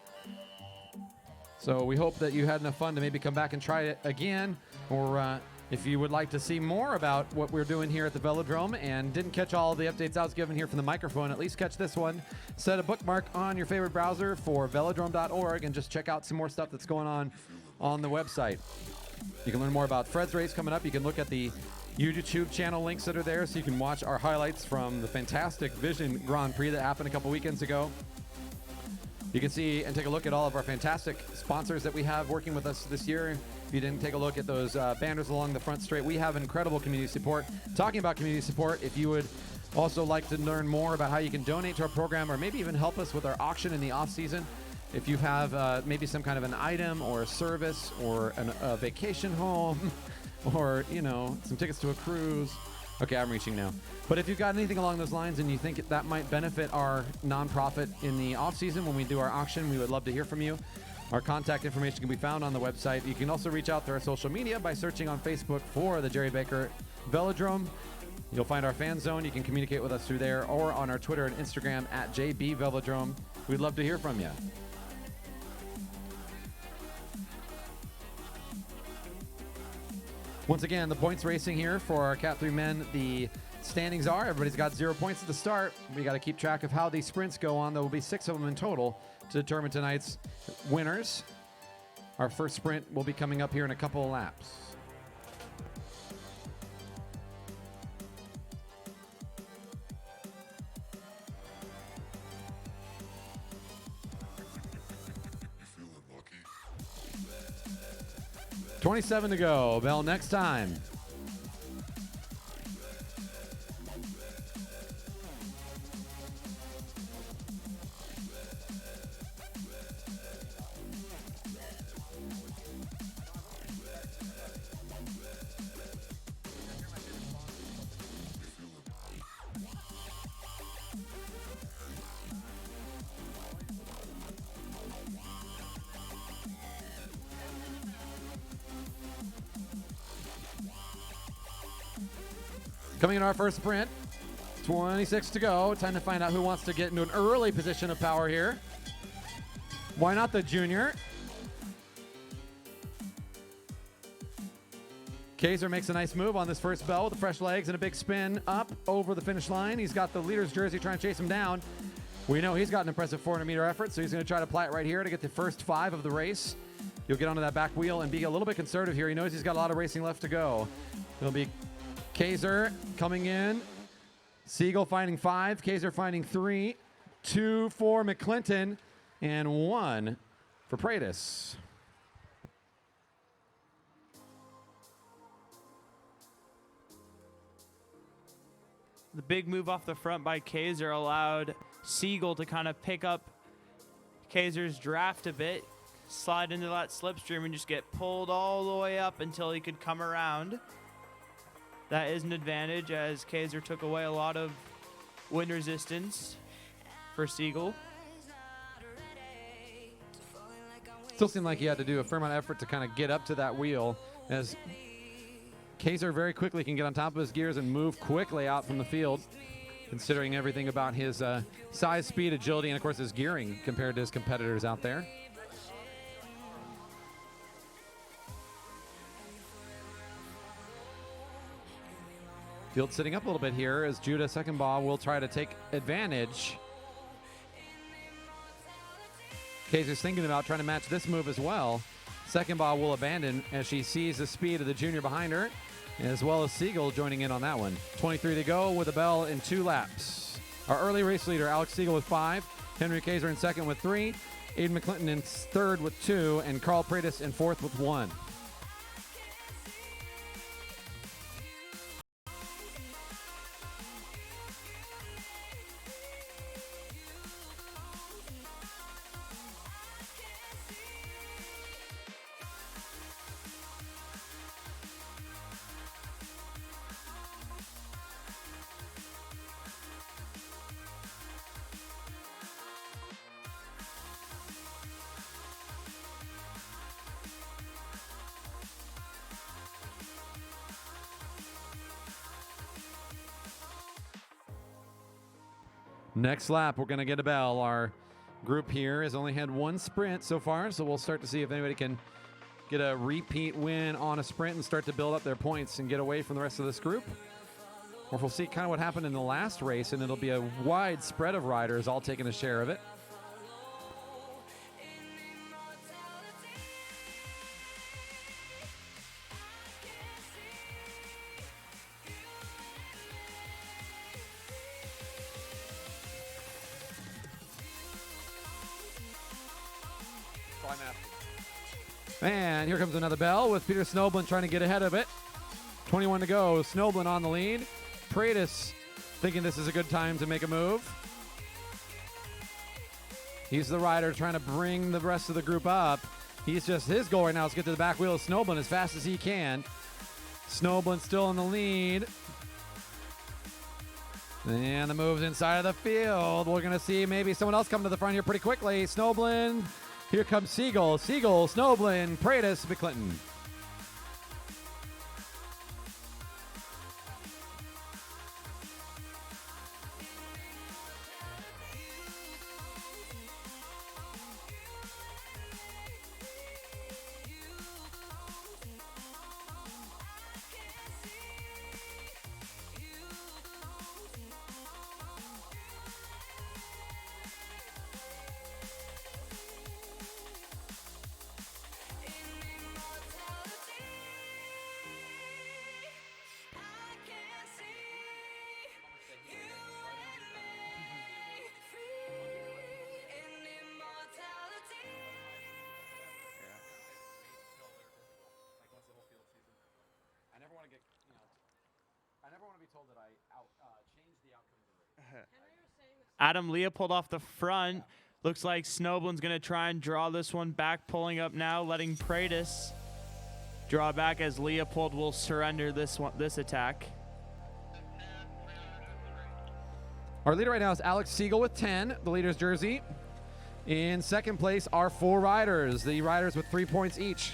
So we hope that you had enough fun to maybe come back and try it again, or if you would like to see more about what we're doing here at the Velodrome and didn't catch all the updates I was giving here from the microphone, at least catch this one. Set a bookmark on your favorite browser for velodrome.org and just check out some more stuff that's going on the website. You can learn more about Fred's race coming up. You can look at the YouTube channel links that are there so you can watch our highlights from the fantastic Vision Grand Prix that happened a couple weekends ago. You can see and take a look at all of our fantastic sponsors that we have working with us this year. If you didn't take a look at those banners along the front straight, we have incredible community support. Talking about community support, if you would also like to learn more about how you can donate to our program or maybe even help us with our auction in the off season, if you have maybe some kind of an item or a service or a vacation home or, you know, some tickets to a cruise. Okay, I'm reaching now. But if you've got anything along those lines and you think that might benefit our nonprofit in the off season when we do our auction, we would love to hear from you. Our contact information can be found on the website. You can also reach out to our social media by searching on Facebook for the Jerry Baker Velodrome. You'll find our fan zone. You can communicate with us through there or on our Twitter and Instagram at JB Velodrome. We'd love to hear from you. Once again, the points racing here for our Cat 3 men. The standings are, everybody's got 0 points at the start. We got to keep track of how these sprints go on. There will be 6 of them in total to determine tonight's winners. Our first sprint will be coming up here in a couple of laps. You feeling lucky? 27 to go. Bell next time. Coming into our first sprint. 26 to go. Time to find out who wants to get into an early position of power here. Why not the junior? Kaiser makes a nice move on this first bell with the fresh legs and a big spin up over the finish line. He's got the leader's jersey trying to chase him down. We know he's got an impressive 400-meter effort, so he's going to try to apply it right here to get the first 5 of the race. He'll get onto that back wheel and be a little bit conservative here. He knows he's got a lot of racing left to go. It'll be Kaiser coming in. Siegel finding 5. Kaiser finding 3. 2 for Mcclinton. And 1 for Pratis. The big move off the front by Kaiser allowed Siegel to kind of pick up Kaiser's draft a bit, slide into that slipstream, and just get pulled all the way up until he could come around. That is an advantage as Kaiser took away a lot of wind resistance for Siegel. Still seemed like he had to do a fair amount of effort to kind of get up to that wheel, as Kaiser very quickly can get on top of his gears and move quickly out from the field, considering everything about his size, speed, agility, and of course his gearing compared to his competitors out there. Field sitting up a little bit here as Judah Secondbaugh will try to take advantage. Kaiser's thinking about trying to match this move as well. Secondbaugh will abandon as she sees the speed of the junior behind her, as well as Siegel joining in on that one. 23 to go with a bell in 2 laps. Our early race leader, Alex Siegel with 5, Henry Kaiser in second with 3, Aidan Mcclinton in third with 2, and Carl Pratis in fourth with 1. Next lap, we're going to get a bell. Our group here has only had 1 sprint so far, so we'll start to see if anybody can get a repeat win on a sprint and start to build up their points and get away from the rest of this group. Or if we'll see kind of what happened in the last race, and it'll be a wide spread of riders all taking a share of it. And here comes another bell with Peter Snoblin trying to get ahead of it. 21 to go. Snoblin on the lead. Pratis thinking this is a good time to make a move. He's the rider trying to bring the rest of the group up. His goal right now is to get to the back wheel of Snoblin as fast as he can. Snoblin still in the lead. And the move's inside of the field. We're going to see maybe someone else come to the front here pretty quickly. Snoblin. Here comes Siegel. Siegel, Snoblin, Pratis, Mcclinton. I never want to be told that I changed the outcome of the race. Adam Leopold off the front. Looks like Snoblin's going to try and draw this one back, pulling up now, letting Pratis draw back as Leopold will surrender this attack. Our leader right now is Alex Siegel with 10, the leader's jersey. In second place are 4 riders, the riders with 3 points each.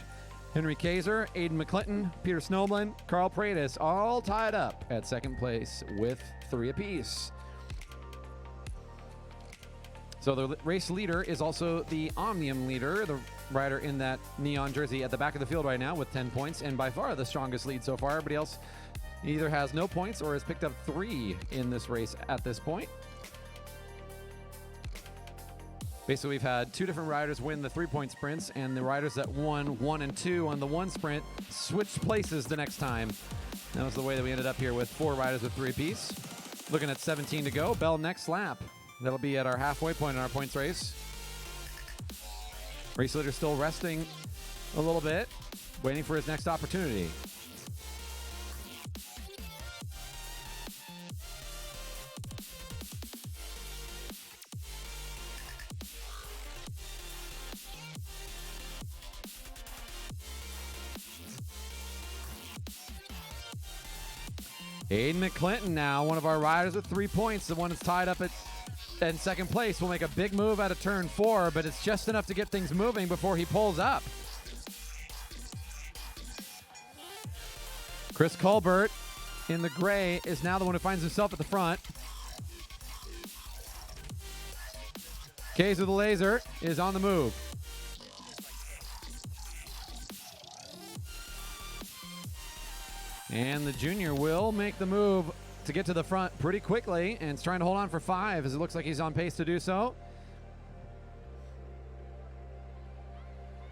Henry Kaiser, Aidan Mcclinton, Peter Snowblin, Carl Pratis, all tied up at second place with 3 apiece. So the race leader is also the Omnium leader, the rider in that neon jersey at the back of the field right now with 10 points, and by far the strongest lead so far. Everybody else either has no points or has picked up 3 in this race at this point. Basically, we've had 2 different riders win the 3-point sprints, and the riders that won 1 and 2 on the 1 sprint switched places the next time. That was the way that we ended up here with 4 riders with 3 apiece. Looking at 17 to go. Bell next lap. That'll be at our halfway point in our points race. Race leader still resting a little bit, waiting for his next opportunity. Aidan Mcclinton now, one of our riders with 3 points, the one that's tied up in second place, will make a big move out of turn 4, but it's just enough to get things moving before he pulls up. Chris Colbert in the gray is now the one who finds himself at the front. Kaiser the Laser is on the move. And the junior will make the move to get to the front pretty quickly, and is trying to hold on for 5 as it looks like he's on pace to do so.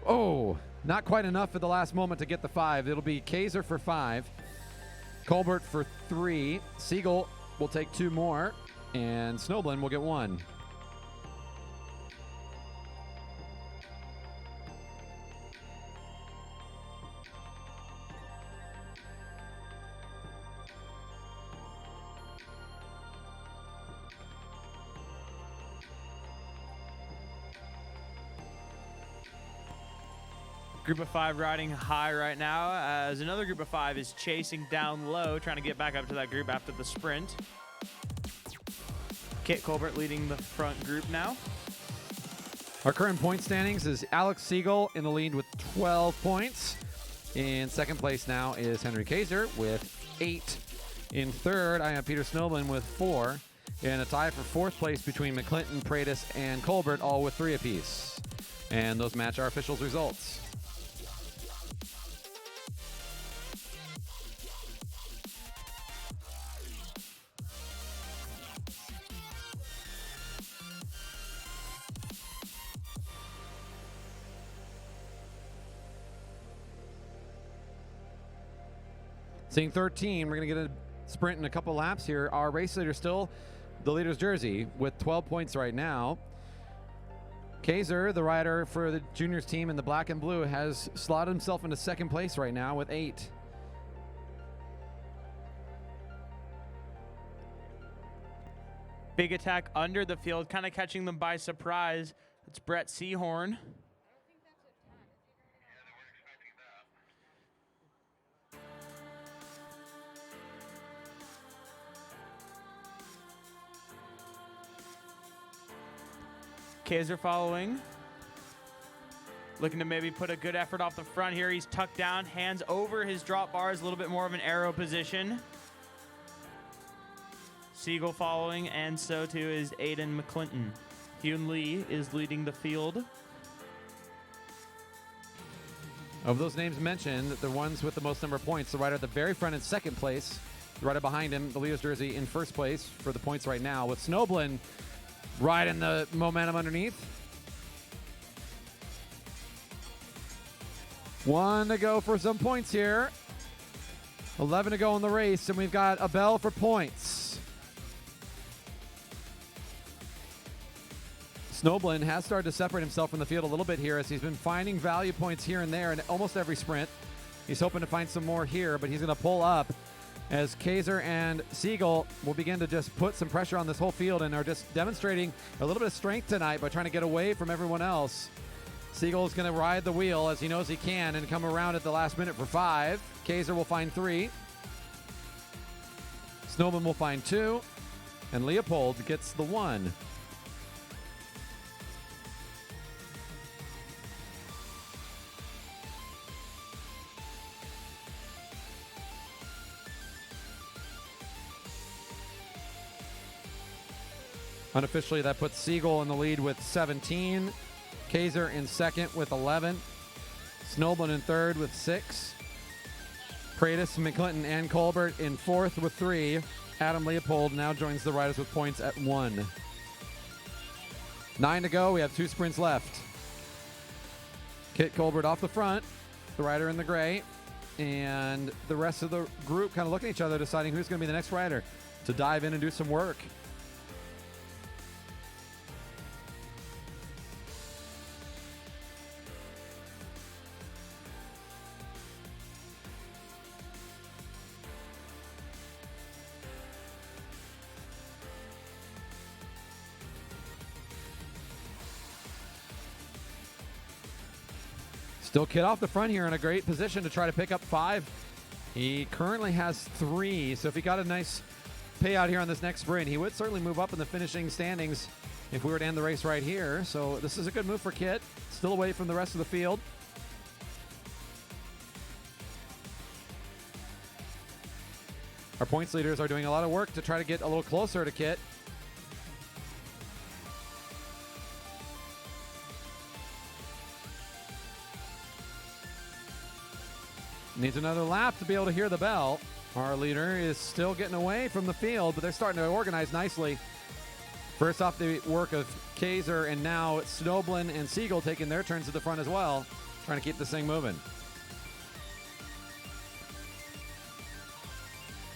Oh, not quite enough at the last moment to get the 5. It'll be Kaiser for 5, Colbert for 3, Siegel will take 2 more, and Snowblin will get 1. Group of 5 riding high right now, as another group of 5 is chasing down low, trying to get back up to that group after the sprint. Kit Colbert leading the front group now. Our current point standings is Alex Siegel in the lead with 12 points. In second place now is Henry Kaiser with 8. In third, I have Peter Snowblin with 4. And a tie for fourth place between Mcclinton, Pratis, and Colbert, all with 3 apiece. And those match our officials' results. Seeing 13, we're going to get a sprint in a couple laps here. Our race leader still the leader's jersey with 12 points right now. Kaiser, the rider for the juniors team in the black and blue, has slotted himself into second place right now with 8. Big attack under the field, kind of catching them by surprise. It's Brett Seahorn. Kaiser following. Looking to maybe put a good effort off the front here. He's tucked down, hands over his drop bars, a little bit more of an arrow position. Siegel following, and so too is Aidan Mcclinton. Hyun Lee is leading the field. Of those names mentioned, the ones with the most number of points, the rider at the very front in second place, the rider behind him, the leader's jersey, in first place for the points right now, with Snowblin riding the momentum underneath. 1 to go for some points here. 11 to go in the race, and we've got a bell for points. Snowblin has started to separate himself from the field a little bit here as he's been finding value points here and there in almost every sprint. He's hoping to find some more here, but he's going to pull up as Kaiser and Siegel will begin to just put some pressure on this whole field and are just demonstrating a little bit of strength tonight by trying to get away from everyone else. Siegel is going to ride the wheel as he knows he can and come around at the last minute for 5. Kaiser will find 3. Snowman will find 2. And Leopold gets the 1. Unofficially, that puts Siegel in the lead with 17. Kaiser in second with 11. Snowblin in third with 6. Pratis, Mcclinton, and Colbert in fourth with 3. Adam Leopold now joins the riders with points at 1. 9 to go. We have 2 sprints left. Kit Colbert off the front, the rider in the gray, and the rest of the group kind of looking at each other, deciding who's going to be the next rider to dive in and do some work. Still Kit off the front here in a great position to try to pick up 5. He currently has 3, so if he got a nice payout here on this next sprint, he would certainly move up in the finishing standings if we were to end the race right here. So this is a good move for Kit. Still away from the rest of the field. Our points leaders are doing a lot of work to try to get a little closer to Kit. Needs another lap to be able to hear the bell. Our leader is still getting away from the field, but they're starting to organize nicely. First off, the work of Kaiser, and now Snowblin and Siegel taking their turns at the front as well, trying to keep this thing moving.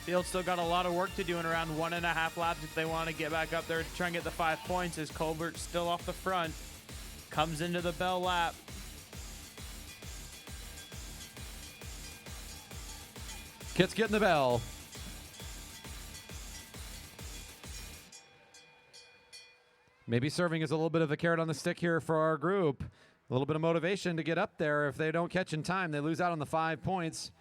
Field still got a lot of work to do in around 1.5 laps if they want to get back up there to try and get the 5 points, as Colbert's still off the front. Comes into the bell lap. Kit's getting the bell. Maybe serving as a little bit of a carrot on the stick here for our group. A little bit of motivation to get up there. If they don't catch in time, they lose out on the 5 points.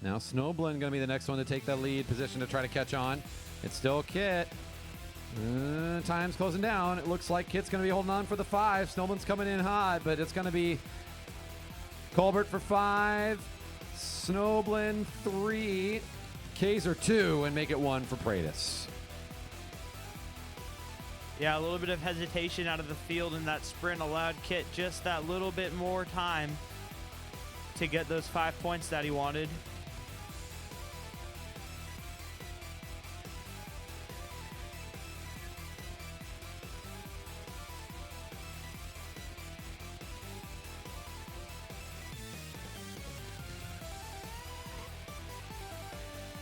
Now Snowblin going to be the next one to take that lead position to try to catch on. It's still Kit. Time's closing down. It looks like Kit's going to be holding on for the 5. Snowblin's coming in hot, but it's going to be Colbert for 5, Snowblin 3, Kaiser 2, and make it 1 for Pratis. Yeah, a little bit of hesitation out of the field in that sprint allowed Kit just that little bit more time to get those 5 points that he wanted.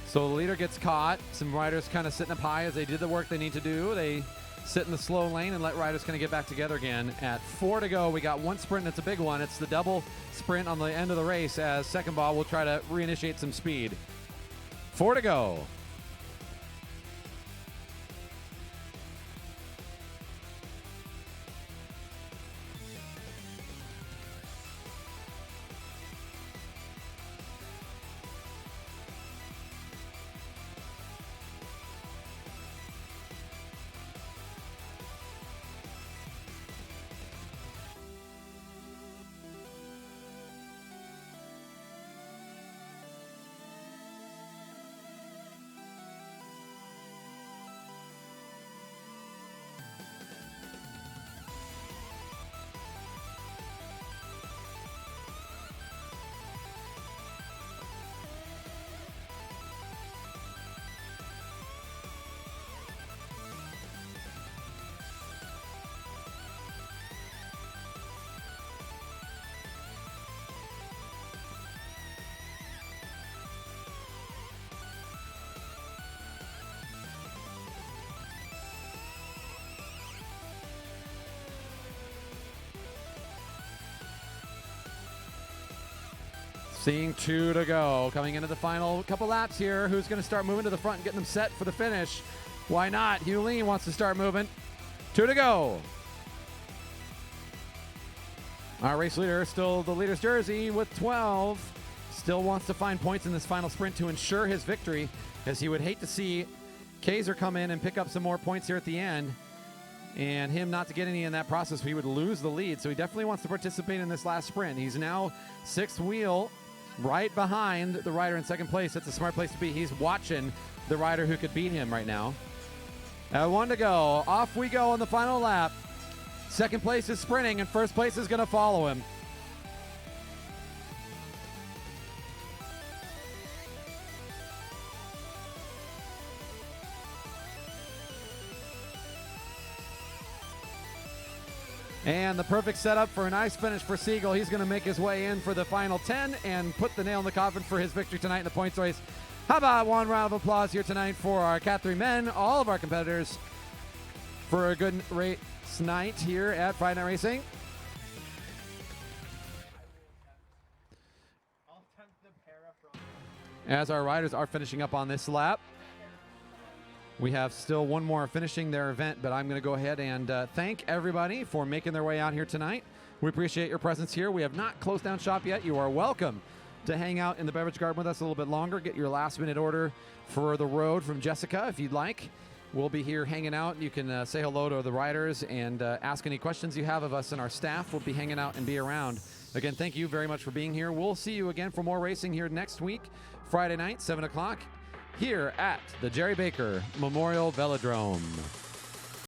So the leader gets caught. Some riders kind of sitting up high as they did the work they need to do. They sit in the slow lane and let riders kind of get back together again. At 4 to go, we got 1 sprint, and it's a big one. It's the double sprint on the end of the race as Second Ball will try to reinitiate some speed. 4 to go. Seeing 2 to go. Coming into the final couple laps here. Who's going to start moving to the front and getting them set for the finish? Why not? Hughley wants to start moving. 2 to go. Our race leader, still the leader's jersey with 12. Still wants to find points in this final sprint to ensure his victory, as he would hate to see Kaiser come in and pick up some more points here at the end, and him not to get any in that process. He would lose the lead, so he definitely wants to participate in this last sprint. He's now 6th wheel right behind the rider in second place. That's a smart place to be. He's watching the rider who could beat him right now. 1 to go. Off we go on the final lap. Second place is sprinting, and first place is going to follow him. And the perfect setup for a nice finish for Siegel. He's going to make his way in for the final 10 and put the nail in the coffin for his victory tonight in the points race. How about one round of applause here tonight for our Cat 3 men, all of our competitors, for a good race night here at Friday Night Racing. As our riders are finishing up on this lap, we have still one more finishing their event, but I'm going to go ahead and thank everybody for making their way out here tonight. We appreciate your presence here. We have not closed down shop yet. You are welcome to hang out in the beverage garden with us a little bit longer. Get your last-minute order for the road from Jessica if you'd like. We'll be here hanging out. You can say hello to the riders and ask any questions you have of us and our staff. We'll be hanging out and be around. Again, thank you very much for being here. We'll see you again for more racing here next week, Friday night, 7 o'clock. Here at the Jerry Baker Memorial Velodrome.